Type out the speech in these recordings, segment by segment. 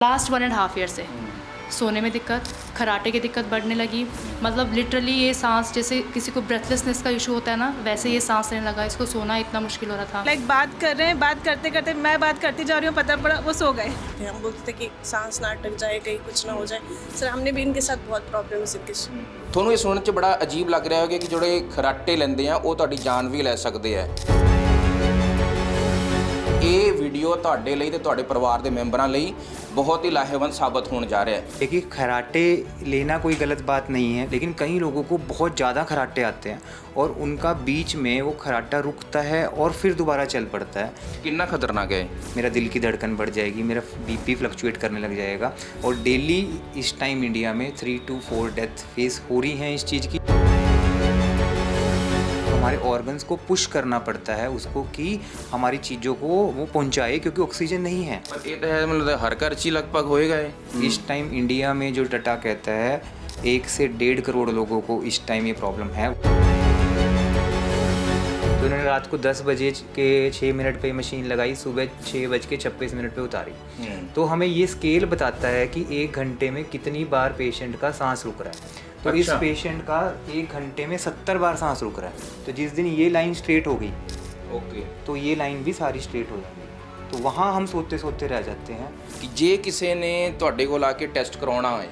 Last 1.5 year से सोने में दिक्कत, खराटे की दिक्कत बढ़ने लगी। मतलब लिटरली ये सांस, जैसे किसी को ब्रेथलेसनेस का इशू होता है ना, वैसे ये सांस लेने लगा। इसको सोना इतना मुश्किल हो रहा था। बात कर रहे हैं, बात करते करते मैं बात करती जा रही हूँ, पता पड़ा वो सो गए। हम बोलते थे कि सांस ना अटक जाए, कहीं कुछ ना हो जाए। सर हमने भी इनके साथ बहुत प्रॉब्लम है इनके। ਤੁਹਾਨੂੰ ਇਹ ਸੁਣਨ 'ਚ ਬੜਾ ਅਜੀਬ ਲੱਗ ਰਿਹਾ ਹੋਵੇਗਾ ਕਿ ਜਿਹੜੇ ਖਰਾਟੇ ਲੈਂਦੇ ਆ ਉਹ ਤੁਹਾਡੀ ਜਾਨ ਵੀ ਲੈ ਸਕਦੇ ਆ। ਇਹ ਵੀਡੀਓ ਤੁਹਾਡੇ ਲਈ ਤੇ ਤੁਹਾਡੇ ਪਰਿਵਾਰ ਦੇ ਮੈਂਬਰਾਂ ਲਈ बहुत ही लाहेवंद साबित होने जा रहा है। देखिए, खराटे लेना कोई गलत बात नहीं है, लेकिन कई लोगों को बहुत ज़्यादा खराटे आते हैं और उनका बीच में वो खराटा रुकता है और फिर दोबारा चल पड़ता है। कितना खतरनाक है? मेरा दिल की धड़कन बढ़ जाएगी, मेरा बीपी फ्लक्चुएट करने लग जाएगा और डेली इस टाइम इंडिया में 3 to 4 डेथ फेस हो रही हैं इस चीज़ की। हमारे ऑर्गन्स को पुश करना पड़ता है उसको कि हमारी चीज़ों को वो पहुंचाए, क्योंकि ऑक्सीजन नहीं है। ये तो है, मतलब हर घर ची लगभग होएगा ये। इस टाइम इंडिया में जो डाटा कहता है 1 से 1.5 करोड़ लोगों को इस टाइम ये प्रॉब्लम है। तो उन्होंने रात को 10 बजे के 6 मिनट पे मशीन लगाई, सुबह 6:56 पे उतारी। तो हमें ये स्केल बताता है कि 1 घंटे में कितनी बार पेशेंट का सांस रुक रहा है। तो इस पेशेंट का 1 घंटे में 70 बार सांस रुक रहा है। तो जिस दिन ये लाइन स्ट्रेट हो गई, ओके, तो ये लाइन भी सारी स्ट्रेट हो जाएगी। तो वहाँ हम सोते सोते रह जाते हैं। कि जे किसी ने ਤੁਹਾਡੇ ਕੋਲ ਆ ਕੇ ਟੈਸਟ ਕਰਾਉਣਾ ਹੋਏ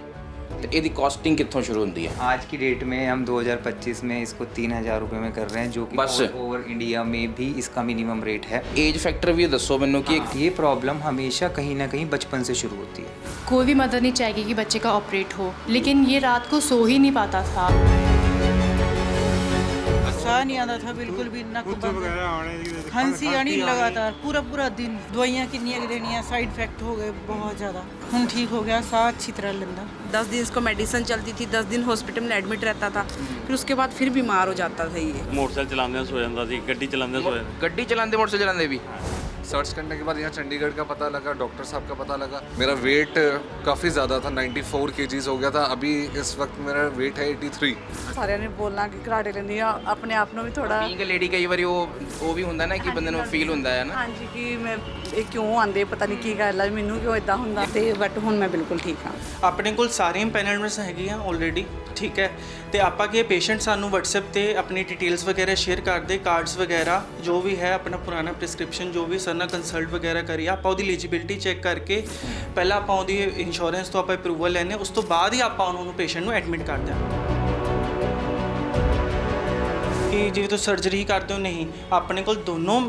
तो ਇਹਦੀ ਕਾਸਟਿੰਗ कित्थों शुरू होती है? आज की डेट में हम 2025 में इसको 3000 रुपये में कर रहे हैं, जो कि बस। ओवर इंडिया में भी इसका मिनिमम रेट है। एज फैक्टर भी दसो मैनू कि ये प्रॉब्लम हमेशा कहीं ना कहीं बचपन से शुरू होती है। कोई भी मदर नहीं चाहेगी कि बच्चे का ऑपरेट हो, लेकिन ये रात को सो ही नहीं पाता था। साह नहीं आता था बिल्कुल भी, नक बंद, खांसी आनी लगातार पूरा पूरा दिन। दवाइयाँ कितनी देनियाँ, साइड इफेक्ट हो गए बहुत ज़्यादा। हम ठीक हो गया, साह अच्छी तरह लेंदा। 10 दिन इसको मेडिसिन चलती थी, 10 दिन हॉस्पिटल में एडमिट रहता था, फिर उसके बाद फिर बीमार हो जाता था। ये मोटरसाइकिल चलाने सो जाता थी, गड्डी चलाने सो जाता। गड्डी चलाते मोटरसाइकिल चलाते भी। सर्च करने के बाद यहाँ चंडीगढ़ का पता लगा, डॉक्टर साहब का पता लगा। मेरा वेट काफ़ी ज़्यादा था, 94 kgs हो गया था। अभी इस वक्त मेरा वेट है 83। ਸਾਰਿਆਂ ਨੇ ਬੋਲਣਾ ਕਿ ਘਰਾਟੇ ਲੈਂਦੀ ਆ, ਆਪਣੇ ਆਪ ਨੂੰ ਵੀ ਥੋੜਾ ਬੀਇੰਗ ਲੇਡੀ ਕਈ ਵਾਰੀ ਉਹ ਵੀ ਹੁੰਦਾ ਨਾ ਕਿ ਬੰਦੇ ਨੂੰ ਫੀਲ ਹੁੰਦਾ ਹੈ ਨਾ। ਹਾਂਜੀ ਕਿ ਮੈਂ ਇਹ ਕਿਉਂ ਆਂਦੇ, ਪਤਾ ਨਹੀਂ ਕੀ ਗੱਲ ਆ, ਮੈਨੂੰ ਕਿਉਂ ਇਦਾਂ ਹੁੰਦਾ। ਤੇ ਬਟ ਹੁਣ ਮੈਂ ਬਿਲਕੁਲ ਠੀਕ ਹਾਂ। ਆਪਣੇ ਕੋਲ ਸਾਰੀਆਂ ਪੈਨਲਮੈਂਟਸ ਹੈਗੀਆਂ ਆਲਰੇਡੀ, ਠੀਕ ਹੈ। ਤੇ ਆਪਾਂ ਕਿ ਪੇਸ਼ੈਂਟ ਸਾਨੂੰ WhatsApp ਤੇ ਆਪਣੀ ਡਿਟੇਲਸ ਵਗੈਰਾ ਸ਼ੇਅਰ ਕਰਦੇ, ਕਾਰਡਸ ਵਗੈਰਾ ਜੋ ਵੀ ਹੈ, ਆਪਣਾ ਪੁਰਾਣਾ ਪ੍ਰਿਸਕ੍ਰਿਪਸ਼ਨ ਜੋ ਵੀ ਸਰ ਨਾਲ ਕੰਸਲਟ ਵਗੈਰਾ ਕਰੀਏ। ਆਪਾਂ ਉਹਦੀ ਐਲੀਜੀਬਿਲਟੀ ਚੈੱਕ ਕਰਕੇ ਪਹਿਲਾਂ ਆਪਾਂ ਉਹਦੀ ਇੰਸ਼ੋਰੈਂਸ ਤੋਂ ਆਪਾਂ ਅਪਰੂਵਲ ਲੈਂਦੇ, ਉਸ ਤੋਂ ਬਾਅਦ ਹੀ ਆਪਾਂ ਉਹਨੂੰ ਪੇਸ਼ੈਂਟ ਨੂੰ ਐਡਮਿਟ ਕਰਦੇ ਹਾਂ। ਕਿ ਜਿਵੇਂ ਤੁਸੀਂ ਸਰਜਰੀ ਕਰਦੇ ਹੋ, ਨਹੀਂ, ਆਪਣੇ ਕੋਲ ਦੋਨੋਂ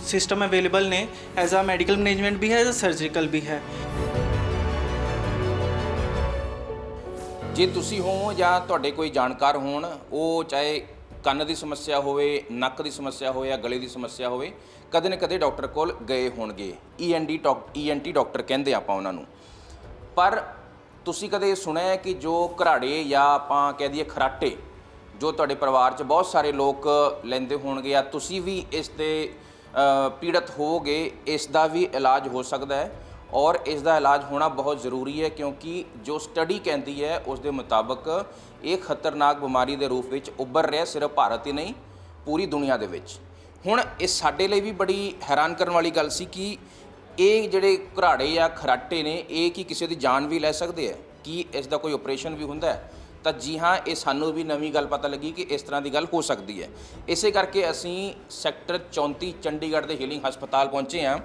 ਸਿਸਟਮ ਅਵੇਲੇਬਲ ਨੇ। ਐਜ਼ ਆ ਮੈਡੀਕਲ ਮੈਨੇਜਮੈਂਟ ਵੀ ਹੈ, ਐਜ਼ ਆ ਸਰਜੀਕਲ ਵੀ ਹੈ। ਜੇ ਤੁਸੀਂ ਹੋ ਜਾਂ ਤੁਹਾਡੇ ਕੋਈ ਜਾਣਕਾਰ ਹੋਣ, ਉਹ ਚਾਹੇ ਕੰਨ ਦੀ ਸਮੱਸਿਆ ਹੋਵੇ, ਨੱਕ ਦੀ ਸਮੱਸਿਆ ਹੋਵੇ ਜਾਂ ਗਲੇ ਦੀ ਸਮੱਸਿਆ ਹੋਵੇ, ਕਦੇ ਨਾ ਕਦੇ ਡਾਕਟਰ ਕੋਲ ਗਏ ਹੋਣਗੇ। ENT ਡਾਕਟਰ ਕਹਿੰਦੇ ਆਪਾਂ ਉਹਨਾਂ ਨੂੰ। ਪਰ ਤੁਸੀਂ ਕਦੇ ਸੁਣਿਆ ਕਿ ਜੋ ਘਰਾੜੇ ਜਾਂ ਆਪਾਂ ਕਹਿ ਦਈਏ ਖਰਾਟੇ, ਜੋ ਤੁਹਾਡੇ ਪਰਿਵਾਰ 'ਚ ਬਹੁਤ ਸਾਰੇ ਲੋਕ ਲੈਂਦੇ ਹੋਣਗੇ ਜਾਂ ਤੁਸੀਂ ਵੀ ਇਸ ਦੇ ਪੀੜਤ ਹੋਵੋਗੇ, ਇਸ ਦਾ ਵੀ ਇਲਾਜ ਹੋ ਸਕਦਾ ਹੈ और इसका इलाज होना बहुत ज़रूरी है, क्योंकि जो स्टडी कहती है उस दे मुताबिक ये खतरनाक बीमारी के रूप में उभर रहा, सिर्फ भारत ही नहीं पूरी दुनिया के विच। हुण ये साडे लई भी बड़ी हैरान करने वाली गल सी कि ये जिहड़े घराड़े या खराटे ने ये कि किसी की जान भी लै सकते हैं, कि इसका कोई ऑपरेशन भी हुंदा है। तो जी हाँ, ये सानू भी नवीं गल पता लगी कि इस तरह की गल हो सकती है। इस करके असीं सैक्टर 34 चंडीगढ़ के हीलिंग हस्पताल पहुँचे हाँ,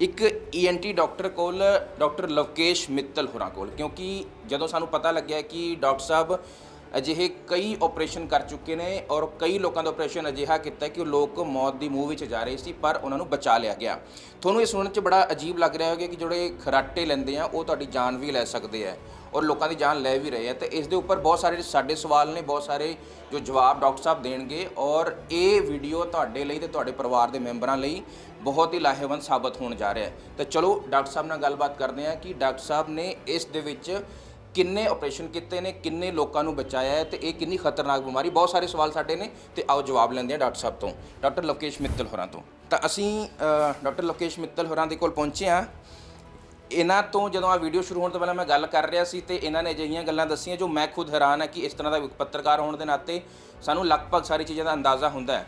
एक ENT डॉक्टर कोल, डॉक्टर लवकेश मित्तल होरां कोल। क्योंकि जदों सानू पता लग्या कि डॉक्टर साहब अजिहे कई ऑपरेशन कर चुके हैं और कई लोगों का ऑपरेशन अजिहा किया कि लोग मौत की मूह में जा रहे थे, पर उन्होंने बचा लिया गया। थोनों ये सुनने बड़ा अजीब लग रहा है कि जोड़े खराटे लेंदे आ वो तुहाडी जान भी लै सकते हैं और लोगों की जान लै भी रहे हैं। तो इस दे उपर बहुत सारे साडे सवाल ने, बहुत सारे जो जवाब डॉक्टर साहब देणगे और ये वीडियो तुहाडे लई ते तुहाडे परिवार के मैंबरां लई बहुत ही लाहेवंद साबित होने जा रहा है। तो चलो डॉक्टर साहब नाल गलबात करते हैं कि डॉक्टर साहब ने इस दे विच किन्ने ऑपरेशन किए ने, किन्ने लोगों को बचाया है, तो ये कितनी खतरनाक बीमारी। बहुत सारे सवाल साडे ने, तो आओ जवाब लेंदे हैं डॉक्टर साहब तो, डॉक्टर लवकेश मित्तल होरां तो। तो असीं डॉक्टर लवकेश मित्तल होरां दे कोल पहुंचे हाँ। इन्हां तो जदों आ वीडियो शुरू होने तो पहले मैं गल कर रहा सी, तो इन्हां ने अजिहियां गल्लां दस्सियां जो मैं खुद हैरान है कि इस तरह का पत्रकार होने के नाते सानूं लगभग सारी चीज़ों का अंदाज़ा हुंदा है।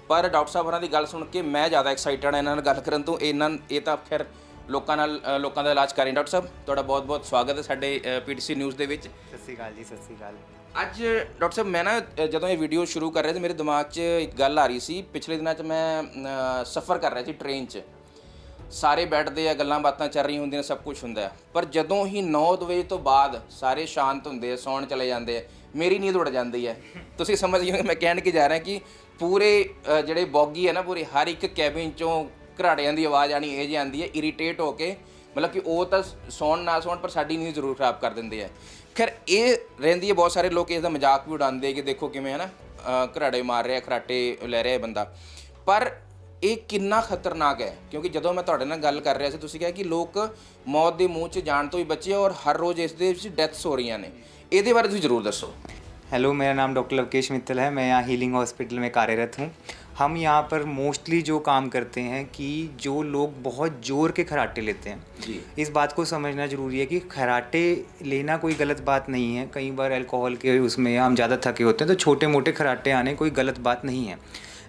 पर डॉक्टर साहब होरां दी गल सुन के मैं ज़्यादा एक्साइटेड हाँ इन्हां नाल गल करन तो। इन्हां ये तां खैर ਲੋਕਾਂ ਦਾ ਇਲਾਜ ਕਰ ਰਹੇ। ਡਾਕਟਰ ਸਾਹਿਬ ਤੁਹਾਡਾ ਬਹੁਤ-ਬਹੁਤ ਸਵਾਗਤ ਹੈ ਸਾਡੇ ਪੀਟੀਸੀ ਨਿਊਜ਼ ਦੇ ਵਿੱਚ। ਸਤਿ ਸ਼੍ਰੀ ਅਕਾਲ ਜੀ, ਸਤਿ ਸ਼੍ਰੀ ਅਕਾਲ। ਅੱਜ ਡਾਕਟਰ ਸਾਹਿਬ ਮੈਂ ਨਾ ਜਦੋਂ ਇਹ ਵੀਡੀਓ ਸ਼ੁਰੂ ਕਰ ਰਿਹਾ ਸੀ ਮੇਰੇ ਦਿਮਾਗ 'ਚ ਇੱਕ ਗੱਲ ਆ ਰਹੀ ਸੀ। ਪਿਛਲੇ ਦਿਨਾਂ 'ਚ ਮੈਂ ਸਫ਼ਰ ਕਰ ਰਿਹਾ ਸੀ ਟ੍ਰੇਨ 'ਚ, ਸਾਰੇ ਬੈਠਦੇ ਆ, ਗੱਲਾਂ ਬਾਤਾਂ ਚੱਲ ਰਹੀਆਂ ਹੁੰਦੀਆਂ, ਸਭ ਕੁਝ ਹੁੰਦਾ, ਪਰ ਜਦੋਂ ਹੀ 9 ਵਜੇ ਤੋਂ ਬਾਅਦ ਸਾਰੇ ਸ਼ਾਂਤ ਹੁੰਦੇ ਆ, ਸੌਣ ਚਲੇ ਜਾਂਦੇ ਆ, ਮੇਰੀ ਨੀਂਦ ਉੱਡ ਜਾਂਦੀ ਹੈ। ਤੁਸੀਂ ਸਮਝ ਗਏ ਮੈਂ ਕਹਿਣ ਕੀ ਜਾ ਰਿਹਾ ਕਿ ਪੂਰੇ ਜਿਹੜੇ ਬੋਗੀ ਹੈ ਨਾ, ਪੂਰੇ ਹਰ ਇੱਕ ਕੈਬਿਨ 'ਚੋਂ ਘਰਾੜਿਆਂ ਦੀ ਆਵਾਜ਼ ਆਣੀ ਇਹ ਜਿਹੀ ਆਉਂਦੀ ਹੈ, ਇਰੀਟੇਟ ਹੋ ਕੇ, ਮਤਲਬ ਕਿ ਉਹ ਤਾਂ ਸੌਣ ਨਾ ਸੌਣ ਪਰ ਸਾਡੀ ਨੀਂਦ ਜ਼ਰੂਰ ਖਰਾਬ ਕਰ ਦਿੰਦੇ ਆ। ਖੈਰ ਇਹ ਰਹਿੰਦੀ ਹੈ, ਬਹੁਤ ਸਾਰੇ ਲੋਕ ਇਸ ਦਾ ਮਜ਼ਾਕ ਵੀ ਉਡਾਉਂਦੇ ਕਿ ਦੇਖੋ ਕਿਵੇਂ ਹੈ ਨਾ ਘਰਾੜੇ ਮਾਰ ਰਿਹਾ, ਖਰਾਟੇ ਲੈ ਰਿਹਾ ਬੰਦਾ, ਪਰ ਇਹ ਕਿੰਨਾ ਖਤਰਨਾਕ ਹੈ। ਕਿਉਂਕਿ ਜਦੋਂ ਮੈਂ ਤੁਹਾਡੇ ਨਾਲ ਗੱਲ ਕਰ ਰਿਹਾ ਸੀ ਤੁਸੀਂ ਕਿਹਾ ਕਿ ਲੋਕ ਮੌਤ ਦੇ ਮੂੰਹ 'ਚ ਜਾਣ ਤੋਂ ਹੀ ਬਚੇ ਔਰ ਹਰ ਰੋਜ਼ ਇਸ ਦੇ ਵਿੱਚ ਡੈਥਸ ਹੋ ਰਹੀਆਂ ਨੇ, ਇਹਦੇ ਬਾਰੇ ਤੁਸੀਂ ਜ਼ਰੂਰ ਦੱਸੋ। हेलो, मेरा नाम डॉक्टर लवकेश मित्तल है। मैं यहाँ हीलिंग हॉस्पिटल में कार्यरत हूँ। हम यहाँ पर मोस्टली जो काम करते हैं कि जो लोग बहुत ज़ोर के खराटे लेते हैं जी, इस बात को समझना ज़रूरी है कि खराटे लेना कोई गलत बात नहीं है। कई बार अल्कोहल के उसमें हम ज़्यादा थके होते हैं तो छोटे मोटे खराटे आने कोई गलत बात नहीं है,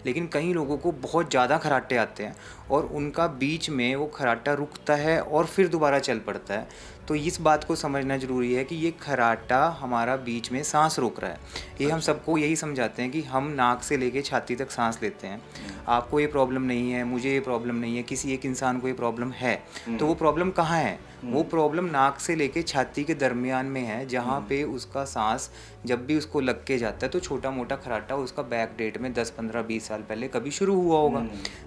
लेकिन कई लोगों को बहुत ज़्यादा खराटे आते हैं और उनका बीच में वो खराटा रुकता है और फिर दोबारा चल पड़ता है। तो इस बात को समझना ज़रूरी है कि ये खराटा हमारा बीच में सांस रोक रहा है। ये हम सबको यही समझाते हैं कि हम नाक से लेके छाती तक सांस लेते हैं, आपको ये प्रॉब्लम नहीं है, मुझे ये प्रॉब्लम नहीं है, किसी एक इंसान को ये प्रॉब्लम है, तो वो प्रॉब्लम कहाँ है? वो प्रॉब्लम नाक से लेके छाती के दरमियान में है, जहाँ पे उसका सांस जब भी उसको लग के जाता है तो छोटा मोटा खराटा उसका बैक डेट में 10, 15, 20 साल पहले कभी शुरू हुआ होगा।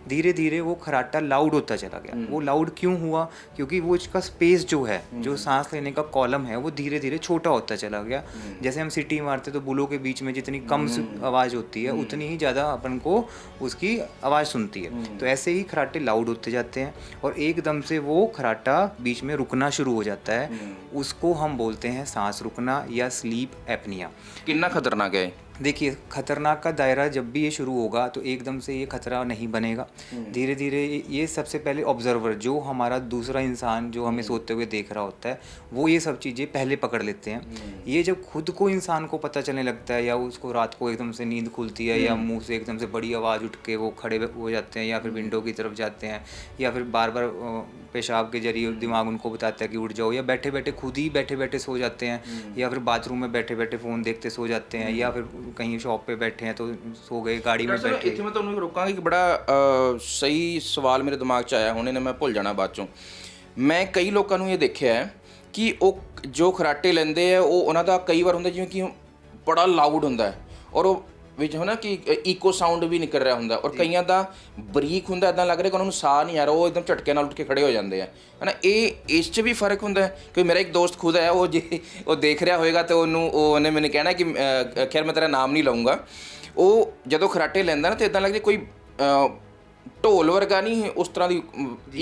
धीरे धीरे वो खराटा लाउड होता चला गया। वो लाउड क्यों हुआ? क्योंकि वो इसका स्पेस जो है, जो सांस लेने का कॉलम है, वो धीरे धीरे छोटा होता चला गया। जैसे हम सीटी मारते तो बुलों के बीच में जितनी कम आवाज़ होती है उतनी ही ज़्यादा अपन को उसकी आवाज़ सुनती है। तो ऐसे ही खराटे लाउड होते जाते हैं और एकदम से वो खराटा बीच में रुकना शुरू हो जाता है। उसको हम बोलते हैं सांस रुकना या स्लीप एपनिया। कितना खतरनाक है? देखिए, खतरनाक का दायरा जब भी ये शुरू होगा तो एकदम से ये खतरा नहीं बनेगा। धीरे धीरे ये सबसे पहले ऑब्जर्वर जो हमारा दूसरा इंसान जो हमें सोते हुए देख रहा होता है वो ये सब चीज़ें पहले पकड़ लेते हैं। ये जब खुद को इंसान को पता चलने लगता है या उसको रात को एकदम से नींद खुलती है या मुंह से एकदम से बड़ी आवाज़ उठ के वो खड़े हो जाते हैं या फिर विंडो की तरफ जाते हैं या फिर बार बार पेशाब के जरिए दिमाग उनको बताता है कि उठ जाओ, या बैठे बैठे खुद ही बैठे बैठे सो जाते हैं या फिर बाथरूम में बैठे बैठे फ़ोन देखते सो जाते हैं या फिर कहीं शॉप पे बैठे हैं तो सो गए, गाड़ी में बैठे। ਇੱਥੇ ਮੈਂ ਤੁਹਾਨੂੰ ਰੋਕਾਂਗਾ ਕਿ ਬੜਾ ਸਹੀ ਸਵਾਲ ਮੇਰੇ ਦਿਮਾਗ 'ਚ ਆਇਆ ਹੁਣੇ ਨੇ, ਮੈਂ ਭੁੱਲ ਜਾਣਾ ਬਾਅਦ 'ਚੋਂ। ਮੈਂ ਕਈ ਲੋਕਾਂ ਨੂੰ ਇਹ ਦੇਖਿਆ ਹੈ ਕਿ ਉਹ ਜੋ ਖਰਾਟੇ ਲੈਂਦੇ ਆ ਉਹ ਉਹਨਾਂ ਦਾ ਕਈ ਵਾਰ ਹੁੰਦਾ ਜਿਵੇਂ ਕਿ ਬੜਾ ਲਾਊਡ ਹੁੰਦਾ ਔਰ ਉਹ ਵਿੱਚ ਹੈ ਨਾ ਕਿ ਈਕੋ ਸਾਊਂਡ ਵੀ ਨਿਕਲ ਰਿਹਾ ਹੁੰਦਾ ਔਰ ਕਈਆਂ ਦਾ ਬਰੀਕ ਹੁੰਦਾ, ਇੱਦਾਂ ਲੱਗ ਰਿਹਾ ਕਿ ਉਹਨਾਂ ਨੂੰ ਸਾਹ ਨਹੀਂ ਆ ਰਿਹਾ, ਉਹ ਇੱਕਦਮ ਝਟਕੇ ਨਾਲ ਉੱਠ ਕੇ ਖੜੇ ਹੋ ਜਾਂਦੇ ਆ, ਹੈ ਨਾ। ਇਹ ਇਸ 'ਚ ਵੀ ਫਰਕ ਹੁੰਦਾ ਹੈ? ਕਿ ਮੇਰਾ ਇੱਕ ਦੋਸਤ ਖੁਦ ਹੈ, ਉਹ ਜੇ ਉਹ ਦੇਖ ਰਿਹਾ ਹੋਏਗਾ ਤਾਂ ਉਹਨੇ ਮੈਨੂੰ ਕਹਿਣਾ ਕਿ ਖੈਰ ਮੈਂ ਤੇਰਾ ਨਾਮ ਨਹੀਂ ਲਊਂਗਾ, ਉਹ ਜਦੋਂ ਖਰਾਟੇ ਲੈਂਦਾ ਨਾ ਤਾਂ ਇੱਦਾਂ ਲੱਗਦਾ ਕੋਈ ਢੋਲ ਵਰਗਾ ਨਹੀਂ, ਉਸ ਤਰ੍ਹਾਂ ਦੀ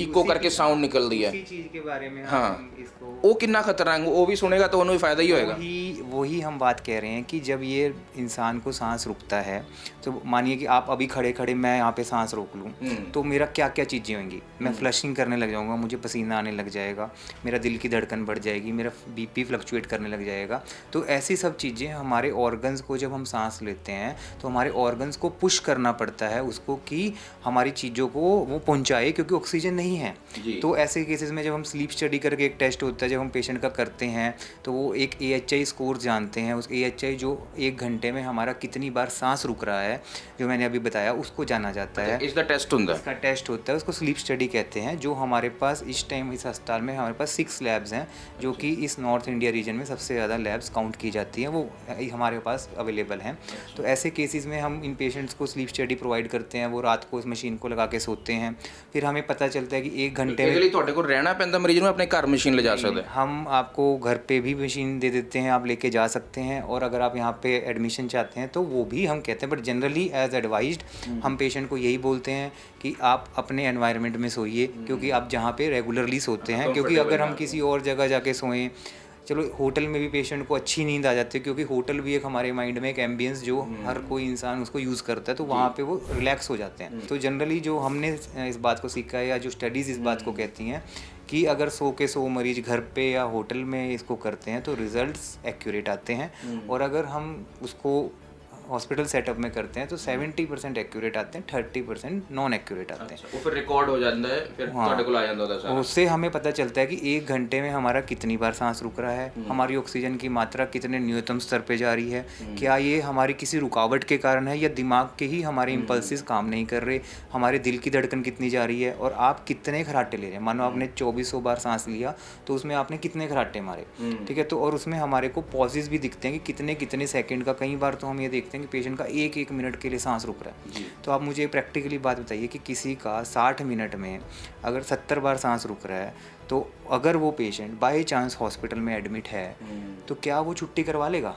ਈਕੋ ਕਰਕੇ ਸਾਊਂਡ ਨਿਕਲਦੀ ਹੈ। चीज़ के बारे में हाँ। हम इसको ਉਹ ਕਿੰਨਾ ਖਤਰਨਾਕ, ਉਹ ਵੀ ਸੁਣेगा तो ਉਹਨੂੰ भी फायदा ही होएगा। वही हम बात कह रहे हैं कि जब ये इंसान को सांस रुकता है तो मानिए कि आप अभी खड़े खड़े मैं यहाँ पे सांस रोक लूँ तो मेरा क्या क्या चीज़ें होंगी? मैं फ्लशिंग करने लग जाऊँगा, मुझे पसीना आने लग जाएगा, मेरा दिल की धड़कन बढ़ जाएगी, मेरा बीपी फ्लक्चुएट करने लग जाएगा। तो ऐसी सब चीज़ें हमारे ऑर्गन्स को जब हम सांस लेते हैं तो हमारे ऑर्गन्स को पुश करना पड़ता है उसको कि हमारी चीज़ों को वो पहुँचाए, क्योंकि ऑक्सीजन नहीं है। तो ऐसे केसेस में जब हम स्लीप स्टडी करके एक टेस्ट होता है जब हम पेशेंट का करते हैं तो वो एक AHI स्कोर जानते हैं। उस AHI जो 1 घंटे में हमारा कितनी बार सांस रुक रहा है जो मैंने अभी बताया उसको जाना जाता है। इसका टेस्ट ਹੁੰਦਾ है? इसका टेस्ट होता है, उसको स्लीप स्टडी कहते हैं। जो हमारे पास इस टाइम इस अस्पताल में हमारे पास 6 लैब्स हैं जो कि इस नॉर्थ इंडिया रीजन में सबसे ज़्यादा लैब्स काउंट की जाती हैं, वो हमारे पास अवेलेबल हैं। तो ऐसे केसेस में हम इन पेशेंट्स को स्लीप स्टडी प्रोवाइड करते हैं। वो रात को इस मशीन को लगा के सोते हैं, फिर हमें पता चलता है कि 1 घंटे में ਇਹਦੇ ਲਈ ਤੁਹਾਡੇ ਕੋਲ ਰਹਿਣਾ ਪੈਂਦਾ ਮਰੀਜ਼ ਨੂੰ, ਆਪਣੇ ਘਰ ਮਸ਼ੀਨ ਲਿਜਾ ਸਕਦੇ? हम आपको घर पे भी मशीन दे देते हैं, आप लेके जा सकते हैं, और अगर आप यहाँ पे एडमिशन चाहते हैं तो वो भी हम कहते हैं। बट जनरली एज एडवाइज्ड हम पेशेंट को यही बोलते हैं कि आप अपने एनवायरनमेंट में सोइए, क्योंकि आप जहाँ पे रेगुलरली सोते हैं, क्योंकि अगर हम किसी और जगह जाके सोएं, चलो होटल में भी पेशेंट को अच्छी नींद आ जाती है, क्योंकि होटल भी एक हमारे माइंड में एक एम्बियंस जो हर कोई इंसान उसको यूज़ करता है, तो वहाँ पे वो रिलैक्स हो जाते हैं। तो जनरली जो हमने इस बात को सीखा है या जो स्टडीज़ इस बात को कहती हैं कि अगर 100 के 100 मरीज घर पे या होटल में इसको करते हैं तो रिज़ल्ट्स एक्यूरेट आते हैं। और अगर हम उसको हॉस्पिटल सेटअप में करते हैं तो 70% एक्यूरेट आते हैं, 30% नॉन एक्यूरेट आते हैं। ਉਹ ਫਿਰ ਰਿਕਾर्ड ਹੋ ਜਾਂਦਾ ਹੈ, ਫਿਰ ਤੁਹਾਡੇ ਕੋਲ ਆ ਜਾਂਦਾ ਉਹਦਾ ਸਾਰਾ। उससे हमें पता चलता है कि 1 घंटे में हमारा कितनी बार सांस रुक रहा है, हमारी ऑक्सीजन की मात्रा कितने न्यूनतम स्तर पे जा रही है, क्या ये हमारी किसी रुकावट के कारण है या दिमाग के ही हमारे इम्पल्सिस काम नहीं कर रहे, हमारे दिल की धड़कन कितनी जा रही है और आप कितने खराटे ले रहे हैं। मानो आपने 2400 बार सांस लिया तो उसमें आपने कितने खराटे मारे, ठीक है। तो और उसमें हमारे को पॉजेज भी दिखते हैं कि कितने कितने सेकंड का, कई बार तो हम ये देखते हैं कि पेशेंट का 1-1 मिनट के लिए सांस रुक रहा है। तो आप मुझे प्रैक्टिकली बात बताइए कि किसी का 60 मिनट में अगर 70 बार सांस रुक रहा है तो अगर वो पेशेंट बाय चांस हॉस्पिटल में एडमिट है तो क्या वो छुट्टी करवा लेगा?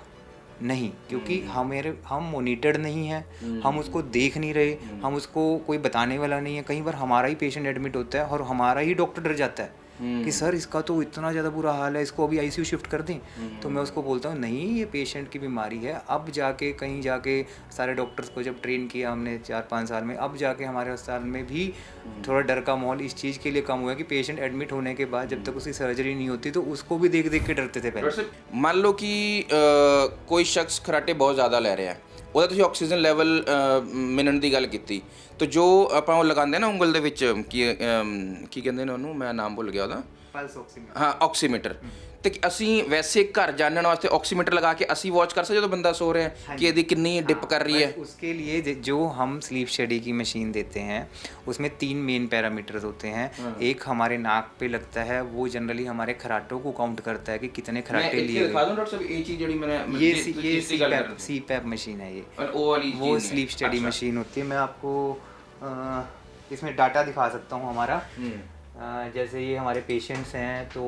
नहीं, क्योंकि हम मोनिटर्ड नहीं है, हम उसको देख नहीं रहे, हम उसको कोई बताने वाला नहीं है। कई बार हमारा ही पेशेंट एडमिट होता है और हमारा ही डॉक्टर डर जाता है कि सर इसका तो इतना ज़्यादा बुरा हाल है, इसको अभी आईसीयू शिफ्ट कर दें। तो मैं उसको बोलता हूँ नहीं, ये पेशेंट की बीमारी है। अब जाके कहीं जाके सारे डॉक्टर्स को जब ट्रेन किया हमने 4-5 साल में, अब जाके हमारे अस्पताल में भी थोड़ा डर का माहौल इस चीज़ के लिए कम हुआ है कि पेशेंट एडमिट होने के बाद जब तक उसकी सर्जरी नहीं होती तो उसको भी देख देख के डरते थे पहले। ਮੰਨ ਲਓ ਕਿ ਕੋਈ ਸ਼ਖਸ ਖਰਾਟੇ ਬਹੁਤ ਜ਼ਿਆਦਾ ਲੈ ਰਿਹਾ, ਉਹਦਾ ਤੁਸੀਂ ਆਕਸੀਜਨ ਲੈਵਲ ਮਿਲਣ ਦੀ ਗੱਲ ਕੀਤੀ, ਤਾਂ ਜੋ ਆਪਾਂ ਉਹ ਲਗਾਉਂਦੇ ਨਾ ਉਂਗਲ ਦੇ ਵਿੱਚ ਕੀ ਕਹਿੰਦੇ ਨੇ ਉਹਨੂੰ, ਮੈਂ ਨਾਮ ਭੁੱਲ ਗਿਆ ਉਹਦਾ, पल्स ऑक्सीमीटर। ਹਾਂ ਆਕਸੀਮੀਟਰ। ਤੇ ਅਸੀਂ ਵੈਸੇ ਘਰ ਜਾਣਨ ਵਾਸਤੇ ਆਕਸੀਮੀटर लगा के ਅਸੀਂ ਵਾਚ ਕਰ ਸਕਦੇ ਜਦੋਂ ਬੰਦਾ ਸੋ ਰਿਹਾ ਹੈ कि ਇਹਦੀ ਕਿੰਨੀ डिप कर रही है। उसके लिए जो हम स्लीप स्टडी की मशीन देते हैं उसमें 3 मेन पैरामीटर्स होते हैं। एक हमारे नाक पे लगता है, वो जनरली हमारे खराटों को काउंट करता है कि कितने खराटे लिए दिखा दूं डॉक्टर साहब, ये चीज ਜਿਹੜੀ मैंने ये CPAP मशीन है, ये और वो वाली वो स्लीप स्टडी मशीन होती है। मैं आपको इसमें डाटा दिखा सकता हूँ हमारा। जैसे ये हमारे पेशेंट्स हैं तो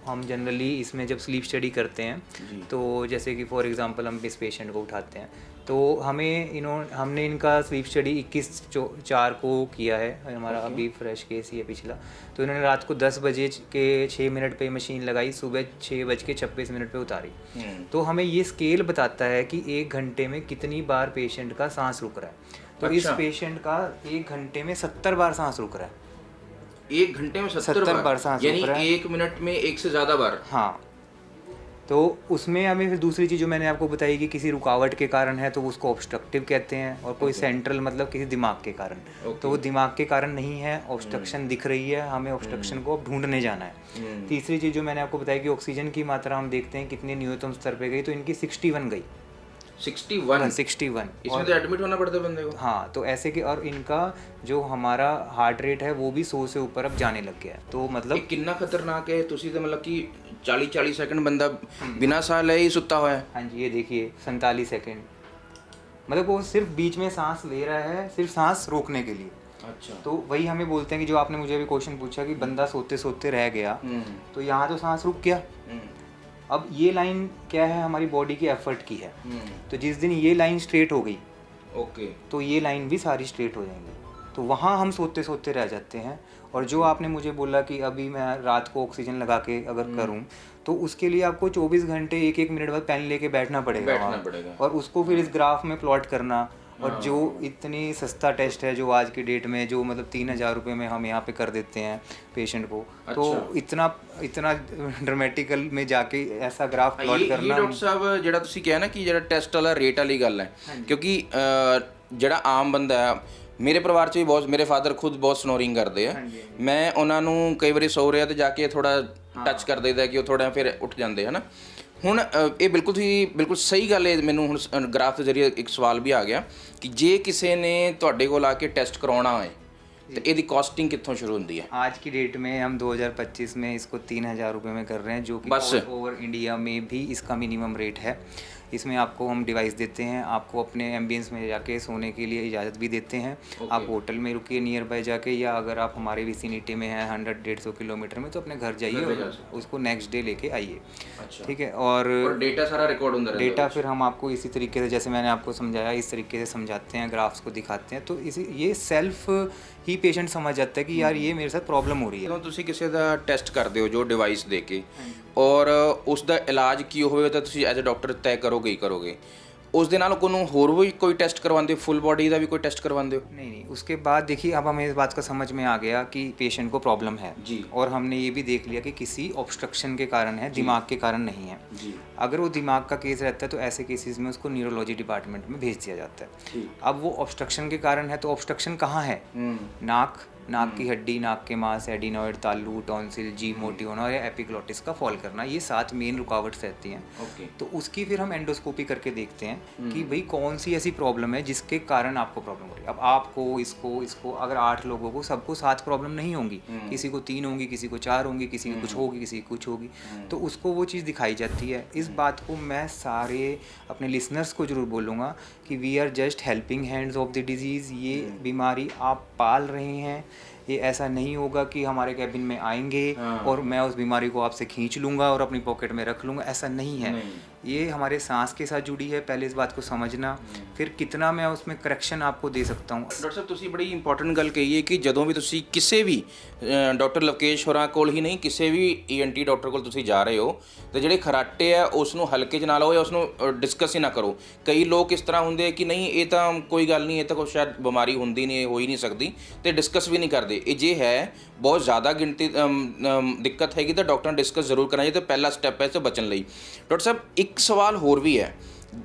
हम जनरली इसमें जब स्लीप स्टडी करते हैं तो जैसे कि फॉर एग्जांपल हम इस पेशेंट को उठाते हैं तो हमने इनका स्लीप स्टडी 21/4 को किया है, हमारा अभी फ्रेश केस ही है पिछला। तो इन्होंने रात को 10 बजे के 6 मिनट पे मशीन लगाई, सुबह 6:26 पे उतारी। तो हमें ये स्केल बताता है कि 1 घंटे में कितनी बार पेशेंट का सांस रुक रहा है। तो इस पेशेंट का 1 घंटे में 70 बार सांस रुक रहा है। 1 घंटे में 70 बार सांस, यानी 1 मिनट में 1 से ज़्यादा बार। हाँ, तो उसमें हमें फिर दूसरी चीज़ जो मैंने आपको बताई कि किसी रुकावट के कारण है तो उसको ऑब्स्ट्रक्टिव कहते हैं, और कोई सेंट्रल मतलब किसी दिमाग के कारण, तो वो दिमाग के कारण नहीं है, ऑब्स्ट्रक्शन दिख रही है, हमें ऑब्स्ट्रक्शन को अब ढूंढने जाना है। तीसरी चीज़ जो मैंने आपको बताई कि ऑक्सीजन की मात्रा हम देखते हैं कितने न्यूनतम स्तर पे गई, तो इनकी 61 गई। 61 इसमें तो एडमिट होना पड़ता है बंदे को। हाँ, तो ऐसे कि और इनका जो हमारा हार्ट रेट है वो भी 100 से ऊपर अब जाने लग गया है। तो मतलब कितना खतरनाक है। ਤੁਸੀਂ ਤਾਂ मतलब कि 40 सेकंड बंदा बिना साह ले ही सुता हुआ है। हाँ जी, ये देखिए 47 सेकंड, मतलब वो सिर्फ बीच में सांस ले रहा है, सिर्फ सांस रोकने के लिए। अच्छा, तो वही हमें बोलते हैं कि जो आपने मुझे अभी क्वेश्चन पूछा कि बंदा सोते सोते रह गया, तो यहाँ तो सांस रुक गया। अब ये लाइन क्या है, हमारी बॉडी की एफर्ट की है। तो जिस दिन ये लाइन स्ट्रेट हो गई, ओके, तो ये लाइन भी सारी स्ट्रेट हो जाएंगी। तो वहाँ हम सोते सोते रह जाते हैं। और जो आपने मुझे बोला कि अभी मैं रात को ऑक्सीजन लगा के अगर करूँ तो उसके लिए आपको 24 घंटे 1-1 मिनट बाद पेन लेके बैठना पड़ेगा वहाँ। और उसको फिर इस ग्राफ में प्लॉट करना। और जो इतनी सस्ता टेस्ट है जो आज की डेट में जो मतलब 3000 रुपये में हम यहाँ पे कर देते हैं पेशेंट को, तो इतना ड्रामेटिकल में जाके ऐसा ग्राफ प्लॉट करना। डॉक्टर साहब ਜਿਹੜਾ ਤੁਸੀਂ ਕਿਹਾ ਨਾ ਕਿ ਜਿਹੜਾ ਟੈਸਟ ਵਾਲਾ ਰੇਟ ਵਾਲੀ ਗੱਲ ਹੈ, ਕਿਉਂਕਿ ਜਿਹੜਾ ਆਮ ਬੰਦਾ ਹੈ, ਮੇਰੇ ਪਰਿਵਾਰ 'ਚ ਵੀ ਬਹੁਤ, ਮੇਰੇ ਫਾਦਰ ਖੁਦ ਬਹੁਤ ਸਨੋਰਿੰਗ ਕਰਦੇ ਆ, ਮੈਂ ਉਹਨਾਂ ਨੂੰ ਕਈ ਵਾਰੀ ਸੌ ਰਿਹਾ ਤੇ ਜਾ ਕੇ ਥੋੜਾ ਟੱਚ ਕਰ ਦੇਈਦਾ ਕਿ ਉਹ ਥੋੜਾ ਫਿਰ ਉੱਠ ਜਾਂਦੇ ਹਨ। ਹੁਣ ਇਹ ਬਿਲਕੁਲ ਤੁਸੀਂ ਬਿਲਕੁਲ ਸਹੀ ਗੱਲ ਹੈ। ਮੈਨੂੰ ਹੁਣ ਗ੍ਰਾਫ ਦੇ ਜ਼ਰੀਏ ਇੱਕ ਸਵਾਲ ਵੀ ਆ ਗਿਆ ਕਿ ਜੇ ਕਿਸੇ ਨੇ ਤੁਹਾਡੇ ਕੋਲ ਆ ਕੇ ਟੈਸਟ ਕਰਵਾਉਣਾ ਹੋਏ तो इसकी कॉस्टिंग कितों शुरू होती है? आज की डेट में हम 2025 में इसको 3000 रुपये में कर रहे हैं, जो कि ओवर इंडिया में भी इसका मिनिमम रेट है। इसमें आपको हम डिवाइस देते हैं, आपको अपने एम्बियंस में जाके सोने के लिए इजाज़त भी देते हैं। आप होटल में रुकिए नियर बाय जाके, या अगर आप हमारे विसिनिटी में हैं 100-150 किलोमीटर में, तो अपने घर जाइए, उसको नेक्स्ट डे लेके आइए। ठीक है। और डेटा सारा रिकॉर्ड होता है। डेटा फिर हम आपको इसी तरीके से, जैसे मैंने आपको समझाया, इस तरीके से समझाते हैं, ग्राफ्स को दिखाते हैं। तो इसी ये सेल्फ ही पेशेंट समझ जाता है कि यार ये मेरे साथ प्रॉब्लम हो रही है। ਜਦੋਂ ਤੁਸੀਂ ਕਿਸੇ ਦਾ ਟੈਸਟ ਕਰਦੇ ਹੋ ਜੋ ਡਿਵਾਈਸ ਦੇ ਕੇ, ਔਰ ਉਸ ਦਾ ਇਲਾਜ ਕੀ ਹੋਵੇ ਤਾਂ ਤੁਸੀਂ ਐਜ਼ ਅ ਡਾਕਟਰ ਤੈਅ ਕਰੋਗੇ ਹੀ ਕਰੋਗੇ। ਉਸ ਦੇ ਨਾਲ ਕੋਈ ਹੋਰ ਵੀ ਕੋਈ टेस्ट करवाते हो, फुल बॉडी का भी कोई टेस्ट करवाते हो? नहीं, उसके बाद देखिए अब हमें इस बात का समझ में आ गया कि पेशेंट को प्रॉब्लम है जी। और हमने ये भी देख लिया कि किसी ऑब्स्ट्रक्शन के कारण है, दिमाग के कारण नहीं है जी। अगर वो दिमाग का केस रहता है तो ऐसे केसेस में उसको न्यूरोलॉजी डिपार्टमेंट में भेज दिया जाता है। अब वो ऑब्स्ट्रक्शन के कारण है तो ऑब्स्ट्रक्शन कहाँ है? नाक की हड्डी, नाक के मांस, एडिनॉइड, तालू, टॉन्सिल, जी मोटी होना और या एपिग्लोटिस का फॉल करना, ये 7 मेन रुकावट्स रहती हैं। तो उसकी फिर हम एंडोस्कोपी करके देखते हैं कि भाई कौन सी ऐसी प्रॉब्लम है जिसके कारण आपको प्रॉब्लम हो रही है। अब आपको इसको अगर 8 लोगों को सबको 7 प्रॉब्लम नहीं होंगी, किसी को 3 होंगी, किसी को 4 होंगी, किसी की कुछ होगी, किसी की कुछ होगी, तो उसको वो चीज़ दिखाई जाती है। इस बात को मैं सारे अपने लिसनर्स को ज़रूर बोलूँगा कि we are just helping hands of the disease. ये बीमारी आप पाल रहे हैं, ये ऐसा नहीं होगा कि हमारे कैबिन में आएंगे और मैं उस बीमारी को आपसे खींच लूँगा और अपनी पॉकेट में रख लूँगा, ऐसा नहीं है। ये हमारे सांस के साथ जुड़ी है, पहले इस बात को समझना, फिर कितना मैं उसमें करैक्शन आपको दे सकता हूँ। ਡਾਕਟਰ ਸਾਹਿਬ ਤੁਸੀਂ ਬੜੀ ਇੰਪੋਰਟੈਂਟ ਗੱਲ ਕਹੀ ਹੈ ਕਿ ਜਦੋਂ ਵੀ ਤੁਸੀਂ ਕਿਸੇ ਵੀ ਡਾਕਟਰ ਲਵਕੇਸ਼ ਹੋਰਾਂ ਕੋਲ ਹੀ ਨਹੀਂ, ਕਿਸੇ ਵੀ ENT ਡਾਕਟਰ ਕੋਲ ਤੁਸੀਂ ਜਾ ਰਹੇ ਹੋ ਤੇ ਜਿਹੜੇ ਖਰਾਟੇ ਆ ਉਸ ਨੂੰ ਹਲਕੇ 'ਚ ਨਾ ਲਓ ਜਾਂ ਉਸ ਨੂੰ ਡਿਸਕਸ ਹੀ ਨਾ ਕਰੋ। ਕਈ ਲੋਕ ਇਸ ਤਰ੍ਹਾਂ ਹੁੰਦੇ ਕਿ ਨਹੀਂ ਇਹ ਤਾਂ ਕੋਈ ਗੱਲ ਨਹੀਂ, ਇਹ ਤਾਂ ਕੋਈ ਸ਼ਾਇਦ ਬਿਮਾਰੀ ਹੁੰਦੀ ਨਹੀਂ, ਹੋ ਹੀ ਨਹੀਂ ਸਕਦੀ ਤੇ ਡਿਸਕਸ ਵੀ ਨਹੀਂ ਕਰਦੇ। ਇਹ ਜੇ ਹੈ ਬਹੁਤ ਜ਼ਿਆਦਾ ਗਿਣਤੀ ਦਿੱਕਤ ਹੈਗੀ ਤਾਂ ਡਾਕਟਰ ਨਾਲ ਡਿਸਕਸ ਜ਼ਰੂਰ ਕਰਨਾ ਚਾਹੀਦਾ, ਪਹਿਲਾ ਸਟੈਪ ਹੈ ਇਸ ਤੋਂ ਬਚਣ ਲਈ। ਡਾਕਟਰ ਸਾਹਿਬ ਇੱਕ ਸਵਾਲ ਹੋਰ ਵੀ ਹੈ,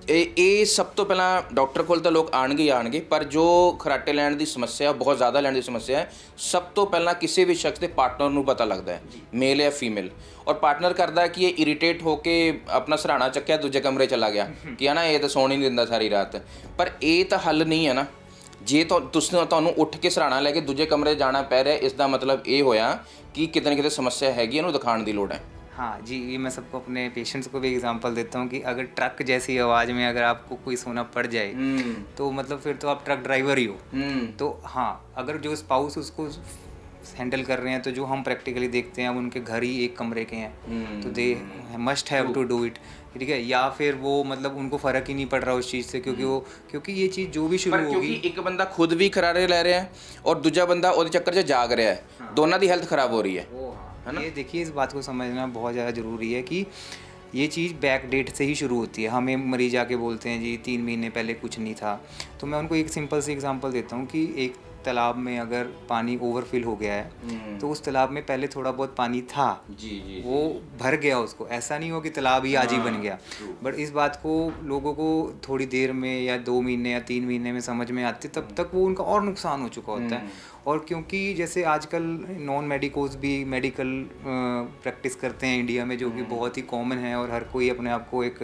ਇਹ ਸਭ ਤੋਂ ਪਹਿਲਾਂ ਡਾਕਟਰ ਕੋਲ ਤਾਂ ਲੋਕ ਆਉਣਗੇ ਪਰ ਜੋ ਖਰਾਟੇ ਲੈਣ ਦੀ ਸਮੱਸਿਆ, ਬਹੁਤ ਜ਼ਿਆਦਾ ਲੈਣ ਦੀ ਸਮੱਸਿਆ ਹੈ, ਸਭ ਤੋਂ ਪਹਿਲਾਂ ਕਿਸੇ ਵੀ ਸ਼ਖਸ ਦੇ ਪਾਰਟਨਰ ਨੂੰ ਪਤਾ ਲੱਗਦਾ ਹੈ, ਮੇਲ ਜਾਂ ਫੀਮੇਲ। ਔਰ ਪਾਰਟਨਰ ਕਰਦਾ ਕਿ ਇਹ ਇਰੀਟੇਟ ਹੋ ਕੇ ਆਪਣਾ ਸਰਾਣਾ ਚੱਕਿਆ ਦੂਜੇ ਕਮਰੇ ਚਲਾ ਗਿਆ ਕਿ ਹੈ ਨਾ ਇਹ ਤਾਂ ਸੌਣ ਹੀ ਨਹੀਂ ਦਿੰਦਾ ਸਾਰੀ ਰਾਤ। ਪਰ ਇਹ ਤਾਂ ਹੱਲ ਨਹੀਂ ਹੈ ਨਾ। ਜੇ ਤੁਹਾਨੂੰ ਉੱਠ ਕੇ ਸਰਾਣਾ ਲੈ ਕੇ ਦੂਜੇ ਕਮਰੇ ਜਾਣਾ ਪੈ ਰਿਹਾ, ਇਸ ਦਾ ਮਤਲਬ ਇਹ ਹੋਇਆ ਕਿ ਕਿਤੇ ਨਾ ਕਿਤੇ ਸਮੱਸਿਆ ਹੈਗੀ, ਇਹਨੂੰ ਦਿਖਾਉਣ ਦੀ ਲੋੜ ਹੈ। हाँ जी, ये मैं सबको अपने पेशेंट्स को भी एग्जांपल देता हूँ कि अगर ट्रक जैसी आवाज़ में अगर आपको कोई सोना पड़ जाए तो मतलब फिर तो आप ट्रक ड्राइवर ही हो। तो हाँ, अगर जो स्पाउस उसको हैंडल कर रहे हैं तो जो हम प्रैक्टिकली देखते हैं अब उनके घर ही एक कमरे के हैं तो they must have to do it, ठीक है। या फिर वो मतलब उनको फ़र्क ही नहीं पड़ रहा उस चीज़ से क्योंकि ये चीज़ जो भी शुरू होगी, क्योंकि एक बंदा खुद भी खरारे ले रहा है और दूजा बंदा ਉਹਦੇ ਚੱਕਰ 'ਚ ਜਾਗ ਰਿਹਾ ਹੈ, ਦੋਨਾਂ ਦੀ ਹੈਲਥ ख़राब हो रही है। ये देखिए इस बात को समझना बहुत ज़्यादा ज़रूरी है कि ये चीज़ बैक डेट से ही शुरू होती है। हमें मरीज आके बोलते हैं जी 3 महीने पहले कुछ नहीं था, तो मैं उनको एक सिंपल सी एग्जांपल देता हूँ कि एक तालाब में अगर पानी ओवरफिल हो गया है तो उस तालाब में पहले थोड़ा बहुत पानी था, वो भर गया, उसको ऐसा नहीं हो कि तालाब ही आज ही बन गया। बट इस बात को लोगों को थोड़ी देर में या 2 महीने या 3 महीने में समझ में आती, तब तक वो उनका और नुकसान हो चुका होता है। और क्योंकि जैसे आजकल नॉन मेडिकोज भी मेडिकल प्रैक्टिस करते हैं इंडिया में, जो कि बहुत ही कॉमन है और हर कोई अपने आप को एक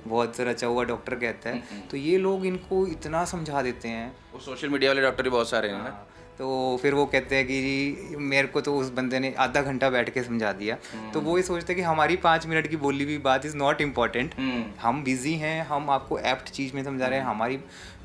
बहुत रचा हुआ डॉक्टर कहता है, तो ये लोग इनको इतना समझा देते हैं। वो सोशल मीडिया वाले डॉक्टर भी बहुत सारे हैं ना, तो फिर वो कहते हैं कि जी मेरे को तो उस बंदे ने आधा घंटा बैठ के समझा दिया, तो वो ये सोचते हैं कि हमारी 5 मिनट की बोली हुई बात इज़ नॉट इम्पॉर्टेंट, हम बिज़ी हैं, हम आपको एप्ट चीज़ में समझा रहे हैं। हमारी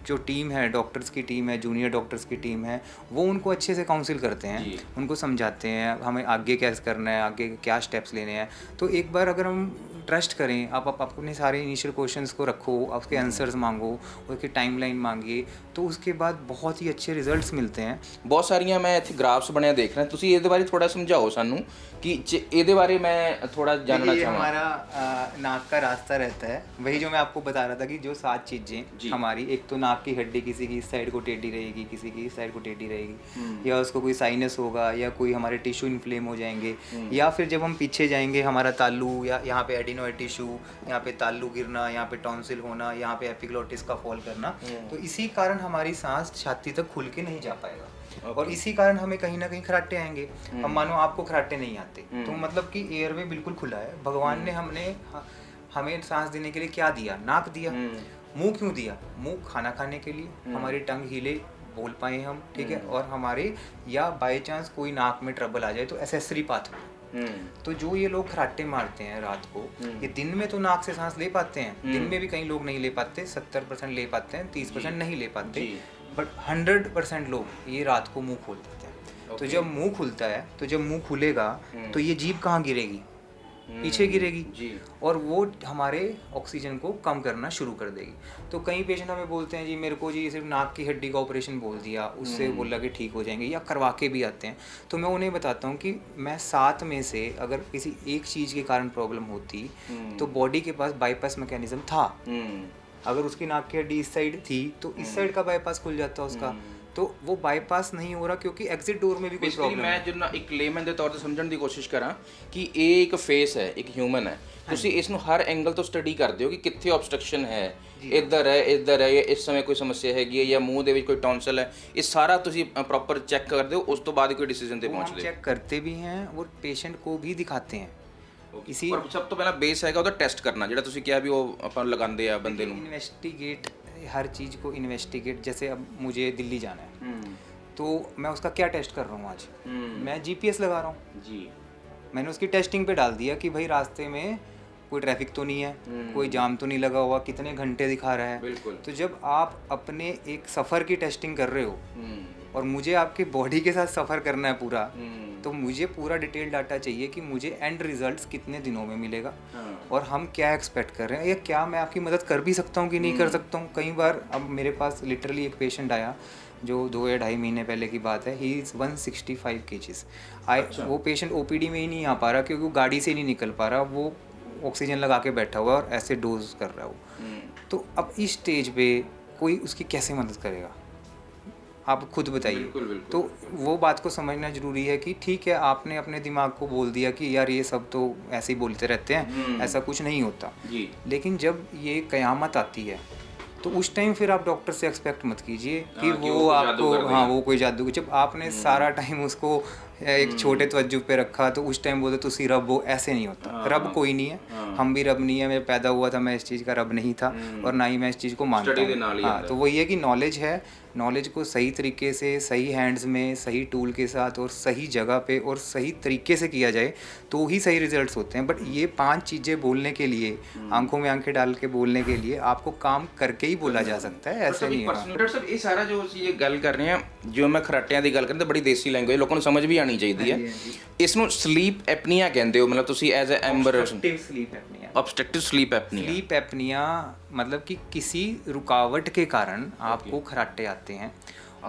जो टीम है, डॉक्टर्स की टीम है, जूनियर डॉक्टर्स की टीम है, वो उनको अच्छे से काउंसिल करते हैं, उनको समझाते हैं हमें आगे कैसे करना है, आगे क्या स्टेप्स लेने हैं। तो एक बार अगर हम ट्रस्ट करें, आप अपने सारे इनिशियल क्वेश्चंस को रखो, उसके आंसर्स मांगो, उसकी टाइमलाइन मांगिए, तो उसके बाद बहुत ही अच्छे रिजल्ट्स मिलते हैं। ਬਹੁਤ ਸਾਰੀਆਂ ਮੈਂ ਇੱਥੇ ਗ੍ਰਾਫਸ ਬਣਿਆ ਦੇਖ ਰਿਹਾ, ਤੁਸੀਂ ਇਹਦੇ ਬਾਰੇ ਥੋੜਾ ਸਮਝਾਓ ਸਾਨੂੰ कि ਇਹਦੇ ਬਾਰੇ मैं थोड़ा जानना ये चाहूँगा। हमारा नाक का रास्ता रहता है, वही जो मैं आपको बता रहा था कि जो 7 चीज़ें हमारी, एक तो नाक की हड्डी किसी की इस साइड को टेढ़ी रहेगी, किसी की इस साइड को टेढ़ी रहेगी, या उसको कोई साइनस होगा, या कोई हमारे टिश्यू इन्फ्लेम हो जाएंगे, या फिर जब हम पीछे जाएंगे हमारा तालू, या यहाँ पे एडिनोइड टिश्यू, यहाँ पे तालू गिरना, यहाँ पे टॉन्सिल होना, यहाँ पे एपिग्लोटिस का फॉल करना, तो इसी कारण हमारी सांस छाती तक खुल के नहीं जा पाएगा। और इसी कारण हमें कहीं ना कहीं खराटे आएंगे। हम मानो आपको खराटे नहीं आते, तो मतलब कि एयरवे बिल्कुल खुला है, भगवान ने हमें सांस देने के लिए क्या दिया? नाक दिया। मुंह क्यों दिया? मुंह खाना खाने के लिए, हमारी टंग हिले, बोल पाए हम, ठीक है, और हमारे या बाय चांस कोई नाक में ट्रबल आ जाए तो एसेसरी पाथवे। तो जो ये लोग खराटे मारते हैं रात को, ये दिन में तो नाक से सांस ले पाते हैं, दिन में भी कई लोग नहीं ले पाते, 70% ले पाते हैं, 30% नहीं ले पाते, बट 100% लोग ये रात को मुंह खोल देते हैं। तो जब मुंह खुलता है, तो जब मुंह खुलेगा तो ये जीभ कहाँ गिरेगी? पीछे गिरेगी, और वो हमारे ऑक्सीजन को कम करना शुरू कर देगी। तो कई पेशेंट हमें बोलते हैं जी मेरे को जी सिर्फ नाक की हड्डी का ऑपरेशन बोल दिया, उससे बोला कि ठीक हो जाएंगे, या करवा के भी आते हैं। तो मैं उन्हें बताता हूँ कि मैं 7 में से अगर किसी एक चीज़ के कारण प्रॉब्लम होती तो बॉडी के पास बाईपास मैकेनिज्म था, अगर उसकी नाक की हड्डी इस साइड थी तो इस साइड का बाईपास खुल जाता उसका, तो वो बाईपास नहीं हो रहा क्योंकि एग्जिट डोर में भी कोई ਬੇਸਿਕਲੀ प्रॉब्लम ਮੈਂ ਜਿੰਨਾ ਇੱਕ ਲੇਮਨ ਦੇ ਤੌਰ ਤੇ ਸਮਝਣ ਦੀ ਕੋਸ਼ਿਸ਼ ਕਰਾਂ ਕਿ ਇਹ ਇੱਕ ਫੇਸ ਹੈ, ਇੱਕ ਹਿਊਮਨ ਹੈ, ਤੁਸੀਂ ਇਸ ਨੂੰ ਹਰ ਐਂਗਲ ਤੋਂ ਸਟੱਡੀ ਕਰਦੇ ਹੋ ਕਿ ਕਿੱਥੇ ਆਬਸਟ੍ਰਕਸ਼ਨ ਹੈ, ਇੱਧਰ ਹੈ ਜਾਂ ਇਸ ਸਮੇਂ ਕੋਈ ਸਮੱਸਿਆ ਹੈਗੀ ਹੈ ਜਾਂ ਮੂੰਹ ਦੇ ਵਿੱਚ ਕੋਈ ਟੌਂਸਲ ਹੈ, ਇਹ ਸਾਰਾ ਤੁਸੀਂ ਪ੍ਰੋਪਰ ਚੈੱਕ ਕਰਦੇ ਹੋ, ਉਸ ਤੋਂ ਬਾਅਦ ਹੀ ਕੋਈ ਡਿਸੀਜਨ ਤੇ हम ਪਹੁੰਚਦੇ ਹੋ। चेक करते भी हैं और पेशेंट को भी दिखाते हैं। इसी ਪਰ ਸਭ ਤੋਂ ਪਹਿਲਾਂ ਬੇਸ ਹੈਗਾ ਉਹਦਾ ਟੈਸਟ ਕਰਨਾ, ਜਿਹੜਾ ਤੁਸੀਂ ਕਿਹਾ ਵੀ ਉਹ ਆਪਾਂ ਨੂੰ ਲਗਾਉਂਦੇ ਆ ਬੰਦੇ ਨੂੰ। इन्वेस्टिगेट हर चीज़ को इन्वेस्टिगेट, जैसे अब मुझे दिल्ली जाना है तो मैं उसका क्या टेस्ट कर रहा हूँ आज, मैं GPS लगा रहा हूँ जी, मैंने उसकी टेस्टिंग पे डाल दिया कि भाई रास्ते में कोई ट्रैफिक तो नहीं है, कोई जाम तो नहीं लगा हुआ, कितने घंटे दिखा रहा है। बिल्कुल। तो जब आप अपने एक सफ़र की टेस्टिंग कर रहे हो और मुझे आपके बॉडी के साथ सफ़र करना है पूरा, तो मुझे पूरा डिटेल डाटा चाहिए कि मुझे एंड रिजल्ट्स कितने दिनों में मिलेगा और हम क्या एक्सपेक्ट कर रहे हैं, या क्या मैं आपकी मदद कर भी सकता हूँ कि नहीं कर सकता हूँ। कई बार अब मेरे पास लिटरली एक पेशेंट आया जो 2 या ढाई महीने पहले की बात है, ही इज़ 165 kgs। वो पेशेंट OPD में ही नहीं आ पा रहा क्योंकि वो गाड़ी से नहीं निकल पा रहा, वो ऑक्सीजन लगा के बैठा हुआ है और ऐसे डोज कर रहा है वो। तो अब इस स्टेज पे कोई उसकी कैसे मदद करेगा, आप खुद बताइए। तो वो बात को समझना ज़रूरी है कि ठीक है आपने अपने दिमाग को बोल दिया कि यार ये सब तो ऐसे ही बोलते रहते हैं, ऐसा कुछ नहीं होता जी। लेकिन जब ये क़यामत आती है तो उस टाइम फिर आप डॉक्टर से एक्सपेक्ट मत कीजिए कि वो आपको, हाँ वो कोई जादू, जब आपने सारा टाइम उसको एक छोटे तवज्जो पे रखा तो उस टाइम बोलते तुसी रब हो, ऐसे नहीं होता। रब कोई नहीं है, हम भी रब नहीं है, मैं पैदा हुआ था मैं इस चीज़ का रब नहीं था और ना ही मैं इस चीज़ को मानता हूँ। हाँ, तो वही है कि नॉलेज है, नॉलेज को सही तरीके से, सही हैंड्स में, सही टूल के साथ और सही जगह पे और सही तरीके से किया जाए तो ही सही रिजल्ट्स होते हैं। बट ये 5 चीज़ें बोलने के लिए, आंखों में आंखें डाल के बोलने के लिए आपको काम करके ही बोला जा सकता है, ऐसे नहीं होगा। ਡਾਕਟਰ ਸਾਹਿਬ ਇਹ ਸਾਰਾ ਜੋ ਅਸੀਂ ਇਹ ਗੱਲ ਕਰ ਰਹੇ ਹਾਂ, ਜੋ ਮੈਂ ਖਰਾਟਿਆਂ ਦੀ ਗੱਲ ਕਰਦਾ, ਬੜੀ ਦੇਸੀ ਲੈਂਗੁਏਜ ਲੋਕਾਂ ਨੂੰ ਸਮਝ ਵੀ ਆਣੀ ਚਾਹੀਦੀ ਹੈ। ਇਸ ਨੂੰ ਸਲੀਪ ਐਪਨੀਆ ਕਹਿੰਦੇ ਹੋ, ਮਤਲਬ ਤੁਸੀਂ ਐਜ਼ ਅ ਐਂਬਰ obstructive sleep apnoea. Sleep apnoea मतलब कि किसी रुकावट के कारण आपको खराटे आते हैं,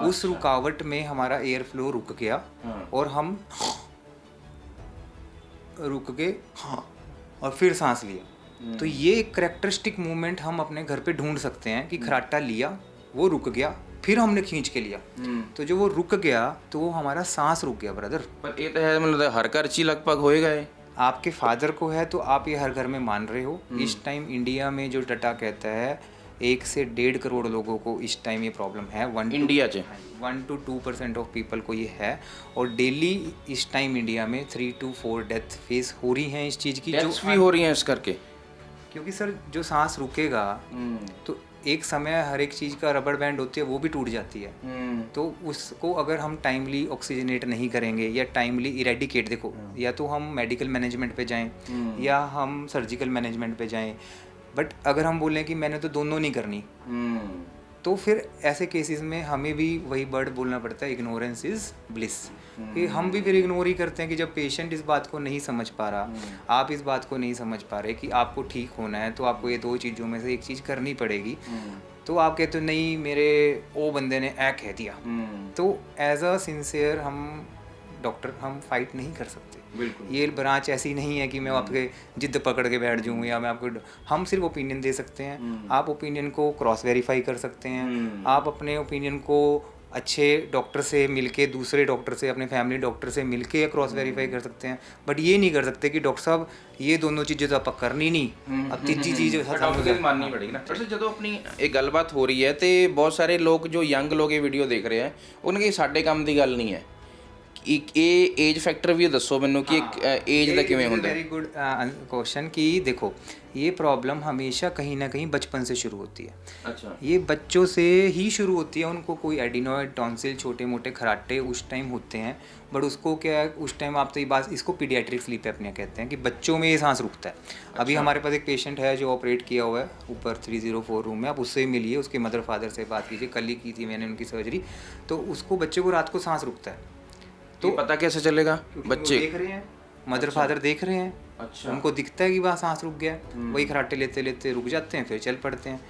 उस रुकावट में हमारा एयर फ्लो रुक गया और हम रुक गए और फिर सांस लिया, तो ये एक करेक्टरिस्टिक मूवमेंट हम अपने घर पे ढूंढ सकते हैं कि खराटा लिया, वो रुक गया, फिर हमने खींच के लिया, तो जो वो रुक गया तो वो हमारा सांस रुक गया ब्रदर। पर ये तो है मतलब हर घर च ही लगभग होएगा ये। आपके फादर को है तो आप ये हर घर में मान रहे हो। इस टाइम इंडिया में जो डाटा कहता है 1 से 1.5 करोड़ लोगों को इस टाइम ये प्रॉब्लम है। इंडिया 1 to 2% ऑफ पीपल को ये है और डेली इस टाइम इंडिया में 3 to 4 डेथ फेस हो रही हैं इस चीज़ की, जो डेथ्स भी हो रही हैं इस करके। क्योंकि सर जो सांस रुकेगा तो एक समय हर एक चीज़ का रबड़ बैंड होती है वो भी टूट जाती है, तो उसको अगर हम टाइमली ऑक्सीजनेट नहीं करेंगे या टाइमली इरेडिकेट, देखो या तो हम मेडिकल मैनेजमेंट पे जाएं या हम सर्जिकल मैनेजमेंट पे जाएं, बट अगर हम बोलें कि मैंने तो दोनों नहीं करनी तो फिर ऐसे केसेस में हमें भी वही वर्ड बोलना पड़ता है, इग्नोरेंस इज़ ब्लिस, कि हम भी फिर इग्नोर ही करते हैं कि जब पेशेंट इस बात को नहीं समझ पा रहा, आप इस बात को नहीं समझ पा रहे कि आपको ठीक होना है तो आपको ये 2 चीज़ों में से एक चीज़ करनी पड़ेगी, तो आप कहते हो नहीं मेरे ओ बंदे ने ऐ कह दिया, तो एज अ सिंसियर हम डॉक्टर हम फाइट नहीं कर सकते। ये ब्रांच ऐसी नहीं है कि मैं आपके जिद पकड़ के बैठ जाऊँ या मैं आपको, हम सिर्फ ओपिनियन दे सकते हैं, आप ओपिनियन को क्रॉस वेरीफाई कर सकते हैं, आप अपने ओपिनियन को अच्छे डॉक्टर से मिलके, दूसरे डॉक्टर से, अपने फैमिली डॉक्टर से मिलके क्रॉस वेरीफाई कर सकते हैं, बट ये नहीं कर सकते कि डॉक्टर साहब ये दोनों चीज़ें तो आप करनी नहीं, अब तीसरी चीज़ माननी पड़ेगी ना। वैसे ਜਦੋਂ ਆਪਣੀ ਇਹ ਗੱਲਬਾਤ ਹੋ ਰਹੀ ਹੈ ਤੇ ਬਹੁਤ ਸਾਰੇ ਲੋਕ ਜੋ ਯੰਗ ਲੋਕ ਇਹ ਵੀਡੀਓ ਦੇਖ ਰਹੇ ਆ ਉਹਨਾਂ ਕੀ ਸਾਡੇ ਕੰਮ ਦੀ ਗੱਲ ਨਹੀਂ ਹੈ, एक एज फैक्टर भी दसो मैनू कि एज का किवें हुंदा है। वेरी गुड क्वेश्चन कि देखो ये प्रॉब्लम हमेशा कहीं ना कहीं बचपन से शुरू होती है। अच्छा, ये बच्चों से ही शुरू होती है, उनको कोई एडिनॉइड टॉन्सिल छोटे मोटे खराटे उस टाइम होते हैं, बट उसको क्या है उस टाइम आप तो ये बात, इसको पीडियाट्रिक स्लीप एपनिया कहते हैं कि बच्चों में ये सांस रुकता है। अभी हमारे पास एक पेशेंट है जो ऑपरेट किया हुआ है ऊपर 304 रूम में, आप उससे मिलिए, उसके मदर फादर से बात कीजिए, कल ही की थी मैंने उनकी सर्जरी, तो उसको बच्चे को रात को सांस रुकता है, तो पता कैसे चलेगा? बच्चे देख रहे हैं, मदर फादर देख रहे हैं, अच्छा, उनको दिखता है कि वहाँ सांस रुक गया, वही खराटे लेते लेते रुक जाते हैं, फिर चल पड़ते हैं।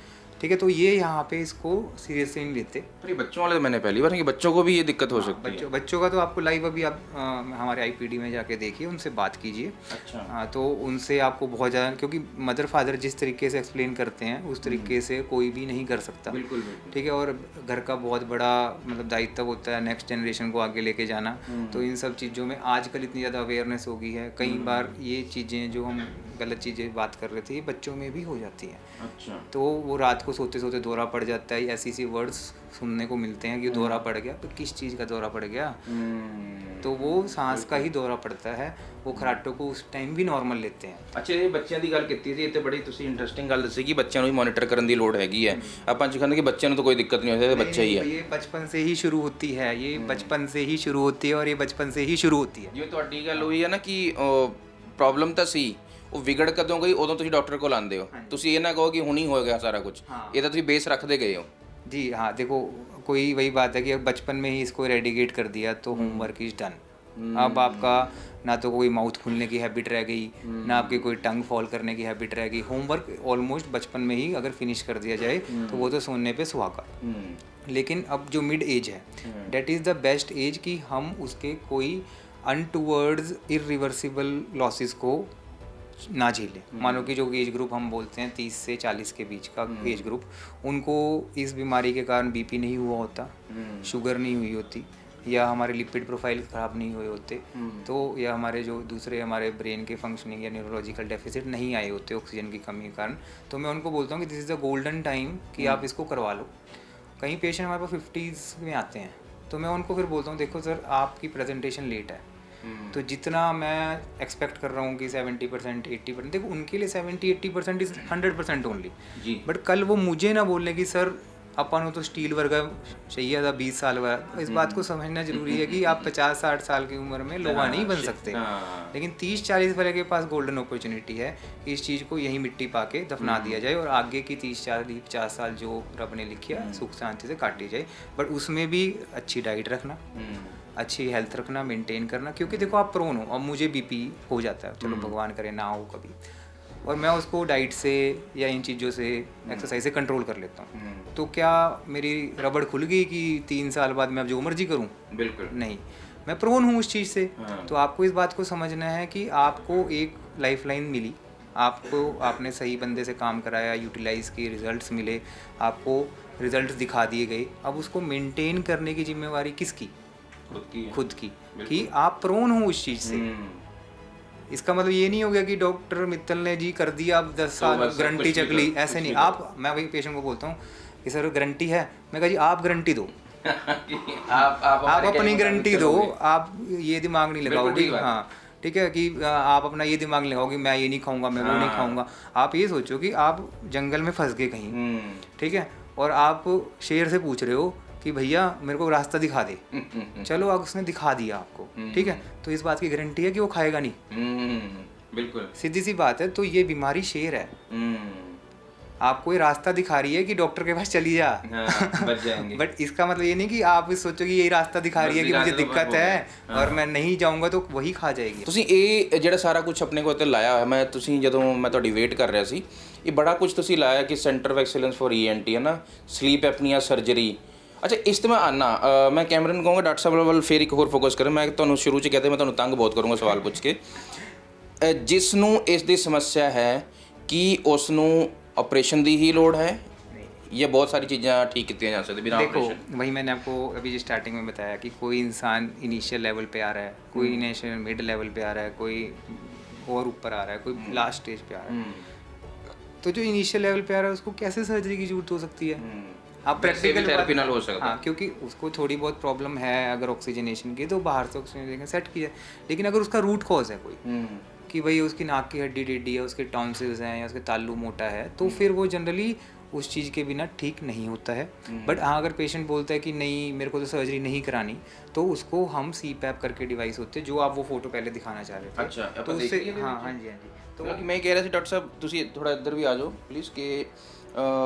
ठीक है, तो ये यहाँ पे इसको सीरियसली नहीं लेते। पर ये बच्चों वाले तो मैंने पहली बार कि बच्चों को भी ये दिक्कत हो सकती है। बच्चों का तो आपको लाइव अभी आप हमारे आईपीडी में जाके देखिए, उनसे बात कीजिए। अच्छा। हाँ, तो उनसे आपको बहुत ज़्यादा, क्योंकि मदर फादर जिस तरीके से एक्सप्लेन करते हैं उस तरीके से कोई भी नहीं कर सकता। बिल्कुल। ठीक है, और घर का बहुत बड़ा मतलब दायित्व होता है नेक्स्ट जनरेशन को आगे लेके जाना। तो इन सब चीज़ों में आजकल इतनी ज़्यादा अवेयरनेस हो गई है, कई बार ये चीज़ें जो हम गलत चीज़ें बात कर रहे थे ये बच्चों में भी हो जाती हैं। अच्छा। तो वो रात को सोते सोते दौरा पड़ जाता है, ऐसी वर्ड्स सुनने को मिलते हैं कि दौरा पड़ गया। तो किस चीज़ का दौरा पड़ गया? तो वो सांस का ही दौरा पड़ता है। वो खराटों को उस टाइम भी नॉर्मल लेते हैं। ਅੱਛਾ, ਇਹ ਬੱਚਿਆਂ ਦੀ ਗੱਲ ਕੀਤੀ ਸੀ, ਇਹ ਤੇ ਬੜੀ ਤੁਸੀਂ ਇੰਟਰਸਟਿੰਗ ਗੱਲ ਦੱਸੀ ਕਿ ਬੱਚਿਆਂ ਨੂੰ ਵੀ ਮੋਨੀਟਰ ਕਰਨ ਦੀ ਲੋੜ ਹੈਗੀ ਹੈ। ਆਪਾਂ ਚ ਕਹਿੰਦੇ ਕਿ ਬੱਚਿਆਂ ਨੂੰ ਤਾਂ ਕੋਈ ਦਿੱਕਤ ਨਹੀਂ ਹੋਈ, ਬੱਚਾ ਹੀ ਹੈ। ये बचपन से ही शुरू होती है, ये बचपन से ही शुरू होती है और ये बचपन से ही शुरू होती है। ਜਿਵੇਂ ਤੁਹਾਡੀ ਗੱਲ ਹੋਈ ਹੈ ਨਾ ਕਿ ਪ੍ਰੋਬਲਮ ਤਾਂ ਸੀ, ਉਹ ਵਿਗੜ ਕਦੋਂ ਗਈ ਉਦੋਂ ਤੁਸੀਂ ਡਾਕਟਰ ਕੋਲ ਆਉਂਦੇ ਹੋ। ਤੁਸੀਂ ਇਹ ਨਾ ਕਹੋ ਕਿ ਹੁਣੀ ਹੋ ਗਿਆ ਸਾਰਾ ਕੁਝ, ਇਹ ਤਾਂ ਤੁਸੀਂ ਬੇਸ ਰੱਖਦੇ ਗਏ ਹੋ। जी हाँ, देखो कोई वही बात है कि अब बचपन में ही इसको रेडिकेट कर दिया तो होमवर्क इज डन। अब आपका ना तो कोई माउथ खुलने की हैबिट रह गई, ना आपकी कोई टंग फॉल करने की हैबिट रह गई। होमवर्क ऑलमोस्ट बचपन में ही अगर फिनिश कर दिया जाए तो वो तो सोने पे सुहागा। लेकिन अब जो मिड एज है that is the best age कि हम उसके कोई अनटूवर्ड्स इरिवर्सिबल लॉसेस को ना झेलें। मानो कि जो एज ग्रुप हम बोलते हैं 30 से 40 के बीच का एज ग्रुप, उनको इस बीमारी के कारण बीपी नहीं हुआ होता, शुगर नहीं हुई होती, या हमारे लिपिड प्रोफाइल ख़राब नहीं हुए होते, तो या हमारे जो दूसरे हमारे ब्रेन के फंक्शनिंग या न्यूरोलॉजिकल डेफिसिट नहीं आए होते ऑक्सीजन की कमी के कारण। तो मैं उनको बोलता हूँ कि this is the golden time कि आप इसको करवा लो। कई पेशेंट हमारे पास 50s में आते हैं, तो मैं उनको फिर बोलता हूँ देखो सर आपकी प्रेजेंटेशन लेट है, तो जितना मैं एक्सपेक्ट कर रहा हूँ कि 70% 80%, देखो उनके लिए 70-80% इज़ 100% ओनली जी। बट कल वो मुझे ना बोलने की सर अपन को तो स्टील वर्गा चाहिए था 20 साल बाद। इस बात को समझना जरूरी है कि आप 50-60 साल की उम्र में लोहा नहीं बन सकते, लेकिन 30-40 वाले के पास गोल्डन अपॉर्चुनिटी है कि इस चीज़ को यहीं मिट्टी पा के दफना दिया जाए और आगे की 30-40-50 साल जो रब ने लिखी है सुख शांति से काटी जाए। बट उसमें भी अच्छी डाइट रखना, अच्छी हेल्थ रखना, मेंटेन करना, क्योंकि देखो आप प्रोन हो, अब मुझे बीपी हो जाता है, चलो भगवान करे ना हो कभी, और मैं उसको डाइट से या इन चीज़ों से एक्सरसाइज से कंट्रोल कर लेता हूँ। तो क्या मेरी रबड़ खुल गई कि 3 साल बाद मैं अब जो मर्जी करूँ? बिल्कुल नहीं, मैं प्रोन हूँ उस चीज़ से। तो आपको इस बात को समझना है कि आपको एक लाइफ लाइन मिली, आपको आपने सही बंदे से काम कराया, यूटिलाइज़ किए, रिजल्ट्स मिले, आपको रिजल्ट्स दिखा दिए गए। अब उसको मेंटेन करने की जिम्मेवारी किसकी? खुद की कि आप प्रोन हो उस चीज़ से। इसका मतलब ये नहीं हो गया कि डॉक्टर मित्तल ने जी कर दिया अब 10 साल गारंटी चक ली, ऐसे नहीं। आप, मैं वही पेशेंट को बोलता हूँ कि सर गारंटी है, मैं कहा जी आप गारंटी दो, आप अपनी गारंटी दो, आप ये दिमाग नहीं लगाओगे। हाँ ठीक है, कि आप अपना ये दिमाग नहीं लगाओगे मैं ये नहीं खाऊंगा, मैं वो नहीं खाऊंगा। आप ये सोचो कि आप जंगल में फंस गए कहीं, ठीक है, और आप शेर से पूछ रहे हो कि भैया मेरे को रास्ता दिखा दे, चलो अब उसने दिखा दिया आपको, ठीक है, तो इस बात की गारंटी है कि वो खाएगा नहीं। बिल्कुल सीधी सी बात है। तो ये बीमारी शेर है, आपको ये रास्ता दिखा रही है कि डॉक्टर के पास चली जा, बच जाएंगे। बट इसका मतलब ये नहीं कि आप सोचो कि यही रास्ता दिखा रही है कि मुझे दिक्कत है और मैं नहीं जाऊंगा तो वही खा जाएगी। ਤੁਸੀਂ ਇਹ ਜਿਹੜਾ ਸਾਰਾ ਕੁਝ ਆਪਣੇ ਕੋਲ ਤੇ ਲਾਇਆ ਹੋਇਆ, ਮੈਂ ਤੁਸੀਂ ਜਦੋਂ ਮੈਂ ਤੁਹਾਡੀ ਵੇਟ ਕਰ ਰਿਹਾ ਸੀ, ਇਹ ਬੜਾ ਕੁਝ ਤੁਸੀਂ ਲਾਇਆ ਕਿ centre of excellence for ENT ਹੈ ਨਾ, ਸਲੀਪ ਐਪਨੀਆ ਸਰਜਰੀ। ਅੱਛਾ, ਇਸ ਤੇ ਮੈਂ ਆਨਾ, ਮੈਂ ਕੈਮਰੇ ਨੂੰ ਕਹੂੰਗਾ ਡਾਕਟਰ ਸਾਹਿਬ ਵੱਲ ਫਿਰ ਇੱਕ ਹੋਰ ਫੋਕਸ ਕਰਾਂ। ਮੈਂ ਤੁਹਾਨੂੰ ਸ਼ੁਰੂ 'ਚ ਕਹਿੰਦੇ ਮੈਂ ਤੁਹਾਨੂੰ ਤੰਗ ਬਹੁਤ ਕਰੂੰਗਾ ਸਵਾਲ ਪੁੱਛ ਕੇ। ਜਿਸ ਨੂੰ ਇਸ ਦੀ ਸਮੱਸਿਆ ਹੈ ਕਿ ਉਸ ਨੂੰ ऑपरेशन की ही लोड है या बहुत सारी चीज़ें ठीक की जा सकती बिना देखो ऑपरेशन? वही मैंने आपको अभी जो स्टार्टिंग में बताया कि कोई इंसान इनिशियल लेवल पे आ रहा है, कोई इनिशियल मिड लेवल पे आ रहा है, कोई और ऊपर आ रहा है, कोई लास्ट स्टेज पे आ रहा है। तो जो इनिशियल लेवल पे आ रहा है उसको कैसे सर्जरी की जरूरत हो सकती है? आप प्रैक्टिकल थेरेपी नाल हो सकता है। हाँ, क्योंकि उसको थोड़ी बहुत प्रॉब्लम है अगर ऑक्सीजनेशन की, तो बाहर से ऑक्सीजन सेट की जाए। लेकिन अगर उसका रूट कॉज है कोई कि भाई उसकी नाक की हड्डी टेढ़ी है, उसके टॉन्सिल्स हैं या उसके तालू मोटा है, तो फिर वो जनरली उस चीज़ के बिना ठीक नहीं होता है। बट हाँ, अगर पेशेंट बोलता है कि नहीं मेरे को तो सर्जरी नहीं करानी, तो उसको हम CPAP करके डिवाइस होते हैं जो आप वो फोटो पहले दिखाना चाह रहे थे। अच्छा, तो उससे हाँ हाँ जी हाँ जी। तो मैं कह रहा था डॉक्टर साहब ਤੁਸੀਂ ਥੋੜਾ ਇੱਧਰ ਵੀ ਆ ਜਾਓ ਪਲੀਜ਼, ਕਿ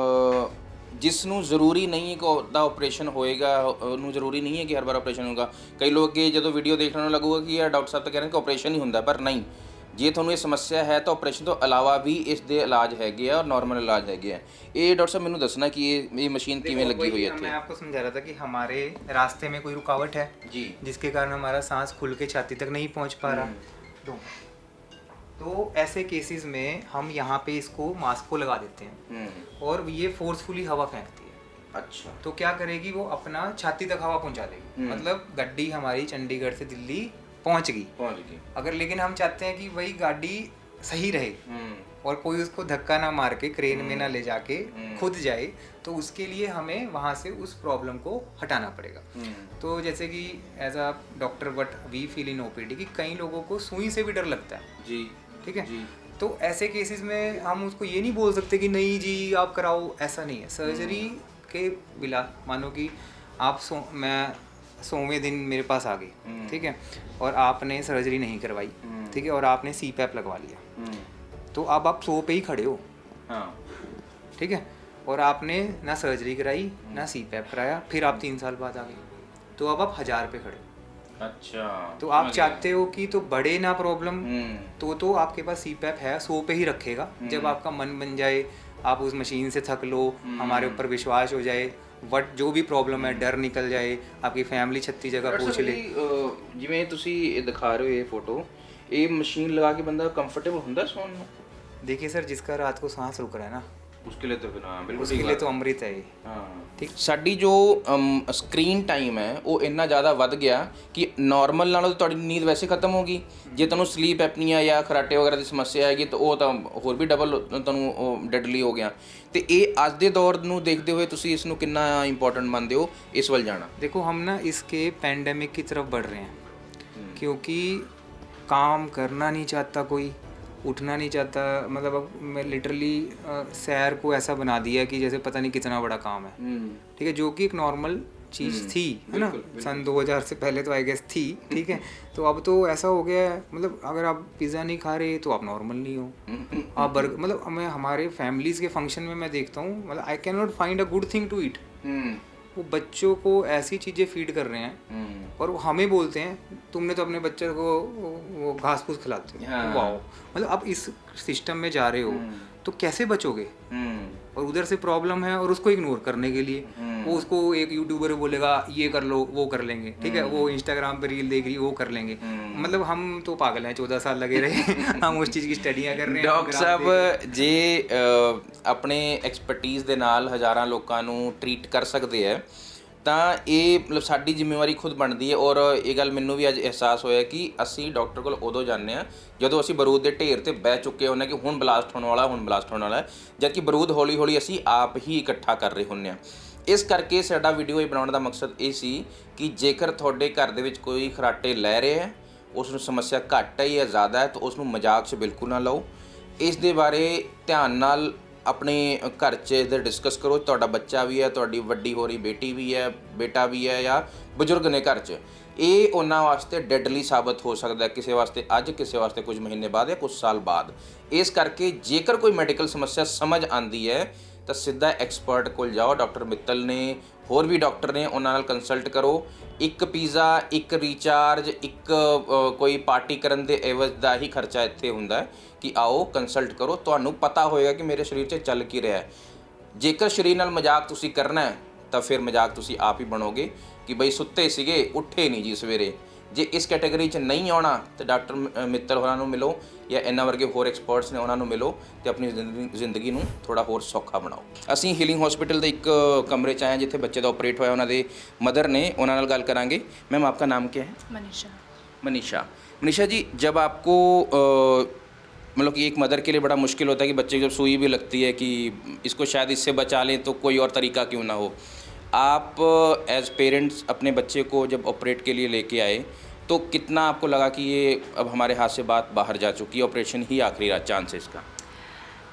ਜਿਸ ਨੂੰ ਜ਼ਰੂਰੀ ਨਹੀਂ ਹੈ ਕਿ ਉਹਦਾ ਆਪਰੇਸ਼ਨ ਹੋਏਗਾ, ਉਹਨੂੰ ਜ਼ਰੂਰੀ ਨਹੀਂ ਹੈ ਕਿ ਹਰ ਵਾਰ ਆਪਰੇਸ਼ਨ ਹੋਗਾ। ਕਈ ਲੋਕ ਕਿ ਜਦੋਂ ਵੀਡੀਓ ਦੇਖਣ ਨੂੰ ਲੱਗੂਗਾ ਕਿ ਯਾਰ ਡਾਕਟਰ ਸਾਹਿਬ ਤਾਂ ਕਹਿ ਰਹੇ ਨੇ ਕਿ ਆਪਰੇਸ਼ਨ ਹੀ ਹੁੰਦਾ, ਪਰ ਨਹੀਂ, ਜੇ ਤੁਹਾਨੂੰ ਇਹ ਸਮੱਸਿਆ ਹੈ ਤਾਂ ਆਪਰੇਸ਼ਨ ਤੋਂ ਇਲਾਵਾ ਵੀ ਇਸ ਦੇ ਇਲਾਜ ਹੈਗੇ ਆ ਔਰ ਨਾਰਮਲ ਇਲਾਜ ਹੈਗੇ ਆ। ਇਹ ਡਾਕਟਰ ਸਾਹਿਬ ਮੈਨੂੰ ਦੱਸਣਾ कि ये मशीन किवें लगी हुई है? मैं आपको समझा रहा था कि हमारे रास्ते में कोई रुकावट है जी, जिसके कारण हमारा सांस खुल के छाती तक नहीं पहुंच पा रहा। तो ऐसे केसेस में हम यहाँ पे इसको मास्क को लगा देते हैं और ये फोर्सफुली हवा फेंकती है। अच्छा, तो क्या करेगी, वो अपना छाती तक हवा पहुंचा देगी। मतलब गड्डी हमारी चंडीगढ़ से दिल्ली पहुंच गई। अगर लेकिन हम चाहते हैं कि वही गाड़ी सही रहे और कोई उसको धक्का ना मार के क्रेन में ना ले जाके खुद जाए, तो उसके लिए हमें वहाँ से उस प्रॉब्लम को हटाना पड़ेगा। तो जैसे कि as a doctor what we feel in OPD कि कई लोगों को सुई से भी डर लगता है जी, ठीक है जी। तो ऐसे केसेस में हम उसको ये नहीं बोल सकते कि नहीं जी आप कराओ, ऐसा नहीं है। सर्जरी के बिला मानो कि आप मैं 100वें दिन मेरे पास आ गई, ठीक है, और आपने सर्जरी नहीं करवाई, ठीक है, और आपने CPAP लगवा लिया, तो अब आप 100 पे ही खड़े हो, हाँ, ठीक है, और आपने ना सर्जरी कराई ना CPAP कराया, फिर आप 3 साल बाद आ गए, तो अब आप 1000 पे खड़े हो। अच्छा, तो आप चाहते हो कि तो बढ़े ना प्रॉब्लम, तो आपके पास CPAP है, 100 पे ही रखेगा। जब आपका मन बन जाए, आप उस मशीन से थक लो, हमारे ऊपर विश्वास हो जाए, वट जो भी प्रॉब्लम है डर निकल जाए, आपकी फैमिली 36 जगह पूछ ले। ਜਿਵੇਂ ਤੁਸੀਂ ਇਹ ਦਿਖਾ ਰਹੇ ਹੋ ਇਹ ਫੋਟੋ, ਇਹ ਮਸ਼ੀਨ ਲਗਾ ਕੇ ਬੰਦਾ ਕੰਫਰਟੇਬਲ ਹੁੰਦਾ ਸੌਣ ਨੂੰ? देखिए सर, जिसका रात को सांस रुक रहा है ना, उसके लिए तो बिल्कुल उसके लिए तो अमृत है ये। हाँ, ठीक। ਸਾਡੀ ਜੋ ਸਕਰੀਨ ਟਾਈਮ ਹੈ ਉਹ ਇੰਨਾ ਜ਼ਿਆਦਾ ਵੱਧ ਗਿਆ ਕਿ ਨਾਰਮਲ ਨਾਲੋਂ ਤੁਹਾਡੀ ਨੀਂਦ ਵੈਸੇ ਖਤਮ ਹੋ ਗਈ। ਜੇ ਤੁਹਾਨੂੰ ਸਲੀਪ ਐਪਨੀਆ ਜਾਂ ਖਰਾਟੇ ਵਗੈਰਾ ਦੀ ਸਮੱਸਿਆ ਹੈਗੀ ਤਾਂ ਉਹ ਤਾਂ ਹੋਰ ਵੀ ਡਬਲ ਤੁਹਾਨੂੰ ਡੈਡਲੀ ਹੋ ਗਿਆ। ਤੇ ਇਹ ਅੱਜ ਦੇ ਦੌਰ ਨੂੰ ਦੇਖਦੇ ਹੋਏ ਤੁਸੀਂ ਇਸ ਨੂੰ ਕਿੰਨਾ ਇੰਪੋਰਟੈਂਟ ਮੰਨਦੇ ਹੋ ਇਸ ਵੱਲ ਜਾਣਾ? देखो हम ना इसके पैंडेमिक की तरफ बढ़ रहे हैं, क्योंकि काम करना नहीं चाहता कोई, उठना नहीं चाहता। मतलब अब मैं लिटरली सैर को ऐसा बना दिया कि जैसे पता नहीं कितना बड़ा काम है, ठीक है, जो कि एक नॉर्मल चीज़ थी, है ना, सन 2000 से पहले तो आई गेस थी, ठीक है। तो अब तो ऐसा हो गया है, मतलब अगर आप पिज़्ज़ा नहीं खा रहे तो आप नॉर्मल नहीं हो, आप बर्गर, मतलब मैं हमारे फैमिलीज़ के फंक्शन में मैं देखता हूँ, मतलब I can not find a good thing to eat. वो बच्चों को ऐसी चीज़ें फीड कर रहे हैं और वो हमें बोलते हैं तुमने तो अपने बच्चे को वो घास फूस खिलाते हो। हाँ। वाओ, मतलब आप इस सिस्टम में जा रहे हो तो कैसे बचोगे? और उधर से प्रॉब्लम है और उसको इग्नोर करने के लिए वो उसको एक यूट्यूबर बोलेगा ये कर लो वो कर लेंगे, ठीक है, वो इंस्टाग्राम पे रील देख रही वो कर लेंगे। मतलब हम तो पागल हैं, 14 साल लगे रहे हम उस चीज़ की स्टडियाँ कर रहे हैं। ਡਾਕਟਰ ਸਾਹਿਬ ਜੇ ਆਪਣੇ ਐਕਸਪਰਟੀਜ਼ ਦੇ ਨਾਲ ਹਜ਼ਾਰਾਂ ਲੋਕਾਂ ਨੂੰ ਟਰੀਟ ਕਰ ਸਕਦੇ ਹੈ ਤਾਂ ਇਹ ਮਤਲਬ ਸਾਡੀ ਜ਼ਿੰਮੇਵਾਰੀ ਖੁਦ ਬਣਦੀ ਹੈ। ਔਰ ਇਹ ਗੱਲ ਮੈਨੂੰ ਵੀ ਅੱਜ ਅਹਿਸਾਸ ਹੋਇਆ ਕਿ ਅਸੀਂ ਡਾਕਟਰ ਕੋਲ ਉਦੋਂ ਜਾਂਦੇ ਹਾਂ ਜਦੋਂ ਅਸੀਂ ਬਰੂਦ ਦੇ ਢੇਰ ਤੇ ਬਹਿ ਚੁੱਕੇ ਹੁੰਦੇ ਕਿ ਹੁਣ ਬਲਾਸਟ ਹੋਣ ਵਾਲਾ, ਹੁਣ ਬਲਾਸਟ ਹੋਣ ਵਾਲਾ, ਜਦ ਕਿ ਬਰੂਦ ਹੌਲੀ ਹੌਲੀ ਅਸੀਂ ਆਪ ਹੀ ਇਕੱਠਾ ਕਰ ਰਹੇ ਹੁੰਦੇ ਹਾਂ। ਇਸ ਕਰਕੇ ਸਾਡਾ ਵੀਡੀਓ ਇਹ ਬਣਾਉਣ ਦਾ ਮਕਸਦ ਇਹ ਸੀ ਕਿ ਜੇਕਰ ਤੁਹਾਡੇ ਘਰ ਦੇ ਵਿੱਚ ਕੋਈ ਖਰਾਟੇ ਲੈ ਰਿਹਾ ਹੈ, ਉਸ ਨੂੰ ਸਮੱਸਿਆ ਘੱਟ ਹੈ ਜਾਂ ਜ਼ਿਆਦਾ ਹੈ, ਤਾਂ ਉਸ ਨੂੰ ਮਜ਼ਾਕ 'ਚ ਬਿਲਕੁਲ ਨਾ ਲਓ। ਇਸ ਦੇ ਬਾਰੇ ਧਿਆਨ ਨਾਲ ਆਪਣੇ ਘਰ 'ਚ ਇਹਦੇ ਡਿਸਕਸ ਕਰੋ। ਤੁਹਾਡਾ ਬੱਚਾ ਵੀ ਹੈ, ਤੁਹਾਡੀ ਵੱਡੀ ਹੋ ਰਹੀ ਬੇਟੀ ਵੀ ਹੈ, ਬੇਟਾ ਵੀ ਹੈ ਜਾਂ ਬਜ਼ੁਰਗ ਨੇ ਘਰ 'ਚ, ਇਹ ਉਹਨਾਂ ਵਾਸਤੇ ਡੈਡਲੀ ਸਾਬਤ ਹੋ ਸਕਦਾ ਹੈ, ਕਿਸੇ ਵਾਸਤੇ ਅੱਜ, ਕਿਸੇ ਵਾਸਤੇ ਕੁਝ ਮਹੀਨੇ ਬਾਅਦ ਜਾਂ ਕੁਝ ਸਾਲ ਬਾਅਦ। ਇਸ ਕਰਕੇ ਜੇਕਰ ਕੋਈ ਮੈਡੀਕਲ ਸਮੱਸਿਆ ਸਮਝ ਆਉਂਦੀ ਹੈ ਤਾਂ ਸਿੱਧਾ ਐਕਸਪਰਟ ਕੋਲ ਜਾਓ। ਡਾਕਟਰ ਮਿੱਤਲ ਨੇ, ਹੋਰ ਵੀ ਡਾਕਟਰ ਨੇ, ਉਹਨਾਂ ਨਾਲ ਕੰਸਲਟ ਕਰੋ। ਇੱਕ ਪੀਜ਼ਾ, ਇੱਕ ਰੀਚਾਰਜ, ਇੱਕ ਕੋਈ ਪਾਰਟੀ ਕਰਨ ਦੇ ਐਵਜ਼ ਦਾ ਹੀ ਖਰਚਾ ਇੱਥੇ ਹੁੰਦਾ ਹੈ ਕਿ ਆਓ ਕੰਸਲਟ ਕਰੋ, ਤੁਹਾਨੂੰ ਪਤਾ ਹੋਏਗਾ ਕਿ ਮੇਰੇ ਸਰੀਰ 'ਚ ਚੱਲ ਕੀ ਰਿਹਾ ਹੈ। ਜੇਕਰ ਸਰੀਰ ਨਾਲ ਮਜ਼ਾਕ ਤੁਸੀਂ ਕਰਨਾ ਹੈ ਤਾਂ ਫਿਰ ਮਜ਼ਾਕ ਤੁਸੀਂ ਆਪ ਹੀ ਬਣੋਗੇ ਕਿ ਬਈ ਸੁੱਤੇ ਸੀਗੇ ਉੱਠੇ ਨਹੀਂ ਜੀ ਸਵੇਰੇ। ਜੇ ਇਸ ਕੈਟਾਗਰੀ 'ਚ ਨਹੀਂ ਆਉਣਾ ਤਾਂ ਡਾਕਟਰ ਮਿੱਤਲ ਹੋਰਾਂ ਨੂੰ ਮਿਲੋ ਜਾਂ ਇਹਨਾਂ ਵਰਗੇ ਹੋਰ ਐਕਸਪਰਟਸ ਨੇ ਉਹਨਾਂ ਨੂੰ ਮਿਲੋ ਤੇ ਆਪਣੀ ਜ਼ਿੰਦਗੀ ਨੂੰ ਥੋੜਾ ਹੋਰ ਸੌਖਾ ਬਣਾਓ। ਅਸੀਂ ਹੀਲਿੰਗ ਹਸਪੀਟਲ ਦੇ ਇੱਕ ਕਮਰੇ 'ਚ ਆਏ ਹਾਂ ਜਿੱਥੇ ਬੱਚੇ ਦਾ ਆਪਰੇਟ ਹੋਇਆ, ਉਹਨਾਂ ਦੇ ਮਦਰ ਨੇ, ਉਹਨਾਂ ਨਾਲ ਗੱਲ ਕਰਾਂਗੇ। मैम आपका नाम क्या है? मनीषा। मनीषा जी, जब आपको मतलब कि एक मदर के लिए बड़ा मुश्किल होता है कि बच्चे की जब सुई भी लगती है कि इसको शायद इससे बचा लें तो कोई और तरीका क्यों ना हो, आप एज पेरेंट्स अपने बच्चे को जब ऑपरेट के लिए लेके आए तो कितना आपको लगा कि ये अब हमारे हाथ से बात बाहर जा चुकी है, ऑपरेशन ही आखिरी चांस है इसका?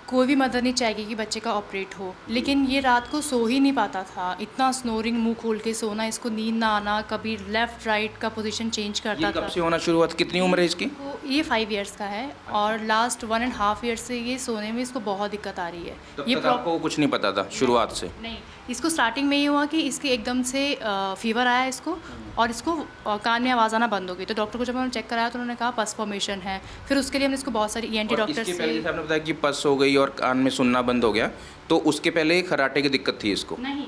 कोई भी मदर नहीं चाहेगी कि बच्चे का ऑपरेट हो, लेकिन ये रात को सो ही नहीं पाता था, इतना स्नोरिंग, मुंह खोल के सोना, इसको नींद ना आना, कभी लेफ़्ट राइट का पोजीशन चेंज करता ये कब था। से होना शुरू हुआ था? कितनी उम्र है इसकी? तो ये 5 इयर्स का है और लास्ट 1.5 ईयर से ये सोने में इसको बहुत दिक्कत आ रही है। तब ये तक आपको कुछ नहीं पता था शुरुआत से? नहीं, इसको स्टार्टिंग में ये हुआ कि इसके एकदम से फीवर आया इसको, और इसको कान में आवाज़ आना बंद हो गई। तो डॉक्टर को जब उन्होंने चेक कराया तो उन्होंने कहा पस फॉर्मेशन है। फिर उसके लिए हमने इसको बहुत सारी ENT और डॉक्टर इसके से। पहले जैसे आपने बताया कि पस हो गई और कान में सुनना बंद हो गया, तो उसके पहले खराटे की दिक्कत थी इसको? नहीं,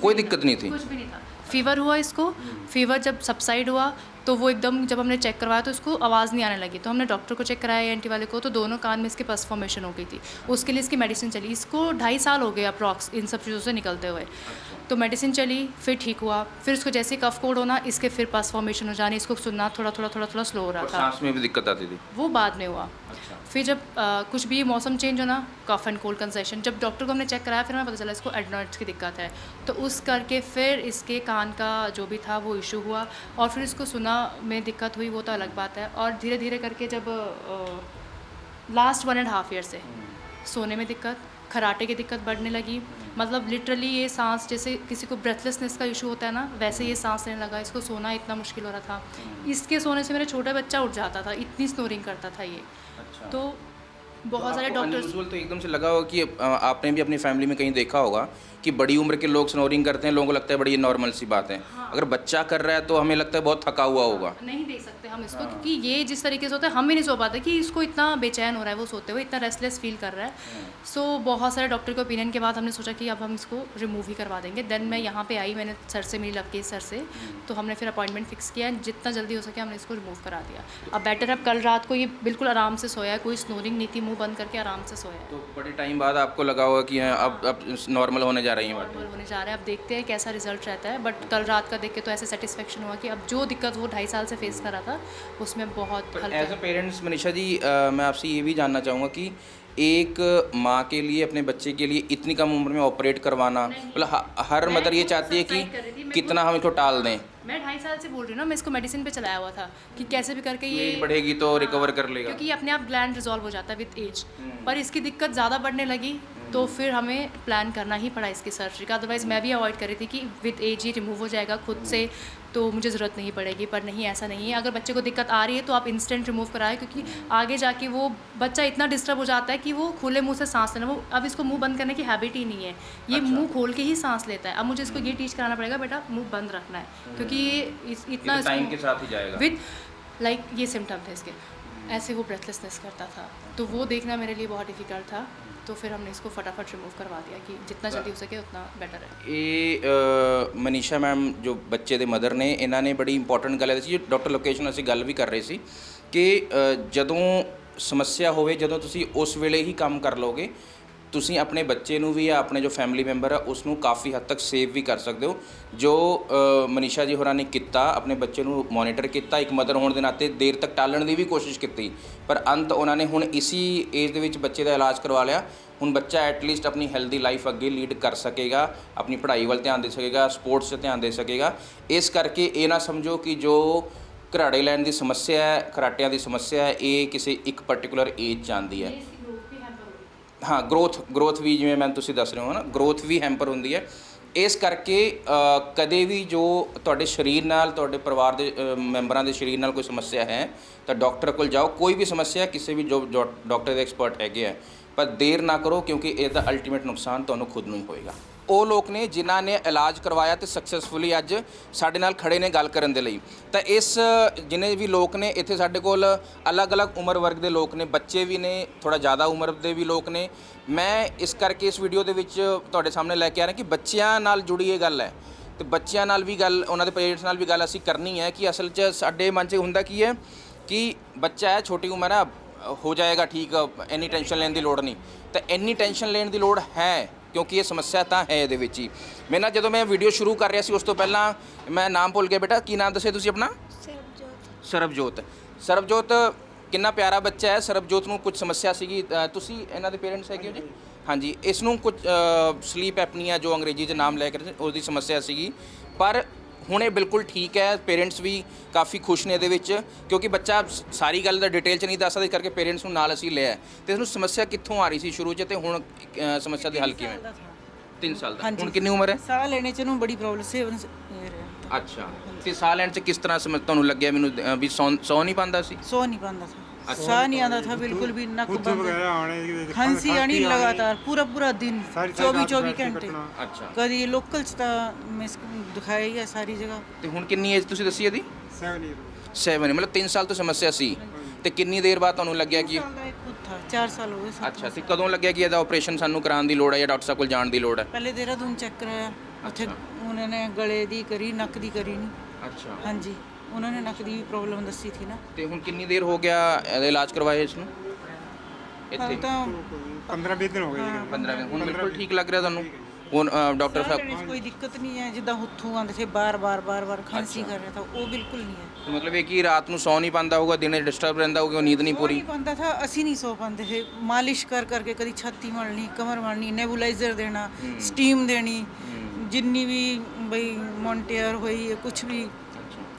कोई दिक्कत नहीं थी? कुछ भी नहीं था। फीवर हुआ इसको, फीवर जब सबसाइड हुआ तो वो एकदम, जब हमने चेक करवाया तो इसको आवाज़ नहीं आने लगी। तो हमने डॉक्टर को चेक कराया ENT वाले को, तो दोनों कान में इसके पस फॉर्मेशन हो गई थी। उसके लिए इसकी मेडिसिन चली, इसको 2.5 साल हो गए अप्रॉक्स इन सब चीज़ों से निकलते हुए। तो मेडिसिन चली, फिर ठीक हुआ। फिर इसको जैसे ही कफ कोड होना, इसके फिर पस फॉर्मेशन हो जाने, इसको सुनना थोड़ा स्लो हो रहा और था। सांस में भी दिक्कत आती थी? वो बाद में हुआ। फिर जब कुछ भी मौसम चेंज होना, कफ एंड कोल्ड कंसेशन, जब डॉक्टर को हमने चेक कराया फिर हमें पता चला इसको एडनॉइड्स की दिक्कत है। तो उस करके फिर इसके कान का जो भी था वो इशू हुआ, और फिर इसको सुना में दिक्कत हुई, वो तो अलग बात है। और धीरे धीरे करके जब लास्ट 1.5 ईयर से सोने में दिक्कत, खराटे की दिक्कत बढ़ने लगी। मतलब लिटरली ये सांस, जैसे किसी को ब्रेथलेसनेस का इशू होता है ना, वैसे ये सांस लेने लगा, इसको सोना इतना मुश्किल हो रहा था। इसके सोने से मेरा छोटा बच्चा उठ जाता था, इतनी स्नोरिंग करता था ये। तो बहुत सारे डॉक्टर्स। अनयूजुअल तो एकदम से लगा होगा कि आपने भी अपनी फैमिली में कहीं देखा होगा कि बड़ी उम्र के लोग स्नोरिंग करते हैं, लोगों को लगता है बड़ी नॉर्मल सी बात है। अगर बच्चा कर रहा है तो हमें लगता है बहुत थका हुआ होगा। नहीं देख सकते हम इसको, क्योंकि ये जिस तरीके से होता है हम भी नहीं सो पाते कि इसको इतना बेचैन हो रहा है वो सोते हुए, इतना रेस्टलेस फील कर रहा है। सो बहुत सारे डॉक्टर के ओपिनियन के बाद हमने सोचा कि अब हम इसको रिमूव ही करवा देंगे। देन मैं यहाँ पे आई, मैंने सर से मिली, लवकेश सर से, तो हमने फिर अपॉइंटमेंट फिक्स किया, जितना जल्दी हो सके हमने इसको रिमूव करा दिया। अब बेटर है। अब कल रात को ये बिल्कुल आराम से सोया है, कोई स्नोरिंग नहीं थी, मुँह बंद करके आराम से सोया है। तो बड़े टाइम बाद आपको लगा होगा कि हाँ, अब नॉर्मल होने जा रही हैं बातें। नॉर्मल होने जा रहा है। अब देखते हैं कैसा रिजल्ट रहता है। बट कल रात का देख के तो ऐसे सेटिस्फेक्शन हुआ कि अब जो दिक्कत वो 2.5 साल से फेस कर रहा था उसमें बहुत हल्का। As a parents Manisha ji, मैं आपसे ये भी जानना चाहूँगा कि एक माँ के लिए अपने बच्चे के लिए इतनी कम उम्र में ऑपरेट करवाना, मतलब हर मदर ये चाहती है कि कितना हम इसको टाल दें। मैं 2.5 साल से बोल रही हूँ ना, मैं इसको मेडिसिन पे चलाया हुआ था कि कैसे भी करके ये एज बढ़ेगी तो रिकवर कर लेगा, क्योंकि ये अपने आप ग्लैंड रिजॉल्व हो जाता है विद एज। पर इसकी दिक्कत ज़्यादा बढ़ने लगी तो फिर हमें प्लान करना ही पड़ा इसकी सर्जरी का। अदरवाइज़ मैं भी अवॉइड कर रही थी कि विद एज ही रिमूव हो जाएगा खुद से, तो मुझे ज़रूरत नहीं पड़ेगी। पर नहीं, ऐसा नहीं है। अगर बच्चे को दिक्कत आ रही है तो आप इंस्टेंट रिमूव कराएं, क्योंकि आगे जाके वो बच्चा इतना डिस्टर्ब हो जाता है कि वो खुले मुंह से सांस लेना, वो अब इसको मुंह बंद करने की हैबिट ही नहीं है। ये मुंह खोल के ही सांस लेता है। अब मुझे इसको ये टीच कराना पड़ेगा, बेटा मुंह बंद रखना है, क्योंकि ये इतना टाइम के साथ ही जाएगा। विद लाइक ये सिम्टम थे इसके, ऐसे वो ब्रेथलेसनेस करता था, तो वो देखना मेरे लिए बहुत डिफ़िकल्ट था। तो फिर हमने इसको फटाफट रिमूव करवा दिया कि जितना जल्दी हो सके उतना बेटर है। ਇਹ ਮਨੀਸ਼ਾ ਮੈਮ ਜੋ ਬੱਚੇ ਦੇ ਮਦਰ ਨੇ, ਇਹਨਾਂ ਨੇ ਬੜੀ ਇੰਪੋਰਟੈਂਟ ਗੱਲ ਦੱਸੀ, ਜੋ ਡਾਕਟਰ ਲੋਕੇਸ਼ ਨਾਲ ਅਸੀਂ ਗੱਲ ਵੀ ਕਰ ਰਹੇ ਸੀ ਕਿ ਜਦੋਂ ਸਮੱਸਿਆ ਹੋਵੇ, ਜਦੋਂ ਤੁਸੀਂ ਉਸ ਵੇਲੇ ਹੀ ਕੰਮ ਕਰ ਲਓਗੇ, ਤੁਸੀਂ ਆਪਣੇ ਬੱਚੇ ਨੂੰ ਵੀ ਜਾਂ ਆਪਣੇ ਜੋ ਫੈਮਿਲੀ ਮੈਂਬਰ ਆ ਉਸ ਨੂੰ ਕਾਫੀ ਹੱਦ ਤੱਕ ਸੇਵ ਵੀ ਕਰ ਸਕਦੇ ਹੋ। ਜੋ ਮਨੀਸ਼ਾ ਜੀ ਹੋਰਾਂ ਨੇ ਕੀਤਾ, ਆਪਣੇ ਬੱਚੇ ਨੂੰ ਮੋਨੀਟਰ ਕੀਤਾ, ਇੱਕ ਮਦਰ ਹੋਣ ਦੇ ਨਾਤੇ ਦੇਰ ਤੱਕ ਟਾਲਣ ਦੀ ਵੀ ਕੋਸ਼ਿਸ਼ ਕੀਤੀ, ਪਰ ਅੰਤ ਉਹਨਾਂ ਨੇ ਹੁਣ ਇਸੀ ਏਜ ਦੇ ਵਿੱਚ ਬੱਚੇ ਦਾ ਇਲਾਜ ਕਰਵਾ ਲਿਆ। ਹੁਣ ਬੱਚਾ ਐਟਲੀਸਟ ਆਪਣੀ ਹੈਲਦੀ ਲਾਈਫ ਅੱਗੇ ਲੀਡ ਕਰ ਸਕੇਗਾ, ਆਪਣੀ ਪੜ੍ਹਾਈ ਵੱਲ ਧਿਆਨ ਦੇ ਸਕੇਗਾ, ਸਪੋਰਟਸ 'ਤੇ ਧਿਆਨ ਦੇ ਸਕੇਗਾ। ਇਸ ਕਰਕੇ ਇਹ ਨਾ ਸਮਝੋ ਕਿ ਜੋ ਘਰਾੜੇ ਲੈਣ ਦੀ ਸਮੱਸਿਆ ਹੈ, ਖਰਾਟਿਆਂ ਦੀ ਸਮੱਸਿਆ ਹੈ, ਇਹ ਕਿਸੇ ਇੱਕ ਪਰਟੀਕੂਲਰ ਏਜ 'ਚ ਆਉਂਦੀ ਹੈ। ਹਾਂ, ਗਰੋਥ ਵੀ, ਜਿਵੇਂ ਮੈਮ ਤੁਸੀਂ ਦੱਸ ਰਹੇ ਹੋ ਨਾ, ਗਰੋਥ ਵੀ ਹੈਂਪਰ ਹੁੰਦੀ ਹੈ। ਇਸ ਕਰਕੇ ਕਦੇ ਵੀ ਜੋ ਤੁਹਾਡੇ ਸਰੀਰ ਨਾਲ, ਤੁਹਾਡੇ ਪਰਿਵਾਰ ਦੇ ਮੈਂਬਰਾਂ ਦੇ ਸਰੀਰ ਨਾਲ ਕੋਈ ਸਮੱਸਿਆ ਹੈ ਤਾਂ ਡਾਕਟਰ ਕੋਲ ਜਾਓ। ਕੋਈ ਵੀ ਸਮੱਸਿਆ ਕਿਸੇ ਵੀ ਜੋ ਡਾਕਟਰ ਦੇ ਐਕਸਪਰਟ ਹੈਗੇ ਆ, ਪਰ ਦੇਰ ਨਾ ਕਰੋ, ਕਿਉਂਕਿ ਇਹਦਾ ਅਲਟੀਮੇਟ ਨੁਕਸਾਨ ਤੁਹਾਨੂੰ ਖੁਦ ਨੂੰ ਹੀ ਹੋਏਗਾ। ਉਹ ਲੋਕ ਨੇ ਜਿਨ੍ਹਾਂ ਨੇ ਇਲਾਜ ਕਰਵਾਇਆ ਤੇ ਸਕਸੈਸਫੁਲੀ ਅੱਜ ਸਾਡੇ ਨਾਲ ਖੜੇ ਨੇ ਗੱਲ ਕਰਨ ਦੇ ਲਈ। ਤਾਂ ਇਸ ਜਿੰਨੇ ਵੀ ਲੋਕ ਨੇ ਇੱਥੇ ਸਾਡੇ ਕੋਲ ਅਲੱਗ-ਅਲੱਗ ਉਮਰ ਵਰਗ ਦੇ ਲੋਕ ਨੇ, ਬੱਚੇ ਵੀ ਨੇ, ਥੋੜ੍ਹਾ ਜ਼ਿਆਦਾ ਉਮਰ ਦੇ ਵੀ ਲੋਕ ਨੇ। ਮੈਂ ਇਸ ਕਰਕੇ ਇਸ ਵੀਡੀਓ ਦੇ ਵਿੱਚ ਤੁਹਾਡੇ ਸਾਹਮਣੇ ਲੈ ਕੇ ਆ ਰਿਹਾ ਕਿ ਬੱਚਿਆਂ ਨਾਲ ਜੁੜੀ ਇਹ ਗੱਲ ਹੈ, ਤੇ ਬੱਚਿਆਂ ਨਾਲ ਵੀ ਗੱਲ, ਉਹਨਾਂ ਦੇ ਪੇਰੈਂਟਸ ਨਾਲ ਵੀ ਗੱਲ ਅਸੀਂ ਕਰਨੀ ਹੈ ਕਿ ਅਸਲ 'ਚ ਸਾਡੇ ਮਨ 'ਚ ਹੁੰਦਾ ਕੀ ਹੈ ਕਿ ਬੱਚਾ ਹੈ, ਛੋਟੀ ਉਮਰ ਹੈ, ਹੋ ਜਾਏਗਾ ਠੀਕ, ਇੰਨੀ ਟੈਨਸ਼ਨ ਲੈਣ ਦੀ ਲੋੜ ਨਹੀਂ। ਤਾਂ ਇੰਨੀ ਟੈਨਸ਼ਨ ਲੈਣ ਦੀ ਲੋੜ ਹੈ, ਕਿਉਂਕਿ ਇਹ ਸਮੱਸਿਆ ਤਾਂ ਹੈ ਇਹਦੇ ਵਿੱਚ ਹੀ। ਮੈਂ ਨਾ ਜਦੋਂ ਮੈਂ ਵੀਡੀਓ ਸ਼ੁਰੂ ਕਰ ਰਿਹਾ ਸੀ ਉਸ ਤੋਂ ਪਹਿਲਾਂ ਮੈਂ ਨਾਮ ਭੁੱਲ ਗਿਆ। ਬੇਟਾ ਕੀ ਨਾਮ ਦੱਸਿਆ ਤੁਸੀਂ ਆਪਣਾ? ਸਰਬਜੋਤ। ਸਰਬਜੋਤ ਕਿੰਨਾ ਪਿਆਰਾ ਬੱਚਾ ਹੈ। ਸਰਬਜੋਤ ਨੂੰ ਕੁਝ ਸਮੱਸਿਆ ਸੀਗੀ, ਤੁਸੀਂ ਇਹਨਾਂ ਦੇ ਪੇਰੈਂਟਸ ਹੈਗੇ ਹੋ ਜੀ? ਹਾਂਜੀ, ਇਸ ਨੂੰ ਕੁਝ ਸਲੀਪ ਐਪਨੀਆ, ਜੋ ਅੰਗਰੇਜ਼ੀ 'ਚ ਨਾਮ ਲੈ ਕੇ ਉਹਦੀ ਸਮੱਸਿਆ ਸੀਗੀ, ਪਰ ਹੁਣ ਇਹ ਬਿਲਕੁਲ ਠੀਕ ਹੈ, ਪੇਰੈਂਟਸ ਵੀ ਕਾਫੀ ਖੁਸ਼ ਨੇ ਇਹਦੇ ਵਿੱਚ, ਕਿਉਂਕਿ ਬੱਚਾ ਸਾਰੀ ਗੱਲ ਦਾ ਡਿਟੇਲ 'ਚ ਨਹੀਂ ਦੱਸ ਸਕਦਾ, ਇਸ ਕਰਕੇ ਪੇਰੈਂਟਸ ਨੂੰ ਨਾਲ ਅਸੀਂ ਲਿਆ। ਤੇ ਇਹਨੂੰ ਸਮੱਸਿਆ ਕਿੱਥੋਂ ਆ ਰਹੀ ਸੀ ਸ਼ੁਰੂ 'ਚ, ਤੇ ਹੁਣ ਸਮੱਸਿਆ ਦੇ ਹੱਲ ਕਿਵੇਂ? 3 ਸਾਲ ਦਾ। ਹੁਣ ਕਿੰਨੀ ਉਮਰ ਹੈ? ਸਾਹ ਲੈਣੇ ਚ ਨੂੰ ਬੜੀ ਪ੍ਰੋਬਲਮ ਸੀ। ਅੱਛਾ, ਤੇ ਸਾਹ ਲੈਣ 'ਚ ਕਿਸ ਤਰ੍ਹਾਂ ਸਮਝ ਤੁਹਾਨੂੰ ਲੱਗਿਆ ਮੈਨੂੰ ਵੀ ਸੌ ਨਹੀਂ ਪਾਉਂਦਾ ਸੀ? ਸੋ नहीं पाता था, साह नहीं आता था बिल्कुल भी, नक बंद, खांसी आनी लगातार पूरा दिन 24 घंटे। ਅੱਛਾ, कभी लोकल च ਤਾਂ ਮੈਂ ਦਿਖਾਇਆ ਹੀ ਹੈ ਸਾਰੀ ਜਗ੍ਹਾ। ਤੇ ਹੁਣ ਕਿੰਨੀ ਏਜ ਤੁਸੀਂ ਦੱਸੀ ਇਹਦੀ? 7 ਮਤਲਬ 3 ਸਾਲ ਤੋਂ ਸਮੱਸਿਆ ਸੀ। ਤੇ ਕਿੰਨੀ ਦੇਰ ਬਾਅਦ ਤੁਹਾਨੂੰ ਲੱਗਿਆ ਕਿ 4 ਸਾਲ ਹੋ ਗਏ। ਅੱਛਾ, ਤੇ ਕਦੋਂ ਲੱਗਿਆ ਕਿ ਇਹਦਾ ਆਪਰੇਸ਼ਨ ਸਾਨੂੰ ਕਰਾਉਣ ਦੀ ਲੋੜ ਹੈ ਜਾਂ ਡਾਕਟਰ ਸਾਹਿਬ ਕੋਲ ਜਾਣ ਦੀ ਲੋੜ ਹੈ? ਪਹਿਲੇ ਦੇਹਰਾਦੂਨ ਚੈੱਕ ਕਰਾਇਆ, ਉੱਥੇ ਉਹਨਾਂ ਨੇ ਗਲੇ ਦੀ ਕਰੀ, ਨੱਕ ਦੀ ਕਰੀ ਨਹੀਂ। ਅੱਛਾ, ਹਾਂਜੀ, ਉਹਨਾਂ ਨੇ ਨੱਕ ਦੀ ਵੀ ਪ੍ਰੋਬਲਮ ਦੱਸੀ ਥੀ ਨਾ। ਤੇ ਹੁਣ ਕਿੰਨੀ ਦੇਰ ਹੋ ਗਿਆ ਇਹਦਾ ਇਲਾਜ ਕਰਵਾਏ ਇਸ ਨੂੰ ਇੱਥੇ? ਤਾਂ 15-20 ਦਿਨ ਹੋ ਗਏ ਜੀ। 15 ਦਿਨ। ਹੁਣ ਬਿਲਕੁਲ ਠੀਕ ਲੱਗ ਰਿਹਾ ਤੁਹਾਨੂੰ? ਹੁਣ ਡਾਕਟਰ ਸਾਹ ਲੈਣੇ ਸਾਹਿਬ 'ਚ ਕੋਈ ਦਿੱਕਤ ਨਹੀਂ ਹੈ, ਜਿੱਦਾਂ ਹੁੱਥੂ ਆਉਂਦੇ ਥੇ ਬਾਰ-ਬਾਰ ਖਾਂਸੀ ਕਰ ਰਿਹਾ ਥਾ, ਉਹ ਬਿਲਕੁਲ ਨਹੀਂ ਹੈ। तो मतलब ये कि रात ਨੂੰ ਸੌ ਨਹੀਂ ਪਾਉਂਦਾ ਹੋਊਗਾ, ਦਿਨੇ ਡਿਸਟਰਬ ਰਹਿੰਦਾ ਹੋਊਗਾ, ਨੀਂਦ ਨਹੀਂ ਪੂਰੀ? नहीं पाता था, ਅਸੀਂ नहीं सो पाते थे। मालिश कर करके कभी छाती मलनी, कमर मलनी, नेबुलाइजर देना, स्टीम देनी, जिन्नी भी भाई मोन्टेयर हुई है, कुछ भी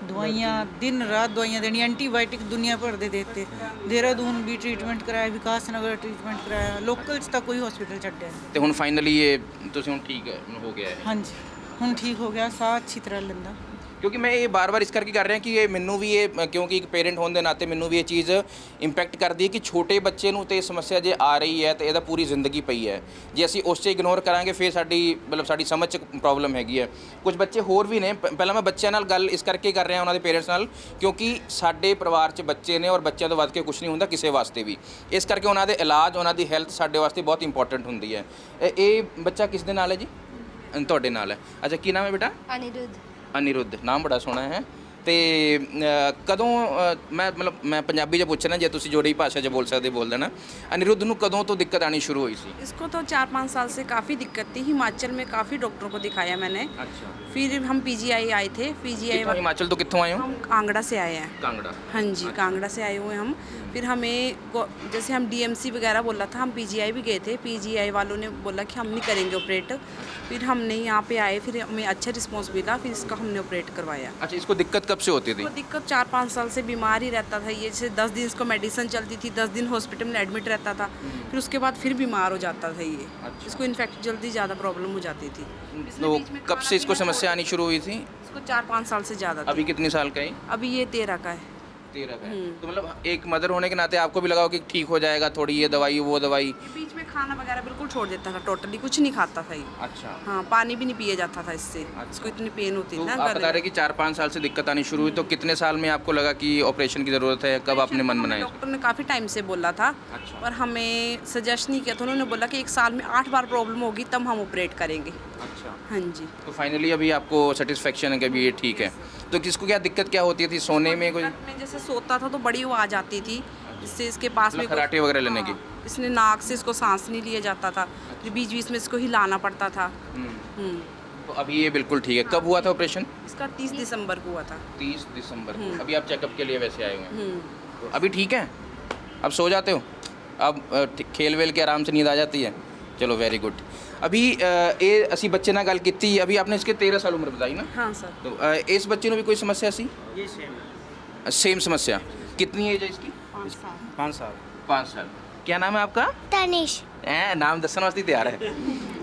दवाइयाँ, दिन रात दवाइयाँ देनी, एंटीबायोटिक दुनिया भर दे देते। देहरादून भी ट्रीटमेंट कराया, विकास नगर ट्रीटमेंट कराया, लोकल च ਤਾਂ ਕੋਈ हॉस्पिटल ਛੱਡਿਆ ਨਹੀਂ। ਤੇ ਹੁਣ ਫਾਈਨਲੀ ਇਹ ਤੁਸੀਂ ਹੁਣ ਠੀਕ ਹੋ ਗਿਆ ਹੈ? ਹਾਂਜੀ, ਹੁਣ ਠੀਕ ਹੋ ਗਿਆ, ਸਾਹ ਅੱਛੀ ਤਰ੍ਹਾਂ ਲੈਂਦਾ। ਕਿਉਂਕਿ ਮੈਂ ਇਹ ਬਾਰ-ਬਾਰ ਇਸ ਕਰਕੇ ਕਰ ਰਿਹਾ ਕਿ ਇਹ ਮੈਨੂੰ ਵੀ ਇਹ, ਕਿਉਂਕਿ ਇੱਕ ਪੇਰੈਂਟ ਹੋਣ ਦੇ ਨਾਤੇ ਮੈਨੂੰ ਵੀ ਇਹ ਚੀਜ਼ ਇੰਪੈਕਟ ਕਰਦੀ ਹੈ ਕਿ ਛੋਟੇ ਬੱਚੇ ਨੂੰ ਤੇ ਇਹ ਸਮੱਸਿਆ ਜੇ ਆ ਰਹੀ ਹੈ ਤੇ ਇਹਦਾ ਪੂਰੀ ਜ਼ਿੰਦਗੀ ਪਈ ਹੈ। ਜੇ ਅਸੀਂ ਉਸ 'ਚ ਇਗਨੋਰ ਕਰਾਂਗੇ ਫਿਰ ਸਾਡੀ ਸਮਝ 'ਚ ਪ੍ਰੋਬਲਮ ਹੈਗੀ ਹੈ। ਕੁਝ ਬੱਚੇ ਹੋਰ ਵੀ ਨੇ, ਪਹਿਲਾਂ ਮੈਂ ਬੱਚਿਆਂ ਨਾਲ ਗੱਲ ਇਸ ਕਰਕੇ ਕਰ ਰਿਹਾ ਉਹਨਾਂ ਦੇ ਪੇਰੈਂਟਸ ਨਾਲ, ਕਿਉਂਕਿ ਸਾਡੇ ਪਰਿਵਾਰ 'ਚ ਬੱਚੇ ਨੇ ਔਰ ਬੱਚਿਆਂ ਤੋਂ ਵੱਧ ਕੇ ਕੁਝ ਨਹੀਂ ਹੁੰਦਾ ਕਿਸੇ ਵਾਸਤੇ ਵੀ, ਇਸ ਕਰਕੇ ਉਹਨਾਂ ਦੇ ਇਲਾਜ, ਉਹਨਾਂ ਦੀ ਹੈਲਥ ਸਾਡੇ ਵਾਸਤੇ ਬਹੁਤ ਇੰਪੋਰਟੈਂਟ ਹੁੰਦੀ ਹੈ। ਇਹ ਬੱਚਾ ਕਿਸ ਦੇ ਨਾਲ ਹੈ ਜੀ? ਤੁਹਾਡੇ ਨਾਲ ਹੈ। ਅੱਛਾ, ਕੀ ਨਾਮ ਹੈ ਬੇਟਾ? ਅਨਿਰੁੱਧ। ਨਾਮ ਬੜਾ ਸੋਹਣਾ ਹੈ। ਤੇ ਕਦੋਂ ਮੈਂ ਮੈਂ ਪੰਜਾਬੀ 'ਚ ਪੁੱਛਣਾ, ਜੇ ਤੁਸੀਂ ਜੋ ਰਹੀ ਭਾਸ਼ਾ 'ਚ ਬੋਲ ਸਕਦੇ ਬੋਲ ਦੇਣਾ। ਅਨਿਰੁੱਧ ਨੂੰ ਕਦੋਂ ਤੋਂ ਦਿੱਕਤ ਆਣੀ ਸ਼ੁਰੂ ਹੋਈ ਸੀ? इसको तो 4-5 साल से काफ़ी दिक्कत थी। हिमाचल में काफ़ी डॉक्टरों को दिखाया मैंने। अच्छा, फिर हम पीजीआई आए थे। पीजीआई कितों हिमाचल तो कितों आए हो? हम कांगड़ा से आए हैं। कांगड़ा। हाँ जी, कांगड़ा से आए हुए हम। फिर हमें जैसे हम डीएमसी वगैरह बोला था, हम पीजीआई भी गए थे। पीजीआई वालों ने बोला कि हम नहीं करेंगे ऑपरेट। फिर हमने यहाँ पे आए, फिर हमें अच्छा रिस्पॉन्स मिला, फिर इसका हमने ऑपरेट करवाया। अच्छा, इसको दिक्कत कब से होती थी? तो दिक्कत 4-5 साल से बीमार ही रहता था ये। जैसे 10 दिन इसको मेडिसिन चलती थी, 10 दिन हॉस्पिटल में एडमिट रहता था, फिर उसके बाद फिर बीमार हो जाता था ये। इसको इन्फेक्ट जल्दी ज़्यादा प्रॉब्लम हो जाती थी। तो कब से इसको समस्या आनी शुरू हुई थी? इसको 4-5 साल से ज़्यादा। अभी कितने साल का है? अभी ये 13 का है। 13 का है। तो मतलब एक मदर होने के नाते आपको भी लगा हो कि ठीक हो जाएगा, थोड़ी ये दवाई वो दवाई? ये बीच में खाना वगैरह बिल्कुल छोड़ देता था, टोटली कुछ नहीं खाता था ये। अच्छा, हाँ, पानी भी नहीं पिए जाता था इससे। इसको इतनी पेन होती तो थी ना आप गले बता रहे कि 4-5 साल से दिक्कत आनी शुरू हुई, तो कितने साल में आपको लगा कि ऑपरेशन की ज़रूरत है? कब आपने मन बनाया? डॉक्टर ने काफ़ी टाइम से बोला था, अच्छा। पर हमें सजेस्ट नहीं किया था। उन्होंने बोला कि 1 साल में 8 बार प्रॉब्लम होगी तब हम ऑपरेट करेंगे। अच्छा, हाँ जी। तो फाइनली अभी आपको सेटिस्फेक्शन है कि अभी ये ठीक है? तो किसको क्या दिक्कत क्या होती थी सोने में? कोई में जैसे सोता था तो बड़ी आवाज़ आती थी, जिससे इसके पास में खराटे वगैरह लेने की? हाँ, इसने नाक से इसको सांस नहीं लिया जाता था, फिर बीच बीच में इसको हिलाना पड़ता था। तो अभी ये बिल्कुल ठीक है। कब हुआ था ऑपरेशन? इसका 30 दिसंबर को हुआ था। 30 दिसंबर को। अभी आप चेकअप के लिए वैसे आए हुए हैं, तो अभी ठीक है? अब सो जाते हो? अब खेल वेल के आराम से नींद आ जाती है? चलो, वेरी गुड। अभी ये ਅਸੀਂ ਬੱਚੇ ਨਾਲ ਗੱਲ ਕੀਤੀ, अभी आपने इसके 13 साल उम्र बताई ना? हाँ सर। तो इस बच्चे ਨੂੰ भी कोई समस्या सी? ये सेम सेम समस्या। कितनी एज है इसकी? 5 साल। 5 साल। क्या नाम है आपका? तनिष। नाम दसन वास्ते तैयार है।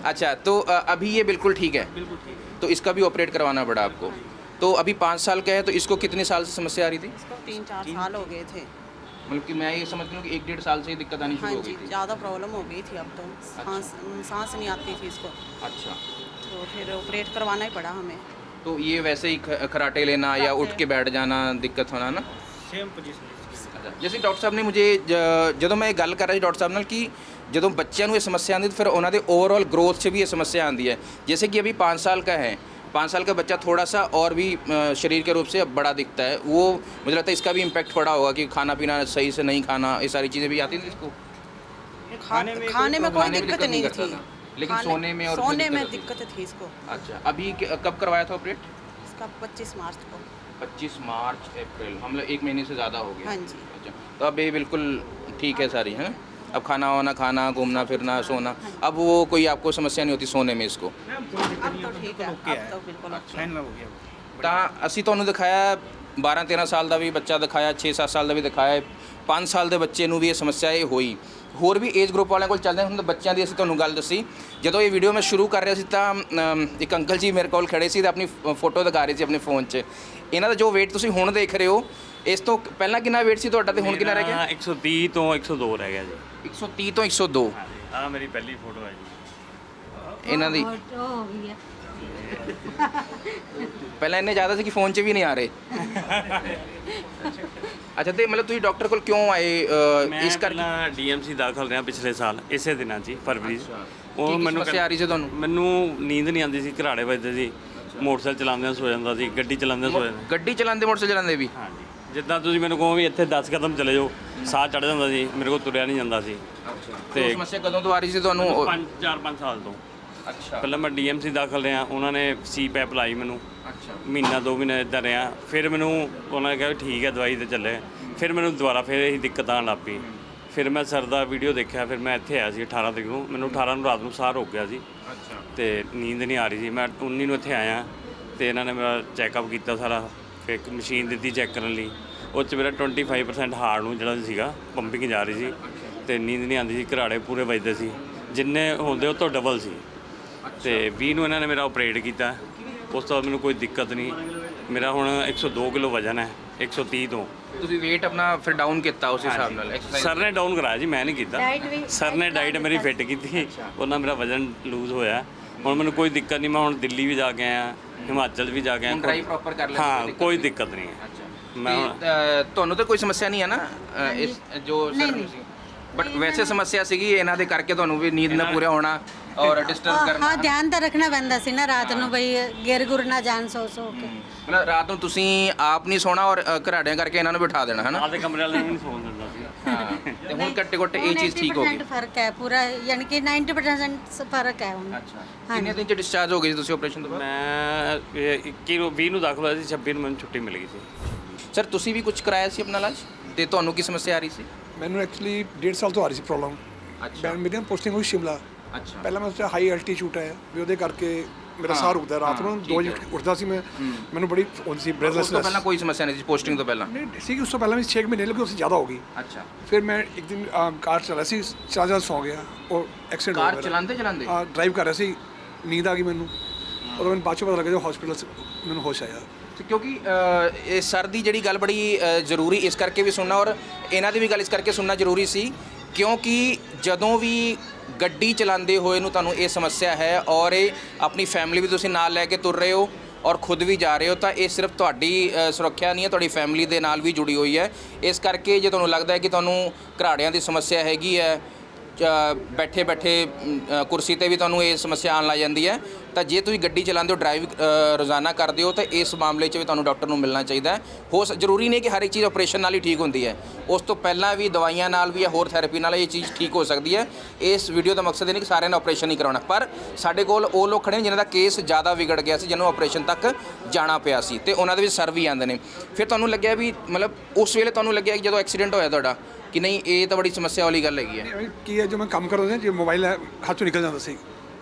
अच्छा, तो अभी ये बिल्कुल ठीक है? बिल्कुल ठीक है। तो इसका भी ऑपरेट करवाना पड़ा आपको? तो अभी 5 साल का है, तो इसको कितने साल से समस्या आ रही थी? इसको 3-4 साल हो गए थे। मतलब कि मैं ये समझ लूँ कि 1-1.5 साल से ही दिक्कत आनी शुरू हो गई थी? ज़्यादा प्रॉब्लम हो गई थी। अब तो सांस नहीं आती थी इसको, अच्छा, तो फिर ऑपरेट करवाना ही पड़ा हमें। तो ये वैसे ही खराटे लेना या उठ के बैठ जाना दिक्कत होना ना? Same position. जैसे डॉक्टर साहब ने मुझे ਜਦੋਂ ਮੈਂ ਇਹ ਗੱਲ ਕਰ ਰਿਹਾ ਸੀ ਡਾਕਟਰ ਸਾਹਿਬ ਨਾਲ ਕਿ ਜਦੋਂ ਬੱਚਿਆਂ ਨੂੰ ਇਹ ਸਮੱਸਿਆ ਆਉਂਦੀ ਤਾਂ ਫਿਰ ਉਹਨਾਂ ਦੇ ओवरऑल ग्रोथ 'ਚ भी ये समस्या आती है। जैसे कि अभी 5 साल का है, 5 साल का बच्चा थोड़ा सा और भी शरीर के रूप से बड़ा दिखता है, वो मुझे लगता है इसका भी इम्पैक्ट पड़ा होगा कि खाना पीना सही से नहीं खाना, ये सारी चीज़ें भी आती थी इसको? खाने में कोई खाने में दिक्कत नहीं करता थी, था, लेकिन सोने में और सोने में दिक्कत दिक्कत थी इसको। अच्छा, अभी कब करवाया था ऑपरेट? इसका 25 मार्च को। 25 मार्च अप्रैल, हम लोग 1 महीने से ज़्यादा हो गया। हाँ जी। अच्छा, तो अब ये बिल्कुल ठीक है सारी, है? अब खाना वाना खाना, घूमना फिरना, सोना, अब वो कोई आपको समस्या नहीं होती सोने में इसको? अब तो ठीक है, अब तो बिल्कुल फाइनल हो गया। ਤਾਂ ਅਸੀਂ ਤੁਹਾਨੂੰ ਦਿਖਾਇਆ 12-13 ਸਾਲ ਦਾ ਵੀ ਬੱਚਾ ਦਿਖਾਇਆ, 6-7 ਸਾਲ ਦਾ ਵੀ ਦਿਖਾਇਆ, 5 ਸਾਲ ਦੇ ਬੱਚੇ ਨੂੰ ਵੀ ਇਹ ਸਮੱਸਿਆ ਇਹ ਹੋਈ। ਹੋਰ ਵੀ ਏਜ ਗਰੁੱਪ ਵਾਲਿਆਂ ਕੋਲ ਚੱਲਦੇ ਹਾਂ। ਹੁਣ ਤਾਂ ਬੱਚਿਆਂ ਦੀ ਅਸੀਂ ਤੁਹਾਨੂੰ ਗੱਲ ਦੱਸੀ। ਜਦੋਂ ਇਹ ਵੀਡੀਓ ਮੈਂ ਸ਼ੁਰੂ ਕਰ ਰਿਹਾ ਸੀ ਤਾਂ ਇੱਕ ਅੰਕਲ ਜੀ ਮੇਰੇ ਕੋਲ ਖੜੇ ਸੀ ਤੇ ਆਪਣੀ ਫੋਟੋ ਦਿਖਾ ਰਹੇ ਸੀ ਆਪਣੇ ਫੋਨ 'ਚ। ਇਹਨਾਂ ਦਾ ਜੋ weight ਤੁਸੀਂ ਹੁਣ ਦੇਖ ਰਹੇ ਹੋ, ਇਸ ਤੋਂ ਪਹਿਲਾਂ ਕਿੰਨਾ weight ਸੀ ਤੁਹਾਡਾ ਤੇ ਹੁਣ ਕਿੰਨਾ ਰਹਿ ਗਿਆ? 130 ਤੋਂ 102 ਰਹਿ ਗਿਆ ਜੀ। 130 ਤੋਂ 102। ਆ ਮੇਰੀ ਪਹਿਲੀ ਫੋਟੋ ਹੈ ਜੀ। ਇਹਨਾਂ ਦੀ ਪਹਿਲਾਂ ਇੰਨੇ ਜ਼ਿਆਦਾ ਸੀ ਕਿ ਫੋਨ 'ਚ ਵੀ ਨਹੀਂ ਆ ਰਹੇ। ਅੱਛਾ, ਤੇ ਮਤਲਬ ਤੁਸੀਂ ਡਾਕਟਰ ਕੋਲ ਕਿਉਂ ਆਏ ਇਸ ਕਰਕੇ? ਮੈਂ ਡੀਐਮਸੀ ਦਾਖਲ ਰਿਹਾ ਪਿਛਲੇ ਸਾਲ ਇਸੇ ਦਿਨਾਂ 'ਚ ਹੀ, ਫਰਵਰੀ 'ਚ। ਉਹ ਮੈਨੂੰ ਸਮੱਸਿਆ ਆ ਰਹੀ ਸੀ ਤੁਹਾਨੂੰ? ਮੈਨੂੰ ਨੀਂਦ ਨਹੀਂ ਆਉਂਦੀ ਸੀ, ਘਰਾੜੇ ਵੱਜਦੇ ਸੀ, ਮੋਟਰਸਾਈਕਲ ਚਲਾਉਂਦਿਆਂ ਸੋ ਜਾਂਦਾ ਸੀ, ਗੱਡੀ ਚਲਾਉਂਦਿਆਂ ਸੋ ਜਾਂਦਾ। ਗੱਡੀ ਚਲਾਉਂਦੇ ਮੋਟਰਸਾਈਕਲ ਚਲਾਉਂਦੇ ਵੀ? ਹਾਂਜੀ, ਜਿੱਦਾਂ ਤੁਸੀਂ ਮੈਨੂੰ ਕਹੋ ਵੀ ਇੱਥੇ 10 ਕਦਮ ਚਲੇ ਜਾਓ, ਸਾਹ ਚੜ ਜਾਂਦਾ ਸੀ, ਮੇਰੇ ਕੋਲ ਤੁਰਿਆ ਨਹੀਂ ਜਾਂਦਾ ਸੀ। ਤੇ ਸਮੱਸਿਆ ਕਦੋਂ ਤੋਂ ਆ ਰਹੀ ਸੀ ਤੁਹਾਨੂੰ? 4-5 ਸਾਲ ਤੋਂ। ਅੱਛਾ। ਪਹਿਲਾਂ ਮੈਂ ਡੀਐਮਸੀ ਦਾਖਲ ਰਿਹਾ, ਉਹਨਾਂ ਨੇ ਸੀ ਪੈਪ ਲਾਈ ਮੈਨੂੰ। ਅੱਛਾ। ਮਹੀਨਾ 2 ਮਹੀਨੇ ਇੱਦਾਂ ਰਿਹਾ, ਫਿਰ ਮੈਨੂੰ ਉਹਨਾਂ ਨੇ ਕਿਹਾ ਵੀ ਠੀਕ ਹੈ ਦਵਾਈ ਤੇ ਚੱਲੇ। ਫਿਰ ਮੈਨੂੰ ਦੁਬਾਰਾ ਫਿਰ ਇਹੀ ਦਿੱਕਤ ਆਉਣ ਲੱਗ ਪਈ। ਫਿਰ ਮੈਂ ਸਰ ਦਾ ਵੀਡੀਓ ਦੇਖਿਆ, ਫਿਰ ਮੈਂ ਇੱਥੇ ਆਇਆ ਸੀ 18 ਤਰੀਕ ਨੂੰ। ਮੈਨੂੰ 18 ਨੂੰ ਰਾਤ ਨੂੰ ਸਾਹ ਰੁਕ ਗਿਆ ਸੀ। ਅੱਛਾ। ਤੇ ਨੀਂਦ ਨਹੀਂ ਆ ਰਹੀ ਸੀ। ਮੈਂ 19 ਨੂੰ ਇੱਥੇ ਆਇਆ ਤੇ ਇਹਨਾਂ ਨੇ ਮੇਰਾ ਚੈੱਕਅਪ ਕੀਤਾ ਸਾਰਾ। ਫਿਰ ਇੱਕ ਮਸ਼ੀਨ ਦਿੱਤੀ ਚੈੱਕ ਕਰਨ ਲਈ, ਉਹ 'ਚ ਮੇਰਾ 25% ਹਾਰਟ ਨੂੰ ਜਿਹੜਾ ਸੀਗਾ ਪੰਪਿੰਗ ਜਾ ਰਹੀ ਸੀ ਤੇ ਨੀਂਦ ਨਹੀਂ ਆਉਂਦੀ ਸੀ, ਘਰਾੜੇ ਪੂਰੇ ਵੱਜਦੇ ਸੀ, ਜਿੰਨੇ ਹੁੰਦੇ ਉਹ ਤੋਂ ਡਬਲ ਸੀ। ਤੇ 20 ਨੂੰ ਇਹਨਾਂ ਨੇ ਮੇਰਾ ਆਪਰੇਟ ਕੀਤਾ। ਉਸ ਤੋਂ ਬਾਅਦ ਮੈਨੂੰ ਕੋਈ ਦਿੱਕਤ ਨਹੀਂ। ਮੇਰਾ ਹੁਣ 102 ਕਿਲੋ ਵਜ਼ਨ ਹੈ 130 ਤੋਂ। ਤੁਸੀਂ weight ਆਪਣਾ ਫਿਰ ਡਾਊਨ ਕੀਤਾ ਉਸ ਹਿਸਾਬ ਨਾਲ? ਐਕਸਰਸਾਈਜ਼ ਸਰ ਨੇ ਡਾਊਨ ਕਰਾਇਆ ਜੀ, ਮੈਂ ਨਹੀਂ ਕੀਤਾ। ਸਰ ਨੇ ਡਾਈਟ ਮੇਰੀ ਫਿੱਟ ਕੀਤੀ, ਉਹਨਾਂ ਮੇਰਾ ਵਜ਼ਨ ਲੂਜ਼ ਹੋਇਆ। ਹੁਣ ਮੈਨੂੰ ਕੋਈ ਦਿੱਕਤ ਨਹੀਂ। ਮੈਂ ਹੁਣ ਦਿੱਲੀ ਵੀ ਜਾ ਕੇ ਆਇਆ, ਹਿਮਾਚਲ ਵੀ ਜਾ ਕੇ ਆਇਆ। ਡਰਾਈਵ ਪ੍ਰੋਪਰ ਕਰ ਲੈਂਦੇ? ਹਾਂ, ਕੋਈ ਦਿੱਕਤ ਨਹੀਂ ਹੈ। ਮੈਂ ਤੁਹਾਨੂੰ ਤਾਂ ਕੋਈ ਸਮੱਸਿਆ ਨਹੀਂ ਹੈ ਨਾ ਇਸ ਜੋ ਸਰ ਨੂੰ ਸੀ? ਬਟ ਵੈਸੇ ਸਮੱਸਿਆ ਸੀਗੀ ਇਹਨਾਂ ਦੇ ਕਰਕੇ ਤੁਹਾਨੂੰ ਵੀ ਨੀਂਦ ਨਾ ਪੂਰਾ ਹੋਣਾ ਔਰ ਡਿਸਟਰਬ ਕਰਨਾ। ਹਾਂ, ਧਿਆਨ ਤਾਂ ਰੱਖਣਾ ਪੈਂਦਾ ਸੀ ਨਾ ਰਾਤ ਨੂੰ, ਬਈ ਗਿਰ ਗੁਰ ਨਾ ਜਾਣ ਸੋ ਕੇ। ਮਤਲਬ ਰਾਤ ਨੂੰ ਤੁਸੀਂ ਆਪ ਨਹੀਂ ਸੋਣਾ ਔਰ ਘਰਾੜਿਆਂ ਕਰਕੇ ਇਹਨਾਂ ਨੂੰ ਬਿਠਾ ਦੇਣਾ ਹੈ ਨਾ? ਆਦੇ ਕਮਰੇ ਵਾਲੇ ਨੂੰ ਨਹੀਂ ਸੌਣ ਦਿੰਦਾ ਸੀ। ਹਾਂ, ਤੇ ਹੁਣ ਘੱਟੇ ਇਹ ਚੀਜ਼ ਠੀਕ ਹੋ ਗਈ? 90% ਫਰਕ ਹੈ ਪੂਰਾ, ਯਾਨੀ ਕਿ 90% ਫਰਕ ਹੈ ਹੁਣ। ਅੱਛਾ। ਕਿੰਨੇ ਦਿਨ ਚ ਡਿਸਚਾਰਜ ਹੋ ਗਏ ਸੀ ਤੁਸੀਂ ਆਪਰੇਸ਼ਨ ਤੋਂ ਬਾਅਦ? ਮੈਂ 21 ਨੂੰ ਦਾਖਲ ਹੋਇਆ ਸੀ, 26 ਨੂੰ ਮੈਨੂੰ ਛੁੱਟੀ ਮਿਲ ਗਈ ਸੀ। ਸਰ ਤੁਸੀਂ ਵੀ ਕੁਝ ਕਰਾਇਆ ਸੀ ਆਪਣਾ ਇਲਾਜ ਤੇ ਤੁਹਾਨੂੰ ਕੀ ਸਮੱਸਿਆ ਆ ਰਹੀ ਸੀ? ਮੈਨੂੰ ਐਕਚੁਅਲੀ 1.5 ਸਾਲ ਤੋਂ ਆ ਰਹੀ ਸੀ ਪ੍ਰੋਬਲਮ। ਅੱਛਾ। ਮੇਰੀ ਪੋਸਟਿੰਗ ਹੋਈ ਸ਼ਿਮਲਾ। ਅੱਛਾ। ਪਹਿਲਾਂ ਮੈਂ ਉੱਥੇ ਹਾਈ ਐਲਟੀਟਿਊਡ ਹੈ ਵੀ ਉਹਦੇ ਕਰਕੇ ਮੇਰਾ ਸਾਹ ਰੁਕਦਾ ਰਾਤ ਨੂੰ। 2 ਵਜੇ ਉੱਠਦਾ ਸੀ ਮੈਂ, ਮੈਨੂੰ ਬੜੀ ਹੁੰਦੀ ਸੀ ਉਸ ਤੋਂ ਬ੍ਰੈਥਲੈਸਨੈਸ। ਪਹਿਲਾਂ ਕੋਈ ਸਮੱਸਿਆ ਨਹੀਂ ਸੀ ਪੋਸਟਿੰਗ ਤੋਂ ਪਹਿਲਾਂ? ਨਹੀਂ ਸੀ, ਉਸ ਤੋਂ ਪਹਿਲਾਂ ਵੀ 6 ਮਹੀਨੇ ਲੇਕਿਨ ਉਸ ਤੋਂ ਜ਼ਿਆਦਾ ਹੋ ਗਈ। ਅੱਛਾ। ਫਿਰ ਮੈਂ ਇੱਕ ਦਿਨ ਕਾਰ ਚਲਾ ਸੀ, ਚਾਰ ਸੌ ਗਿਆ, ਉਹ ਐਕਸੀਡੈਂਟ ਹੋ ਗਿਆ। ਕਾਰ ਚਲਾਉਂਦੇ ਡਰਾਈਵ ਕਰ ਰਿਹਾ ਸੀ, ਨੀਂਦ ਆ ਗਈ ਮੈਨੂੰ। ਉਦੋਂ ਮੈਨੂੰ ਬਾਅਦ 'ਚੋਂ ਪਤਾ ਲੱਗਾ ਜਦੋਂ ਹਸਪੀਟਲ ਮੈਨੂੰ ਹੋਸ਼ ਆਇਆ। ਤੇ ਕਿਉਂਕਿ ਇਹ ਸਰ ਦੀ ਜਿਹੜੀ ਗੱਲ ਬੜੀ ਜ਼ਰੂਰੀ ਇਸ ਕਰਕੇ ਵੀ ਸੁਣਨਾ ਔਰ ਇਹਨਾਂ ਦੀ ਵੀ ਗੱਲ ਇਸ ਕਰਕੇ ਸੁਣਨਾ ਜ਼ਰੂਰੀ ਸੀ ਕਿਉਂਕਿ ਜਦੋਂ ਵੀ ਗੱਡੀ ਚਲਾਉਂਦੇ ਹੋਏ ਨੂੰ ਤੁਹਾਨੂੰ ਇਹ ਸਮੱਸਿਆ ਹੈ ਔਰ ਇਹ ਆਪਣੀ ਫੈਮਿਲੀ ਵੀ ਤੁਸੀਂ ਨਾਲ ਲੈ ਕੇ ਤੁਰ ਰਹੇ ਹੋ ਔਰ ਖੁਦ ਵੀ ਜਾ ਰਹੇ ਹੋ ਤਾਂ ਇਹ ਸਿਰਫ ਤੁਹਾਡੀ ਸੁਰੱਖਿਆ ਨਹੀਂ ਹੈ, ਤੁਹਾਡੀ ਫੈਮਿਲੀ ਦੇ ਨਾਲ ਵੀ ਜੁੜੀ ਹੋਈ ਹੈ। ਇਸ ਕਰਕੇ ਜੇ ਤੁਹਾਨੂੰ ਲੱਗਦਾ ਹੈ ਕਿ ਤੁਹਾਨੂੰ ਘਰਾੜਿਆਂ ਦੀ ਸਮੱਸਿਆ ਹੈਗੀ ਹੈ, ਬੈਠੇ ਕੁਰਸੀ ਤੇ ਵੀ ਤੁਹਾਨੂੰ ਇਹ ਸਮੱਸਿਆ ਆਉਣ ਲੱਗ ਜਾਂਦੀ ਹੈ, ਤਾਂ ਜੇ ਤੁਸੀਂ ਗੱਡੀ ਚਲਾਉਂਦੇ ਹੋ, ਡਰਾਈਵ ਰੋਜ਼ਾਨਾ ਕਰਦੇ ਹੋ ਤਾਂ ਇਸ ਮਾਮਲੇ 'ਚ ਵੀ ਤੁਹਾਨੂੰ ਡਾਕਟਰ ਨੂੰ ਮਿਲਣਾ ਚਾਹੀਦਾ ਹੈ। ਜ਼ਰੂਰੀ ਨਹੀਂ ਕਿ ਹਰ ਇੱਕ ਚੀਜ਼ ਆਪਰੇਸ਼ਨ ਨਾਲ ਹੀ ਠੀਕ ਹੁੰਦੀ ਹੈ, ਉਸ ਤੋਂ ਪਹਿਲਾਂ ਵੀ ਦਵਾਈਆਂ ਨਾਲ ਵੀ ਜਾਂ ਹੋਰ ਥੈਰੇਪੀ ਨਾਲ ਇਹ ਚੀਜ਼ ਠੀਕ ਹੋ ਸਕਦੀ ਹੈ। ਇਸ ਵੀਡੀਓ ਦਾ ਮਕਸਦ ਇਹ ਨਹੀਂ ਕਿ ਸਾਰਿਆਂ ਨੇ ਆਪਰੇਸ਼ਨ ਹੀ ਕਰਾਉਣਾ, ਪਰ ਸਾਡੇ ਕੋਲ ਉਹ ਲੋਕ ਖੜੇ ਨੇ ਜਿਨ੍ਹਾਂ ਦਾ ਕੇਸ ਜ਼ਿਆਦਾ ਵਿਗੜ ਗਿਆ ਸੀ, ਜਿਹਨੂੰ ਆਪਰੇਸ਼ਨ ਤੱਕ ਜਾਣਾ ਪਿਆ ਸੀ ਤੇ ਉਹਨਾਂ ਦੇ ਵਿੱਚ ਸਰ ਵੀ ਆਉਂਦੇ ਨੇ। ਫਿਰ ਤੁਹਾਨੂੰ ਲੱਗਿਆ ਵੀ ਮਤਲਬ ਉਸ ਵੇਲੇ ਤੁਹਾਨੂੰ ਲੱਗਿਆ ਕਿ ਜਦੋਂ ਐਕਸੀਡੈਂਟ ਹੋਇਆ ਤੁਹਾਡਾ ਕਿ ਨਹੀਂ ਇਹ ਤਾਂ ਬੜੀ ਸਮੱਸਿਆ ਵਾਲੀ ਗੱਲ ਹੈਗੀ ਹੈ? ਕੀ ਹੈ, ਜੋ ਮੈਂ ਕੰਮ ਕਰਦਾ ਸੀ, ਜੇ ਮੋਬਾਈਲ ਹੈ ਹੱਥ 'ਚੋਂ ਨਿਕਲ ਜਾਂਦਾ ਸੀ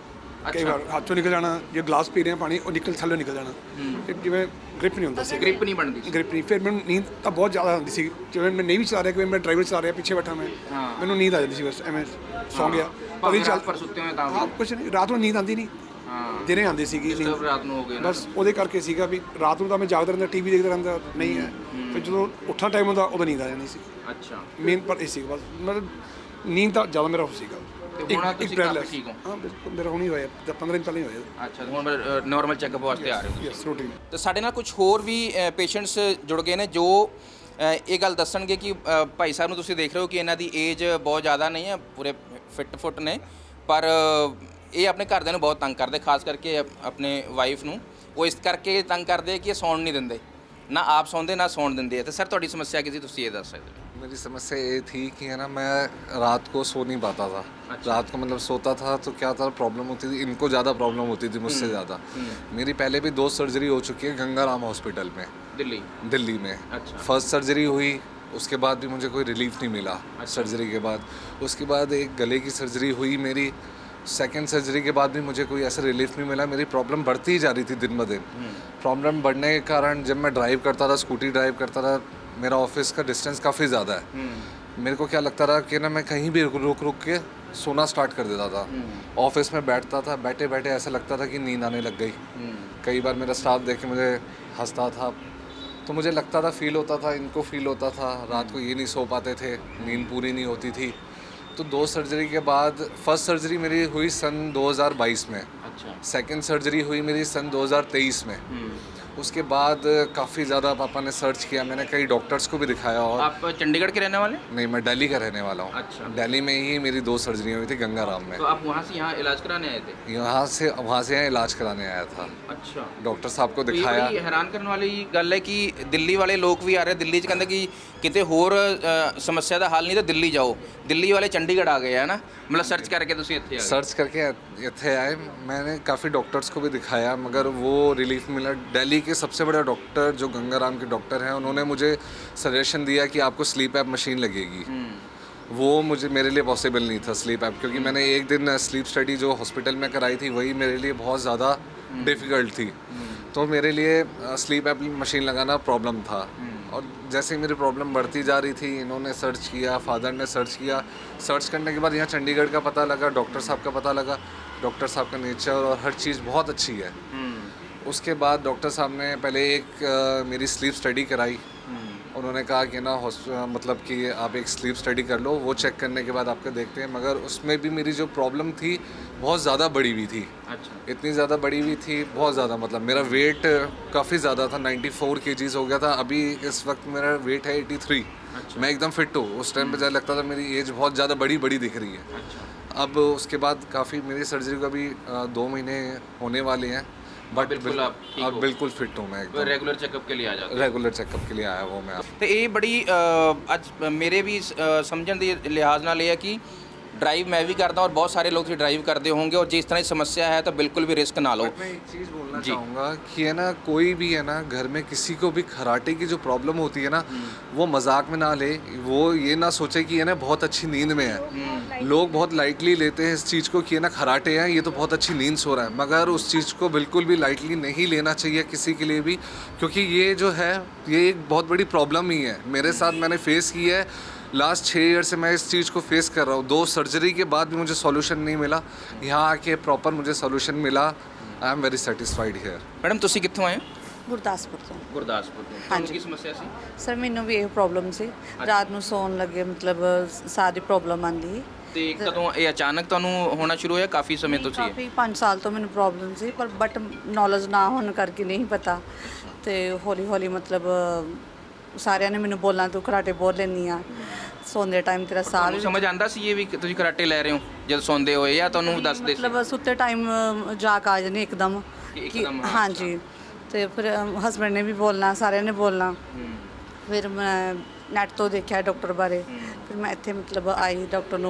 ਕਈ ਵਾਰ, ਹੱਥ 'ਚੋਂ ਨਿਕਲ ਜਾਣਾ। ਜੇ ਗਲਾਸ ਪੀ ਰਹੇ ਹਾਂ ਪਾਣੀ, ਉਹ ਥੱਲੇ ਨਿਕਲ ਜਾਣਾ। ਫਿਰ ਜਿਵੇਂ ਗ੍ਰਿਪ ਨਹੀਂ ਹੁੰਦਾ ਸੀ, ਗ੍ਰਿਪ ਨਹੀਂ ਬਣਦੀ ਸੀ। ਗ੍ਰਿਪ ਨਹੀਂ। ਫਿਰ ਮੈਨੂੰ ਨੀਂਦ ਤਾਂ ਬਹੁਤ ਜ਼ਿਆਦਾ ਆਉਂਦੀ ਸੀ, ਜਿਵੇਂ ਮੈਂ ਨਹੀਂ ਵੀ ਚਲਾ ਰਿਹਾ, ਕਿ ਮੈਂ ਡਰਾਈਵਰ ਚਲਾ ਰਿਹਾ, ਪਿੱਛੇ ਬੈਠਾ ਮੈਂ, ਮੈਨੂੰ ਨੀਂਦ ਆ ਜਾਂਦੀ ਸੀ, ਬਸ ਐਵੇਂ ਸੌਂ ਗਿਆ। ਭਾਵੇਂ ਰਾਤ ਭਰ ਸੁੱਤੇ ਹੋਏ ਤਾਂ ਹਾਂ, ਕੁਛ ਨਹੀਂ, ਰਾਤ ਨੂੰ ਨੀਂਦ ਆਉਂਦੀ ਨਹੀਂ, ਦਿਨੇ ਆਉਂਦੀ ਸੀਗੀ ਨੀਂਦ। ਰਾਤ ਨੂੰ ਹੋ ਗਏ ਬਸ ਉਹਦੇ ਕਰਕੇ ਸੀਗਾ ਵੀ ਰਾਤ ਨੂੰ ਤਾਂ ਮੈਂ ਜਾਗਦਾ ਰਹਿੰਦਾ, ਟੀਵੀ ਦੇਖਦਾ ਰਹਿੰਦਾ, ਨਹੀਂ ਹੈ। ਫਿਰ ਜਦੋਂ ਉੱਠਣ ਟਾਈਮ ਹੁੰਦਾ ਉਦੋਂ ਨੀਂਦ ਆ ਜਾਂਦੀ ਸੀ। ਅੱਛਾ। ਮੇਨ ਪਰ ਇਹ ਸੀਗਾ, ਬਸ ਮਤਲਬ ਨੀਂਦ ਤਾਂ ਜ਼ਿਆਦਾ ਮੇਰਾ ਸੀਗਾ। ਤੇ ਹੁਣ ਤੁਸੀਂ ਕਾਫੀ ਠੀਕ ਹੋ? ਹਾਂ, ਬਿਲਕੁਲ ਮੇਰਾ ਹੁਣੀ ਹੋਇਆ, 15 ਦਿਨ ਪਹਿਲਾਂ ਹੀ ਹੋਇਆ। ਅੱਛਾ, ਹੁਣ ਨਾਰਮਲ ਚੈੱਕਅਪ ਵਾਸਤੇ ਆ ਰਹੇ ਹੋ? Yes, routine. ਤੇ ਸਾਡੇ ਨਾਲ ਕੁਝ ਹੋਰ ਵੀ ਪੇਸ਼ੈਂਟਸ ਜੁੜ ਗਏ ਨੇ ਜੋ ਇਹ ਗੱਲ ਦੱਸਣਗੇ ਕਿ ਭਾਈ ਸਾਹਿਬ ਨੂੰ ਤੁਸੀਂ ਦੇਖ ਰਹੇ ਹੋ ਕਿ ਇਹਨਾਂ ਦੀ ਏਜ ਬਹੁਤ ਜ਼ਿਆਦਾ ਨਹੀਂ ਹੈ, ਪੂਰੇ ਫਿੱਟ ਫੁੱਟ ਨੇ, ਪਰ ਇਹ ਆਪਣੇ ਘਰਦਿਆਂ ਨੂੰ ਬਹੁਤ ਤੰਗ ਕਰਦੇ, ਖਾਸ ਕਰਕੇ ਆਪਣੇ ਵਾਈਫ ਨੂੰ। ਉਹ ਇਸ ਕਰਕੇ ਤੰਗ ਕਰਦੇ ਕਿ ਇਹ ਸੌਣ ਨਹੀਂ ਦਿੰਦੇ, ਨਾ ਆਪ ਸੌਂਦੇ ਨਾ ਸੌਣ ਦਿੰਦੇ। ਤੇ ਸਰ ਤੁਹਾਡੀ ਸਮੱਸਿਆ ਕੀ ਸੀ, ਤੁਸੀਂ ਇਹ ਦੱਸ ਸਕਦੇ हो? मेरी समस्या ये थी कि है ना, मैं रात को सो नहीं पाता था। रात को मतलब सोता था तो क्या था, प्रॉब्लम होती थी, इनको ज़्यादा प्रॉब्लम होती थी मुझसे ज़्यादा। मेरी पहले भी 2 सर्जरी हो चुकी है गंगाराम हॉस्पिटल में, दिल्ली में। अच्छा। फर्स्ट सर्जरी हुई, उसके बाद भी मुझे कोई रिलीफ नहीं मिला सर्जरी के बाद। उसके बाद एक गले की सर्जरी हुई मेरी, सेकेंड सर्जरी के बाद भी मुझे कोई ऐसा रिलीफ नहीं मिला, मेरी प्रॉब्लम बढ़ती ही जा रही थी दिन ब दिन। प्रॉब्लम बढ़ने के कारण जब मैं ड्राइव करता था, स्कूटी ड्राइव करता था, मेरा ऑफिस का डिस्टेंस काफ़ी ज़्यादा है। मेरे को क्या लगता था कि ना मैं कहीं भी रुक रुक के सोना स्टार्ट कर देता था। ऑफिस में बैठता था, बैठे बैठे ऐसा लगता था कि नींद आने लग गई। कई बार मेरा स्टाफ देख के मुझे हंसता था, तो मुझे लगता था, फील होता था, इनको फील होता था, रात को ये नहीं सो पाते थे, नींद पूरी नहीं होती थी। तो 2 सर्जरी के बाद फर्स्ट सर्जरी मेरी हुई सन 2022 में। अच्छा। सेकंड सर्जरी हुई मेरी सन 2023 में। उसके बाद काफ़ी ज़्यादा पापा ने सर्च किया, मैंने कई डॉक्टर्स को भी दिखाया। और आप चंडीगढ़ के रहने वाले? नहीं, मैं दिल्ली का रहने वाला हूँ। अच्छा। दिल्ली में ही मेरी 2 सर्जरी हुई थी गंगाराम में। तो आप वहाँ से यहाँ इलाज कराने आए थे? वहाँ से यहाँ इलाज कराने आया था। अच्छा। डॉक्टर साहब को तो ये दिखाया। बड़ी हैरान करने वाली गल है कि दिल्ली वाले लोग भी आ रहे, दिल्ली 'ਚ ਕਹਿੰਦੇ ਕਿ ਕਿਤੇ ਹੋਰ ਸਮੱਸਿਆ ਦਾ ਹੱਲ ਨਹੀਂ ਤਾਂ ਦਿੱਲੀ ਜਾਓ, ਦਿੱਲੀ ਵਾਲੇ ਚੰਡੀਗढ़ ਆ ਗਏ ਹੈ ਨਾ, मतलब सर्च करके ਤੁਸੀਂ ਇੱਥੇ ਆ ਗਏ। सर्च करके इतने आए, मैंने काफ़ी डॉक्टर्स को भी दिखाया मगर वो रिलीफ मिला। दिल्ली के सबसे बड़े डॉक्टर जो गंगाराम के डॉक्टर हैं, उन्होंने मुझे सजेशन दिया कि आपको स्लीप ऐप मशीन लगेगी। वो मेरे लिए पॉसिबल नहीं था स्लीप ऐप, क्योंकि मैंने एक दिन स्लीप स्टडी जो हॉस्पिटल में कराई थी वही मेरे लिए बहुत ज़्यादा डिफ़िकल्ट थी। तो मेरे लिए स्लीप ऐप मशीन लगाना प्रॉब्लम था। और जैसे ही मेरी प्रॉब्लम बढ़ती जा रही थी, इन्होंने सर्च किया, फादर ने सर्च किया। सर्च करने के बाद यहाँ चंडीगढ़ का पता लगा, डॉक्टर साहब का पता लगा। डॉक्टर साहब का नेचर और हर चीज़ बहुत अच्छी है। उसके बाद डॉक्टर साहब ने पहले एक मेरी स्लीप स्टडी कराई। उन्होंने कहा कि ना मतलब कि आप एक स्लीप स्टडी कर लो, वो चेक करने के बाद आपको देखते हैं। मगर उसमें भी मेरी जो प्रॉब्लम थी बहुत ज़्यादा बढ़ी हुई थी। अच्छा। इतनी ज़्यादा बढ़ी हुई थी, बहुत ज़्यादा, मतलब मेरा वेट काफ़ी ज़्यादा था, 94 kgs हो गया था। अभी इस वक्त मेरा वेट है 83। अच्छा। मैं एकदम फिट हूँ। उस टाइम पे जब लगता था मेरी एज बहुत ज़्यादा बड़ी दिख रही है। अच्छा। अब उसके बाद काफ़ी मेरी सर्जरी को अभी 2 महीने होने वाले हैं, बट बिल्कुल आप ठीक अब हो। बिल्कुल फिट हूँ मैं तो एकदम। रेगुलर चेकअप के लिए आ जाते? ਰੈਗੂਲਰ ਚੈੱਕਅਪ के लिए आया वो मैं। ਤੇ ਇਹ ਬੜੀ ਅੱਜ ਮੇਰੇ ਵੀ ਸਮਝਣ ਦੇ ਲਿਹਾਜ਼ ਨਾਲ ਇਹ ਹੈ ਕਿ ड्राइव मैं भी करता हूँ और बहुत सारे लोग ड्राइव करते होंगे, और जिस तरह की समस्या है तो बिल्कुल भी रिस्क ना लो। मैं एक चीज़ बोलना चाहूँगा कि है ना, कोई भी है ना घर में किसी को भी खराटे की जो प्रॉब्लम होती है ना, वो मजाक में ना ले। वो ये ना सोचे कि है ना बहुत अच्छी नींद में है। लोग बहुत लाइटली लेते हैं इस चीज़ को कि है ना खराटे हैं, ये तो बहुत अच्छी नींद सो रहा है। मगर उस चीज़ को बिल्कुल भी लाइटली नहीं लेना चाहिए किसी के लिए भी, क्योंकि ये जो है ये एक बहुत बड़ी प्रॉब्लम ही है। मेरे साथ मैंने फेस की है। लास्ट 6 ईयर से मैं इस चीज़ को फेस कर रहा हूँ। 2 सर्जरी के बाद भी मुझे सॉल्यूशन नहीं मिला, यहाँ आके प्रॉपर मुझे सॉल्यूशन मिला। I am very satisfied here. Madam ਤੁਸੀਂ ਕਿੱਥੋਂ ਆਏ ਹੋ? ਗੁਰਦਾਸਪੁਰ ਤੋਂ। ਗੁਰਦਾਸਪੁਰ ਤੋਂ। ਤੁਹਾਨੂੰ ਕੀ ਸਮੱਸਿਆ ਸੀ? ਸਰ ਮੈਨੂੰ ਵੀ ਇਹ ਪ੍ਰੋਬਲਮ ਸੀ, ਰਾਤ ਨੂੰ ਸੌਣ ਲੱਗੇ ਮਤਲਬ ਸਾਹ ਦੀ ਪ੍ਰੋਬਲਮ ਆਉਂਦੀ। ਤੇ ਕਦੋਂ ਇਹ ਅਚਾਨਕ ਤੁਹਾਨੂੰ ਹੋਣਾ ਸ਼ੁਰੂ ਹੋਇਆ? ਕਾਫੀ ਸਮੇਂ ਤੋਂ ਸੀ ਇਹ? ਕਾਫੀ 5 ਸਾਲ ਤੋਂ ਮੈਨੂੰ ਪ੍ਰੋਬਲਮ ਸੀ, ਪਰ ਬਟ ਨੌਲੇਜ ਨਾ ਹੋਣ ਕਰਕੇ ਨਹੀਂ ਪਤਾ। ਤੇ ਹੌਲੀ ਹੌਲੀ ਮਤਲਬ ਸਾਰਿਆਂ ਨੇ ਮੈਨੂੰ ਬੋਲਣਾ ਤੂੰ ਕਰਾਟੇ ਬਹੁਤ ਲੈਂਦੀ ਆ, ਸੌਂਦੇ ਟਾਈਮ ਤੇਰਾ ਸਾਹ ਤੁਹਾਨੂੰ ਸਮਝ ਆਂਦਾ ਸੀ ਇਹ ਵੀ ਕਿ ਤੁਸੀਂ ਕਰਾਟੇ ਲੈ ਰਹੇ ਹੋ ਜਦ ਸੌਂਦੇ ਹੋਏ, ਜਾਂ ਤੁਹਾਨੂੰ ਦੱਸਦੇ ਸੀ? ਮਤਲਬ ਸੁੱਤੇ ਟਾਈਮ ਜਾਗ ਆ ਜਾਂਦੀ ਇੱਕਦਮ ਕਿ ਕਿ ਇੱਕਦਮ, ਹਾਂਜੀ। ਤੇ ਫਿਰ ਹਸਬੈਂਡ ਨੇ ਵੀ ਬੋਲਣਾ, ਸਾਰਿਆਂ ਨੇ ਬੋਲਣਾ। ਫਿਰ ਮੈਂ ਨੈਟ ਤੋਂ ਦੇਖਿਆ ਡਾਕਟਰ ਬਾਰੇ, फिर मैं इतने मतलब आई, डॉक्टर नु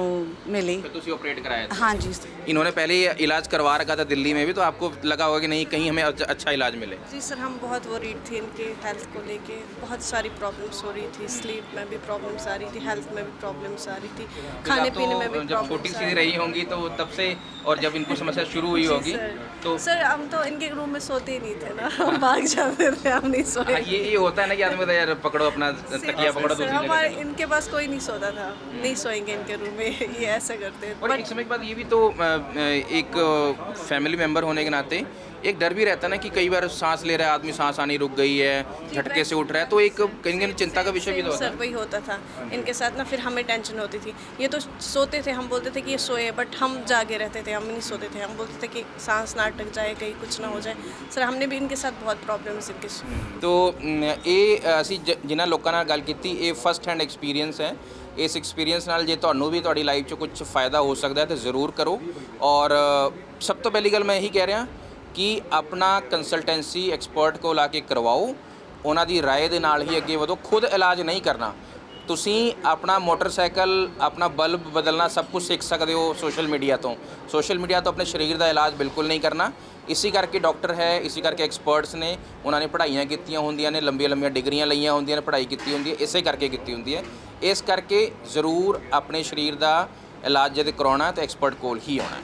मिली। फिर तुसी ऑपरेट कराया था? हाँ जी। इन्होंने पहले ही इलाज करवा रखा था दिल्ली में भी, तो आपको लगा होगा कि नहीं कहीं हमें अच्छा इलाज मिले? जी सर, हम बहुत वरीड थे इनके हेल्थ को लेके। बहुत सारी प्रॉब्लम्स हो रही थी, स्लीप में भी प्रॉब्लम्स आ रही थी, हेल्थ में भी प्रॉब्लम्स आ रही थी, खाने पीने में भी जब छोटी सी रही होंगी तो तब से, और जब इनको समस्या शुरू हुई होगी तो? सर हम तो इनके रूम में सोते ही नहीं थे ना, हम भाग जाते थे, हम नहीं सोए। ये होता है ना कि आदमी यार पकड़ो अपना तकिया पकड़ो दूसरी हमारे जगह। इनके पास कोई नहीं सोता था, नहीं सोएंगे इनके रूम में, ये ऐसा करते। और एक समय के बाद ये भी तो एक फैमिली मेंबर होने के नाते एक डर भी रहता है ना कि कई बार सांस ले रहा है आदमी, सांस आनी रुक गई है, झटके से उठ रहा है, तो एक कहीं कहीं चिंता का विषय भी तो होता सर है। वही होता था इनके साथ ना, फिर हमें टेंशन होती थी। ये तो सोते थे, हम बोलते थे कि ये सोए, बट हम जागे रहते थे, हम नहीं सोते थे। हम बोलते थे कि सांस ना अटक जाए, कहीं कुछ ना हो जाए। सर हमने भी इनके साथ बहुत प्रॉब्लम्स इनके। तो ਇਹ ਅਸੀਂ ਜਿਨ੍ਹਾਂ ਲੋਕਾਂ ਨਾਲ ਗੱਲ ਕੀਤੀ, ਇਹ ਫਸਟ ਹੈਂਡ ਐਕਸਪੀਰੀਅੰਸ ਹੈ। ਇਸ ਐਕਸਪੀਰੀਅੰਸ ਨਾਲ ਜੇ ਤੁਹਾਨੂੰ ਵੀ ਤੁਹਾਡੀ ਲਾਈਫ 'ਚ ਕੁਝ ਫਾਇਦਾ ਹੋ ਸਕਦਾ ਹੈ ਤਾਂ ਜ਼ਰੂਰ ਕਰੋ। ਔਰ ਸਭ ਤੋਂ ਪਹਿਲੀ ਗੱਲ ਮੈਂ ਇਹੀ ਕਹਿ ਰਿਹਾ ਕਿ ਆਪਣਾ ਕੰਸਲਟੈਂਸੀ ਐਕਸਪਰਟ ਕੋਲ ਆ ਕੇ ਕਰਵਾਓ, ਉਹਨਾਂ ਦੀ ਰਾਏ ਦੇ ਨਾਲ ਹੀ ਅੱਗੇ ਵਧੋ। ਖੁਦ ਇਲਾਜ ਨਹੀਂ ਕਰਨਾ। ਤੁਸੀਂ ਆਪਣਾ ਮੋਟਰਸਾਈਕਲ, ਆਪਣਾ ਬਲਬ ਬਦਲਣਾ ਸਭ ਕੁਝ ਸਿੱਖ ਸਕਦੇ ਹੋ ਸੋਸ਼ਲ ਮੀਡੀਆ ਤੋਂ। ਸੋਸ਼ਲ ਮੀਡੀਆ ਤੋਂ ਆਪਣੇ ਸਰੀਰ ਦਾ ਇਲਾਜ ਬਿਲਕੁਲ ਨਹੀਂ ਕਰਨਾ। ਇਸੇ ਕਰਕੇ ਡਾਕਟਰ ਹੈ, ਇਸੇ ਕਰਕੇ ਐਕਸਪਰਟਸ ਨੇ, ਉਹਨਾਂ ਨੇ ਪੜ੍ਹਾਈਆਂ ਕੀਤੀਆਂ ਹੁੰਦੀਆਂ ਨੇ, ਲੰਬੀਆਂ ਲੰਬੀਆਂ ਡਿਗਰੀਆਂ ਲਈਆਂ ਹੁੰਦੀਆਂ ਨੇ, ਪੜ੍ਹਾਈ ਕੀਤੀ ਹੁੰਦੀ ਹੈ, ਇਸੇ ਕਰਕੇ ਕੀਤੀ ਹੁੰਦੀ ਹੈ। ਇਸ ਕਰਕੇ ਜ਼ਰੂਰ ਆਪਣੇ ਸਰੀਰ ਦਾ ਇਲਾਜ ਜਦ ਕਰਾਉਣਾ ਤਾਂ ਐਕਸਪਰਟ ਕੋਲ ਹੀ ਆਉਣਾ।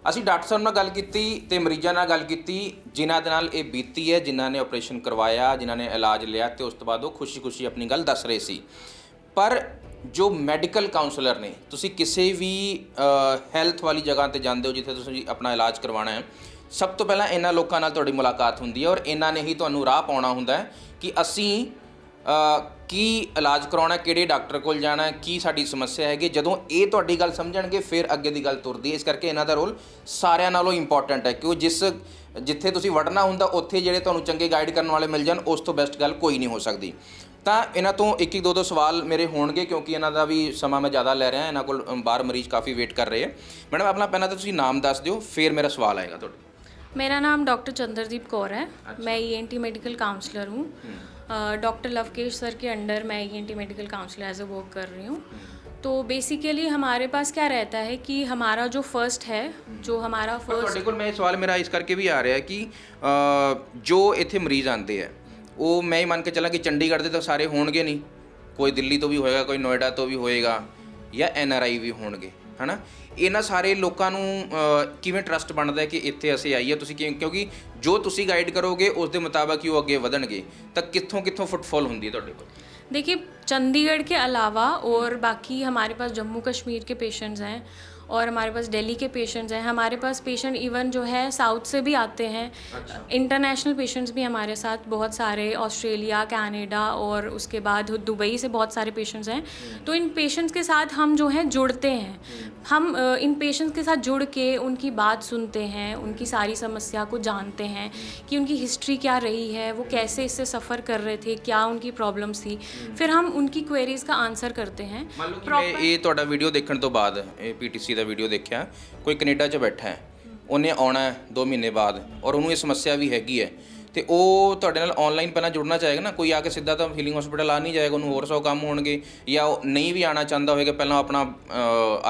ਅਸੀਂ ਡਾਕਟਰ ਸਾਹਿਬ ਨਾਲ ਗੱਲ ਕੀਤੀ ਤੇ ਮਰੀਜ਼ਾਂ ਨਾਲ ਗੱਲ ਕੀਤੀ ਜਿਨ੍ਹਾਂ ਦੇ ਨਾਲ ਇਹ ਬੀਤੀ ਹੈ, ਜਿਨ੍ਹਾਂ ਨੇ ਆਪਰੇਸ਼ਨ ਕਰਵਾਇਆ, ਜਿਨ੍ਹਾਂ ਨੇ ਇਲਾਜ ਲਿਆ ਤੇ ਉਸ ਤੋਂ ਬਾਅਦ ਉਹ ਖੁਸ਼ੀ-ਖੁਸ਼ੀ ਆਪਣੀ ਗੱਲ ਦੱਸ ਰਹੇ ਸੀ। ਪਰ ਜੋ ਮੈਡੀਕਲ ਕਾਉਂਸਲਰ ਨੇ, ਤੁਸੀਂ ਕਿਸੇ ਵੀ ਹੈਲਥ ਵਾਲੀ ਜਗ੍ਹਾ ਤੇ ਜਾਂਦੇ ਹੋ ਜਿੱਥੇ ਤੁਸੀਂ ਆਪਣਾ ਇਲਾਜ ਕਰਵਾਉਣਾ ਹੈ, ਸਭ ਤੋਂ ਪਹਿਲਾਂ ਇਹਨਾਂ ਲੋਕਾਂ ਨਾਲ ਤੁਹਾਡੀ ਮੁਲਾਕਾਤ ਹੁੰਦੀ ਹੈ ਔਰ ਇਹਨਾਂ ਨੇ ਹੀ ਤੁਹਾਨੂੰ ਰਾਹ ਪਾਉਣਾ ਹੁੰਦਾ ਹੈ ਕਿ ਅਸੀਂ ਕੀ ਇਲਾਜ ਕਰਾਉਣਾ, ਕਿਹੜੇ ਡਾਕਟਰ ਕੋਲ ਜਾਣਾ, ਕੀ ਸਾਡੀ ਸਮੱਸਿਆ ਹੈਗੀ। ਜਦੋਂ ਇਹ ਤੁਹਾਡੀ ਗੱਲ ਸਮਝਣਗੇ ਫਿਰ ਅੱਗੇ ਦੀ ਗੱਲ ਤੁਰਦੀ ਹੈ। ਇਸ ਕਰਕੇ ਇਹਨਾਂ ਦਾ ਰੋਲ ਸਾਰਿਆਂ ਨਾਲੋਂ ਇੰਪੋਰਟੈਂਟ ਹੈ ਕਿ ਉਹ ਜਿੱਥੇ ਤੁਸੀਂ ਵੜਨਾ ਹੁੰਦਾ ਉੱਥੇ ਜਿਹੜੇ ਤੁਹਾਨੂੰ ਚੰਗੇ ਗਾਈਡ ਕਰਨ ਵਾਲੇ ਮਿਲ ਜਾਣ, ਉਸ ਤੋਂ ਬੈਸਟ ਗੱਲ ਕੋਈ ਨਹੀਂ ਹੋ ਸਕਦੀ। ਤਾਂ ਇਹਨਾਂ ਤੋਂ ਇੱਕ ਦੋ ਸਵਾਲ ਮੇਰੇ ਹੋਣਗੇ ਕਿਉਂਕਿ ਇਹਨਾਂ ਦਾ ਵੀ ਸਮਾਂ ਮੈਂ ਜ਼ਿਆਦਾ ਲੈ ਰਿਹਾ, ਇਹਨਾਂ ਕੋਲ ਬਾਹਰ ਮਰੀਜ਼ ਕਾਫੀ ਵੇਟ ਕਰ ਰਹੇ ਹੈ। ਮੈਡਮ ਆਪਣਾ ਪਹਿਲਾਂ ਤਾਂ ਤੁਸੀਂ ਨਾਮ ਦੱਸ ਦਿਓ, ਫਿਰ ਮੇਰਾ ਸਵਾਲ ਆਏਗਾ ਤੁਹਾਡੇ। मेरा नाम डॉक्टर चंद्रदीप कौर है। मैं ENT मेडिकल काउंसलर हूँ। डॉक्टर लवकेश सर के अंडर मैं ENT medical counsellor as a work कर रही हूँ। तो बेसिकली हमारे पास क्या रहता है कि हमारा जो फर्स्ट है, जो हमारा ਤੁਹਾਡੇ ਕੋਲ ਮੈਂ ਸਵਾਲ ਮੇਰਾ ਇਸ ਕਰਕੇ ਵੀ ਆ ਰਿਹਾ ਕਿ ਜੋ ਇੱਥੇ ਮਰੀਜ਼ ਆਉਂਦੇ ਹੈ ਉਹ ਮੈਂ ਹੀ ਮੰਨ ਕੇ ਚੱਲਾਂ ਕਿ ਚੰਡੀਗੜ੍ਹ ਦੇ ਤਾਂ ਸਾਰੇ ਹੋਣਗੇ ਨਹੀਂ, ਕੋਈ ਦਿੱਲੀ ਤੋਂ ਵੀ ਹੋਏਗਾ, ਕੋਈ ਨੋਇਡਾ ਤੋਂ ਵੀ ਹੋਏਗਾ ਜਾਂ NRI ਵੀ ਹੋਣਗੇ, ਹੈ ਨਾ। ਇਹਨਾਂ ਸਾਰੇ ਲੋਕਾਂ ਨੂੰ ਕਿਵੇਂ ਟਰਸਟ ਬਣਦਾ ਹੈ ਕਿ ਇੱਥੇ ਅਸੀਂ ਆਈਏ, ਤੁਸੀਂ ਕਿਉਂਕਿ ਜੋ ਤੁਸੀਂ ਗਾਈਡ ਕਰੋਗੇ ਉਸ ਦੇ ਮੁਤਾਬਕ ਹੀ ਉਹ ਅੱਗੇ ਵਧਣਗੇ, ਤਾਂ ਕਿੱਥੋਂ ਫੁੱਟਫॉल ਹੁੰਦੀ ਹੈ ਤੁਹਾਡੇ ਕੋਲ? देखिए, चंडीगढ़ के अलावा और बाकी हमारे पास जम्मू कश्मीर के पेशेंट्स हैं और हमारे पास दिल्ली के पेशेंट्स हैं। हमारे पास पेशेंट इवन जो है साउथ से भी आते हैं। इंटरनेशनल पेशेंट्स भी हमारे साथ बहुत सारे, ऑस्ट्रेलिया, कनाडा और उसके बाद दुबई से बहुत सारे पेशेंट्स हैं। तो इन पेशेंट्स के साथ हम जो है जुड़ते हैं। हम इन पेशेंट्स के साथ जुड़ के उनकी बात सुनते हैं, उनकी सारी समस्या को जानते हैं कि उनकी हिस्ट्री क्या रही है, वो कैसे इससे सफ़र कर रहे थे, क्या उनकी प्रॉब्लम्स थी। फिर हम उनकी क्वेरीज़ का आंसर करते हैं। ਮੰਨ ਲਓ ਕਿ ਮੈਂ ਇਹ ਤੁਹਾਡਾ ਵੀਡੀਓ ਦੇਖਣ ਤੋਂ ਬਾਅਦ, ਇਹ PTC ਦਾ ਵੀਡੀਓ ਦੇਖਿਆ, ਕੋਈ ਕੈਨੇਡਾ 'ਚ ਬੈਠਾ ਹੈ, ਉਹਨੇ ਆਉਣਾ 2 ਮਹੀਨੇ ਬਾਅਦ ਔਰ ਉਹਨੂੰ ਇਹ ਸਮੱਸਿਆ ਵੀ ਹੈਗੀ ਹੈ, ਤੇ ਉਹ ਤੁਹਾਡੇ ਨਾਲ ਆਨਲਾਈਨ ਪਹਿਲਾਂ ਜੁੜਨਾ ਚਾਹੇਗਾ ਨਾ। ਕੋਈ ਆ ਕੇ ਸਿੱਧਾ ਤਾਂ ਹੀਲਿੰਗ ਹਸਪੀਟਲ ਆ ਨਹੀਂ ਜਾਏਗਾ, ਉਹਨੂੰ ਹੋਰ 100 ਕੰਮ ਹੋਣਗੇ, ਜਾਂ ਉਹ ਨਹੀਂ ਵੀ ਆਉਣਾ ਚਾਹੁੰਦਾ ਹੋਏਗਾ, ਪਹਿਲਾਂ ਆਪਣਾ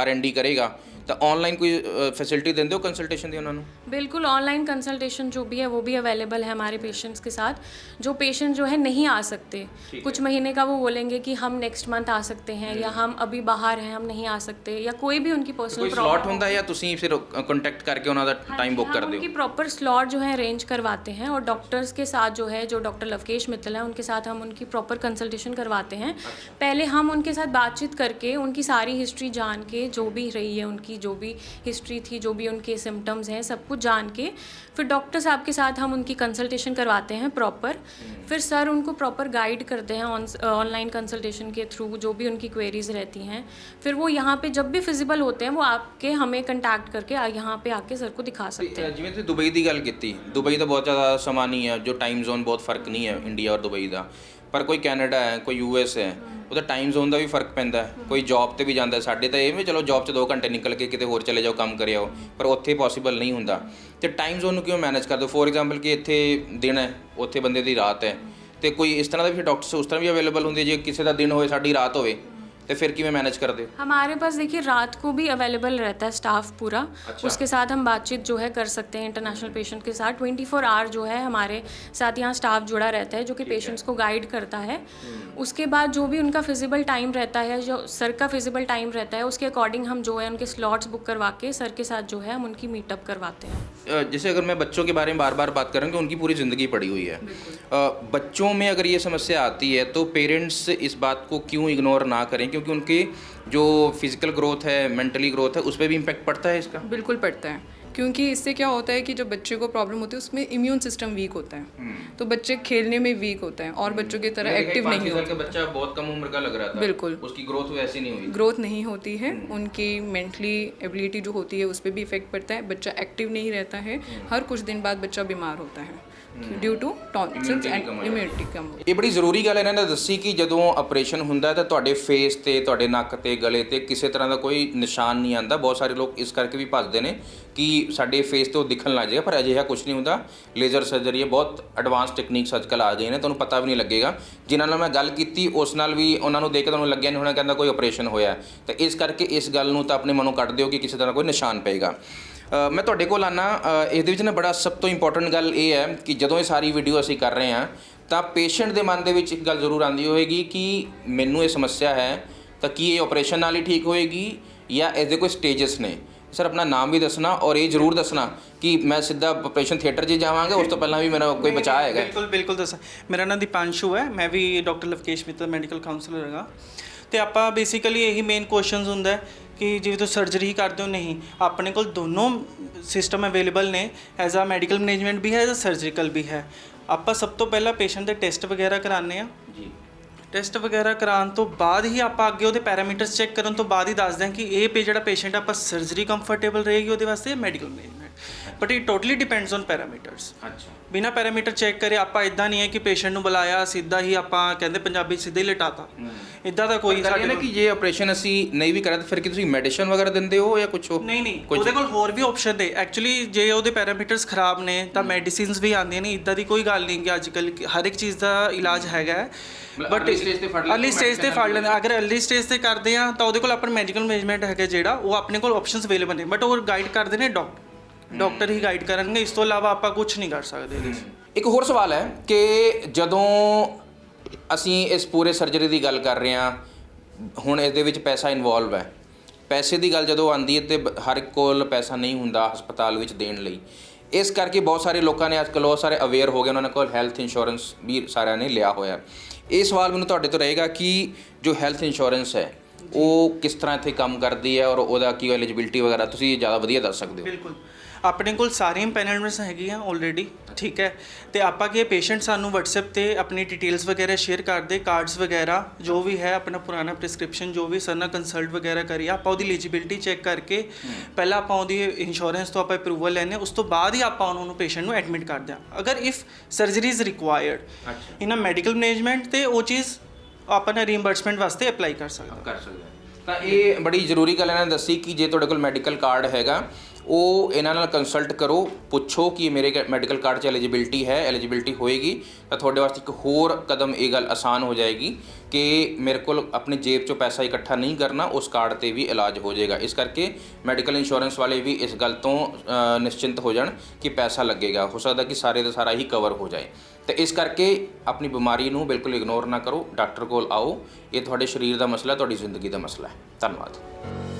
R&D ਕਰੇਗਾ। तो ऑनलाइन कोई फैसिलिटी देंगे हो कंसल्टेशन दी उन्होंने? बिल्कुल, ऑनलाइन कंसल्टेशन जो भी है वो भी अवेलेबल है हमारे पेशेंट्स के साथ। जो पेशेंट जो है नहीं आ सकते, कुछ महीने का वो बोलेंगे कि हम नेक्स्ट मंथ आ सकते हैं या हम अभी बाहर हैं, हम नहीं आ सकते, या कोई भी उनकी पर्सनल स्लॉट होता है या तुसीं फिर कॉन्टैक्ट करके उन्होंने टाइम बुक कर दो? उनकी प्रॉपर स्लॉट जो है अरेंज करवाते हैं और डॉक्टर्स के साथ जो है, जो डॉक्टर लवकेश मित्तल है उनके साथ हम उनकी प्रॉपर कंसल्टेशन करवाते हैं। पहले हम उनके साथ बातचीत करके उनकी सारी हिस्ट्री जान के, जो भी रही है उनकी जो भी हिस्ट्री थी, जो भी उनके सिम्टम्स हैं, सब कुछ जान के फिर डॉक्टर साहब के साथ हम उनकी कंसल्टेशन करवाते हैं प्रॉपर। फिर सर उनको प्रॉपर गाइड करते हैं ऑनलाइन कंसल्टेशन के थ्रू, जो भी उनकी क्वेरीज़ रहती हैं। फिर वो यहाँ पे जब भी फिजिबल होते हैं वो आपके हमें कंटैक्ट करके यहाँ पे आके सर को दिखा सकते हैं। जिवें तुसीं दुबई की गल की, दुबई तो बहुत ज़्यादा समा नहीं है, जो टाइम जोन बहुत फर्क नहीं है इंडिया और दुबई का, पर कोई कैनेडा है, कोई US है, ਉਹਦਾ ਟਾਈਮ ਜ਼ੋਨ ਦਾ ਵੀ ਫਰਕ ਪੈਂਦਾ। ਕੋਈ ਜੌਬ ਤੇ ਵੀ ਜਾਂਦਾ, ਸਾਡੇ ਤਾਂ ਇਹ ਵੀ ਚਲੋ ਜੌਬ 'ਚ 2 ਘੰਟੇ ਨਿਕਲ ਕੇ ਕਿਤੇ ਹੋਰ ਚਲੇ ਜਾਓ, ਕੰਮ ਕਰਿਆ ਹੋ, ਪਰ ਉੱਥੇ ਪੋਸੀਬਲ ਨਹੀਂ ਹੁੰਦਾ। ਤੇ ਟਾਈਮ ਜ਼ੋਨ ਨੂੰ ਕਿਉਂ ਮੈਨੇਜ ਕਰਦੇ ਹੋ? ਫੋਰ ਐਗਜ਼ਾਮਪਲ ਕਿ ਇੱਥੇ ਦਿਨ ਹੈ, ਉੱਥੇ ਬੰਦੇ ਦੀ ਰਾਤ ਹੈ, ਤੇ ਕੋਈ ਇਸ ਤਰ੍ਹਾਂ ਦਾ ਵੀ ਡਾਕਟਰਸ ਉਸ ਤਰ੍ਹਾਂ ਵੀ ਅਵੇਲੇਬਲ ਹੁੰਦੇ, ਜੇ ਕਿਸੇ ਦਾ ਦਿਨ ਹੋਵੇ ਸਾਡੀ ਰਾਤ ਹੋਵੇ, तो फिर किमें मैनेज कर दे? हमारे पास देखिए रात को भी अवेलेबल रहता है स्टाफ पूरा। अच्छा। उसके साथ हम बातचीत जो है कर सकते हैं इंटरनेशनल पेशेंट के साथ। 24 आवर जो है हमारे साथ यहाँ स्टाफ जुड़ा रहता है, जो कि पेशेंट्स को गाइड करता है। उसके बाद जो भी उनका फिजिबल टाइम रहता है, जो सर का फिजिबल टाइम रहता है, उसके अकॉर्डिंग हम जो है उनके स्लॉट्स बुक करवा के सर के साथ जो है हम उनकी मीटअप करवाते हैं। जैसे अगर मैं बच्चों के बारे में बार बार बात कर रहा हूँ कि उनकी पूरी ज़िंदगी पड़ी हुई है, बच्चों में अगर ये समस्या आती है तो पेरेंट्स इस बात को क्यों इग्नोर ना करें? क्योंकि उनके जो फिज़िकल ग्रोथ है, मेंटली ग्रोथ है, उस पर भी इम्पैक्ट पड़ता है इसका। बिल्कुल पड़ता है, क्योंकि इससे क्या होता है कि जब बच्चे को प्रॉब्लम होती है उसमें इम्यून सिस्टम वीक होता है, तो बच्चे खेलने में वीक होता है और बच्चों की तरह एक्टिव नहीं होता। बच्चा बहुत कम उम्र का लग रहा था, बिल्कुल उसकी ग्रोथ वैसी नहीं हुई, ग्रोथ नहीं होती है, उनकी मेंटली एबिलिटी जो होती है उस पर भी इफेक्ट पड़ता है। बच्चा एक्टिव नहीं रहता है, हर कुछ दिन बाद बच्चा बीमार होता है due to tonsils and immunity कम। ਇਹ ਬੜੀ ਜ਼ਰੂਰੀ ਗੱਲ ਇਹਨਾਂ ਨੇ ਦੱਸੀ ਕਿ ਜਦੋਂ ਆਪਰੇਸ਼ਨ ਹੁੰਦਾ ਤਾਂ ਤੁਹਾਡੇ ਫੇਸ ਤੇ, ਤੁਹਾਡੇ ਨੱਕ ਤੇ, ਗਲੇ ਤੇ ਕਿਸੇ ਤਰ੍ਹਾਂ ਦਾ ਕੋਈ ਨਿਸ਼ਾਨ ਨਹੀਂ ਆਉਂਦਾ। ਬਹੁਤ ਸਾਰੇ ਲੋਕ ਇਸ ਕਰਕੇ ਵੀ ਭੱਜਦੇ ਨੇ ਕਿ ਸਾਡੇ ਫੇਸ ਤੇ ਉਹ ਦਿਖਣ ਲੱਗ ਜਾਏਗਾ, ਪਰ ਅਜਿਹਾ ਕੁਝ ਨਹੀਂ ਹੁੰਦਾ। ਲੇਜ਼ਰ ਸਰਜਰੀ ਹੈ, ਬਹੁਤ ਐਡਵਾਂਸ ਟੈਕਨੀਕਸ ਅੱਜ ਕੱਲ੍ਹ ਆ ਗਈਆਂ ਨੇ, ਤੁਹਾਨੂੰ ਪਤਾ ਵੀ ਨਹੀਂ ਲੱਗੇਗਾ। ਜਿਨ੍ਹਾਂ ਨਾਲ ਮੈਂ ਗੱਲ ਕੀਤੀ ਉਸ ਨਾਲ ਵੀ ਉਹਨਾਂ ਨੂੰ ਦੇਖ ਕੇ ਤੁਹਾਨੂੰ ਲੱਗਿਆ ਨਹੀਂ ਹੋਣਾ ਕਹਿੰਦਾ ਕੋਈ ਆਪਰੇਸ਼ਨ ਹੋਇਆ। ਤਾਂ ਇਸ ਕਰਕੇ ਇਸ ਗੱਲ ਨੂੰ ਤਾਂ ਆਪਣੇ ਮਨੋਂ ਕੱਢ ਦਿਓ ਕਿ ਕਿਸੇ ਤਰ੍ਹਾਂ ਕੋਈ ਨਿਸ਼ਾਨ ਪਏਗਾ। ਮੈਂ ਤੁਹਾਡੇ ਕੋਲ ਆਉਣਾ, ਇਹਦੇ ਵਿੱਚ ਨਾ ਬੜਾ ਸਭ ਤੋਂ ਇੰਪੋਰਟੈਂਟ ਗੱਲ ਇਹ ਹੈ ਕਿ ਜਦੋਂ ਇਹ ਸਾਰੀ ਵੀਡੀਓ ਅਸੀਂ ਕਰ ਰਹੇ ਹਾਂ ਤਾਂ ਪੇਸ਼ੈਂਟ ਦੇ ਮਨ ਦੇ ਵਿੱਚ ਇੱਕ ਗੱਲ ਜ਼ਰੂਰ ਆਉਂਦੀ ਹੋਏਗੀ ਕਿ ਮੈਨੂੰ ਇਹ ਸਮੱਸਿਆ ਹੈ, ਤਾਂ ਕੀ ਇਹ ਆਪਰੇਸ਼ਨ ਨਾਲ ਹੀ ਠੀਕ ਹੋਏਗੀ ਜਾਂ ਇਹਦੇ ਕੋਈ ਸਟੇਜਸ ਨੇ? ਸਰ ਆਪਣਾ ਨਾਮ ਵੀ ਦੱਸਣਾ ਔਰ ਇਹ ਜ਼ਰੂਰ ਦੱਸਣਾ ਕਿ ਮੈਂ ਸਿੱਧਾ ਆਪਰੇਸ਼ਨ ਥੀਏਟਰ 'ਚ ਜਾਵਾਂਗਾ, ਉਸ ਤੋਂ ਪਹਿਲਾਂ ਵੀ ਮੇਰਾ ਕੋਈ ਬਚਾਅ ਹੈਗਾ? ਬਿਲਕੁਲ ਬਿਲਕੁਲ ਦੱਸਾਂ। ਮੇਰਾ ਨਾਮ ਦੀਪਾਂਸ਼ੂ ਹੈ, ਮੈਂ ਵੀ ਡਾਕਟਰ ਲਵਕੇਸ਼ ਮਿੱਤਲ ਮੈਡੀਕਲ ਕਾਉਂਸਲਰ ਹੈਗਾ। ਤੇ ਆਪਾਂ ਬੇਸਿਕਲੀ ਇਹੀ ਮੇਨ ਕੁਐਸਚਨਸ ਹੁੰਦਾ ਹੈ ਕਿ ਜਿਵੇਂ ਤੁਸੀਂ ਸਰਜਰੀ ਕਰਦੇ ਹੋ, ਨਹੀਂ ਆਪਣੇ ਕੋਲ ਦੋਨੋਂ ਸਿਸਟਮ ਅਵੇਲੇਬਲ ਨੇ, ਐਜ਼ ਆ ਮੈਡੀਕਲ ਮੈਨੇਜਮੈਂਟ ਵੀ ਹੈ, ਐਜ਼ ਆ ਸਰਜੀਕਲ ਵੀ ਹੈ। ਆਪਾਂ ਸਭ ਤੋਂ ਪਹਿਲਾਂ ਪੇਸ਼ੈਂਟ ਦੇ ਟੈਸਟ ਵਗੈਰਾ ਕਰਾਉਂਦੇ ਆ ਜੀ। ਟੈਸਟ ਵਗੈਰਾ ਕਰਾਉਣ ਤੋਂ ਬਾਅਦ ਹੀ ਆਪਾਂ ਅੱਗੇ ਉਹਦੇ ਪੈਰਾਮੀਟਰਸ ਚੈੱਕ ਕਰਨ ਤੋਂ ਬਾਅਦ ਹੀ ਦੱਸਦੇ ਹਾਂ ਕਿ ਇਹ ਜਿਹੜਾ ਪੇਸ਼ੈਂਟ ਆਪਾਂ ਸਰਜਰੀ ਕੰਫਰਟੇਬਲ ਰਹੇਗੀ ਉਹਦੇ ਵਾਸਤੇ medical management. But it totally depends on parameters. ਅੱਛਾ, ਬਿਨਾ ਪੈਰਾਮੀਟਰ ਚੈੱਕ ਕਰੇ ਆਪਾਂ ਇਦਾਂ ਨਹੀਂ ਹੈ ਕਿ ਪੇਸ਼ੈਂਟ ਨੂੰ ਬੁਲਾਇਆ ਸਿੱਧਾ ਹੀ ਆਪਾਂ ਕਹਿੰਦੇ ਪੰਜਾਬੀ ਸਿੱਧਾ ਹੀ ਲਟਾਤਾ, ਇਦਾਂ ਦਾ ਕੋਈ ਸਾਡੇ ਨਾਲ ਕਿ ਜੇ ਆਪਰੇਸ਼ਨ ਅਸੀਂ ਨਹੀਂ ਵੀ ਕਰਾਂ ਤਾਂ ਫਿਰ ਕੀ ਤੁਸੀਂ ਮੈਡੀਸਿਨ ਵਗੈਰਾ ਦਿੰਦੇ ਹੋ ਜਾਂ ਕੁਝ? ਨਹੀਂ, ਉਹਦੇ ਕੋਲ ਹੋਰ ਵੀ ਆਪਸ਼ਨ ਨੇ ਐਕਚੁਅਲੀ। ਜੇ ਉਹਦੇ ਪੈਰਾਮੀਟਰਸ ਖਰਾਬ ਨੇ ਤਾਂ ਮੈਡੀਸਿਨਸ ਵੀ ਆਉਂਦੀਆਂ ਨੇ, ਇਦਾਂ ਦੀ ਕੋਈ ਗੱਲ ਨਹੀਂ ਕਿ ਅੱਜ ਕੱਲ੍ਹ ਹਰ ਇੱਕ ਚੀਜ਼ ਦਾ ਇਲਾਜ ਹੈਗਾ। ਬਟ ਅਰਲੀ ਸਟੇਜ ਤੇ ਫੜ ਲੈਂਦੇ। ਅਗਰ ਅਰਲੀ ਸਟੇਜ ਤੇ ਕਰਦੇ ਆ ਤਾਂ ਉਹਦੇ ਕੋਲ ਆਪਣਾ ਮੈਡੀਕਲ ਮੈਨੇਜਮੈਂਟ ਹੈਗਾ ਜਿਹੜਾ, ਉਹ ਆਪਣੇ ਕੋਲ ਆਪਸ਼ਨਸ ਅਵੇਲੇਬਲ ਨੇ, ਬਟ ਉਹ ਗਾਈਡ ਕਰਦੇ ਨੇ ਡਾਕਟਰ ਹੀ ਗਾਈਡ ਕਰਨਗੇ। ਇਸ ਤੋਂ ਇਲਾਵਾ ਆਪਾਂ ਕੁਝ ਨਹੀਂ ਕਰ ਸਕਦੇ ਇਹਦੇ 'ਚ। ਇੱਕ ਹੋਰ ਸਵਾਲ ਹੈ ਕਿ ਜਦੋਂ ਅਸੀਂ ਇਸ ਪੂਰੇ ਸਰਜਰੀ ਦੀ ਗੱਲ ਕਰ ਰਹੇ ਹਾਂ, ਹੁਣ ਇਹਦੇ ਵਿੱਚ ਪੈਸਾ ਇਨਵੋਲਵ ਹੈ। ਪੈਸੇ ਦੀ ਗੱਲ ਜਦੋਂ ਆਉਂਦੀ ਹੈ ਤੇ ਹਰ ਇੱਕ ਕੋਲ ਪੈਸਾ ਨਹੀਂ ਹੁੰਦਾ ਹਸਪਤਾਲ ਵਿੱਚ ਦੇਣ ਲਈ। ਇਸ ਕਰਕੇ ਬਹੁਤ ਸਾਰੇ ਲੋਕਾਂ ਨੇ ਅੱਜ ਕੱਲ੍ਹ ਬਹੁਤ ਸਾਰੇ ਅਵੇਅਰ ਹੋ ਗਏ, ਉਹਨਾਂ ਕੋਲ ਹੈਲਥ ਇੰਸ਼ੋਰੈਂਸ ਵੀ ਸਾਰਿਆਂ ਨੇ ਲਿਆ ਹੋਇਆ। ਇਹ ਸਵਾਲ ਮੈਨੂੰ ਤੁਹਾਡੇ ਤੋਂ ਰਹੇਗਾ ਕਿ ਜੋ ਹੈਲਥ ਇੰਸ਼ੋਰੈਂਸ ਹੈ ਉਹ ਕਿਸ ਤਰ੍ਹਾਂ ਇੱਥੇ ਕੰਮ ਕਰਦੀ ਹੈ ਔਰ ਉਹਦਾ ਕੀ ਐਲੀਜੀਬਿਲਟੀ ਵਗੈਰਾ ਤੁਸੀਂ ਜ਼ਿਆਦਾ ਵਧੀਆ ਦੱਸ ਸਕਦੇ ਹੋ? ਬਿਲਕੁਲ, ਆਪਣੇ ਕੋਲ ਸਾਰੀਆਂ ਪੈਨਲਮੈਂਟਸ ਹੈਗੀਆਂ ਆਲਰੇਡੀ, ਠੀਕ ਹੈ। ਤੇ ਆਪਾਂ ਕੀ ਪੇਸ਼ੈਂਟ ਸਾਨੂੰ WhatsApp ਤੇ ਆਪਣੀ ਡਿਟੇਲਸ ਵਗੈਰਾ ਸ਼ੇਅਰ ਕਰਦੇ, ਕਾਰਡਸ ਵਗੈਰਾ ਜੋ ਵੀ ਹੈ, ਆਪਣਾ ਪੁਰਾਣਾ ਪ੍ਰਿਸਕ੍ਰਿਪਸ਼ਨ ਜੋ ਵੀ ਸਰ ਨਾਲ ਕੰਸਲਟ ਵਗੈਰਾ ਕਰੀਏ, ਆਪਾਂ ਉਹਦੀ ਐਲੀਜੀਬਿਲਟੀ ਚੈੱਕ ਕਰਕੇ ਪਹਿਲਾਂ ਆਪਾਂ ਉਹਦੀ ਇੰਸ਼ੋਰੈਂਸ ਤੋਂ ਆਪਾਂ ਅਪਰੂਵਲ ਲੈਂਦੇ, ਉਸ ਤੋਂ ਬਾਅਦ ਹੀ ਆਪਾਂ ਉਹਨੂੰ ਪੇਸ਼ੈਂਟ ਨੂੰ ਐਡਮਿਟ ਕਰਦੇ ਹਾਂ। ਅਗਰ if surgery is required in a medical management ਤੇ ਉਹ ਚੀਜ਼ ਆਪਾਂ ਰੀਇੰਬਰਸਮੈਂਟ ਵਾਸਤੇ ਅਪਲਾਈ ਕਰ ਸਕਦੇ। ਤਾਂ ਇਹ ਬੜੀ ਜ਼ਰੂਰੀ ਗੱਲ ਇਹਨਾਂ ਨੇ ਦੱਸੀ ਕਿ ਜੇ ਤੁਹਾਡੇ ਕੋਲ ਮੈਡੀਕਲ ਕਾਰਡ ਹੈਗਾ, ਉਹ ਇਹਨਾਂ ਨਾਲ ਕੰਸਲਟ ਕਰੋ, ਪੁੱਛੋ ਕਿ ਮੇਰੇ ਮੈਡੀਕਲ ਕਾਰਡ 'ਚ ਐਲੀਜੀਬਿਲਟੀ ਹੈ। ਐਲੀਜੀਬਿਲਟੀ ਹੋਏਗੀ ਤਾਂ ਤੁਹਾਡੇ ਵਾਸਤੇ ਇੱਕ ਹੋਰ ਕਦਮ ਇਹ ਗੱਲ ਆਸਾਨ ਹੋ ਜਾਏਗੀ ਕਿ ਮੇਰੇ ਕੋਲ ਆਪਣੀ ਜੇਬ 'ਚੋਂ ਪੈਸਾ ਇਕੱਠਾ ਨਹੀਂ ਕਰਨਾ, ਉਸ ਕਾਰਡ 'ਤੇ ਵੀ ਇਲਾਜ ਹੋ ਜਾਏਗਾ। ਇਸ ਕਰਕੇ ਮੈਡੀਕਲ ਇੰਸ਼ੋਰੈਂਸ ਵਾਲੇ ਵੀ ਇਸ ਗੱਲ ਤੋਂ ਨਿਸ਼ਚਿੰਤ ਹੋ ਜਾਣ ਕਿ ਪੈਸਾ ਲੱਗੇਗਾ। ਹੋ ਸਕਦਾ ਕਿ ਸਾਰੇ ਦਾ ਸਾਰਾ ਹੀ ਕਵਰ ਹੋ ਜਾਏ। ਤੇ ਇਸ ਕਰਕੇ ਆਪਣੀ ਬਿਮਾਰੀ ਨੂੰ ਬਿਲਕੁਲ ਇਗਨੋਰ ਨਾ ਕਰੋ, ਡਾਕਟਰ ਕੋਲ ਆਓ। ਇਹ ਤੁਹਾਡੇ ਸਰੀਰ ਦਾ ਮਸਲਾ, ਤੁਹਾਡੀ ਜ਼ਿੰਦਗੀ ਦਾ ਮਸਲਾ ਹੈ। ਧੰਨਵਾਦ।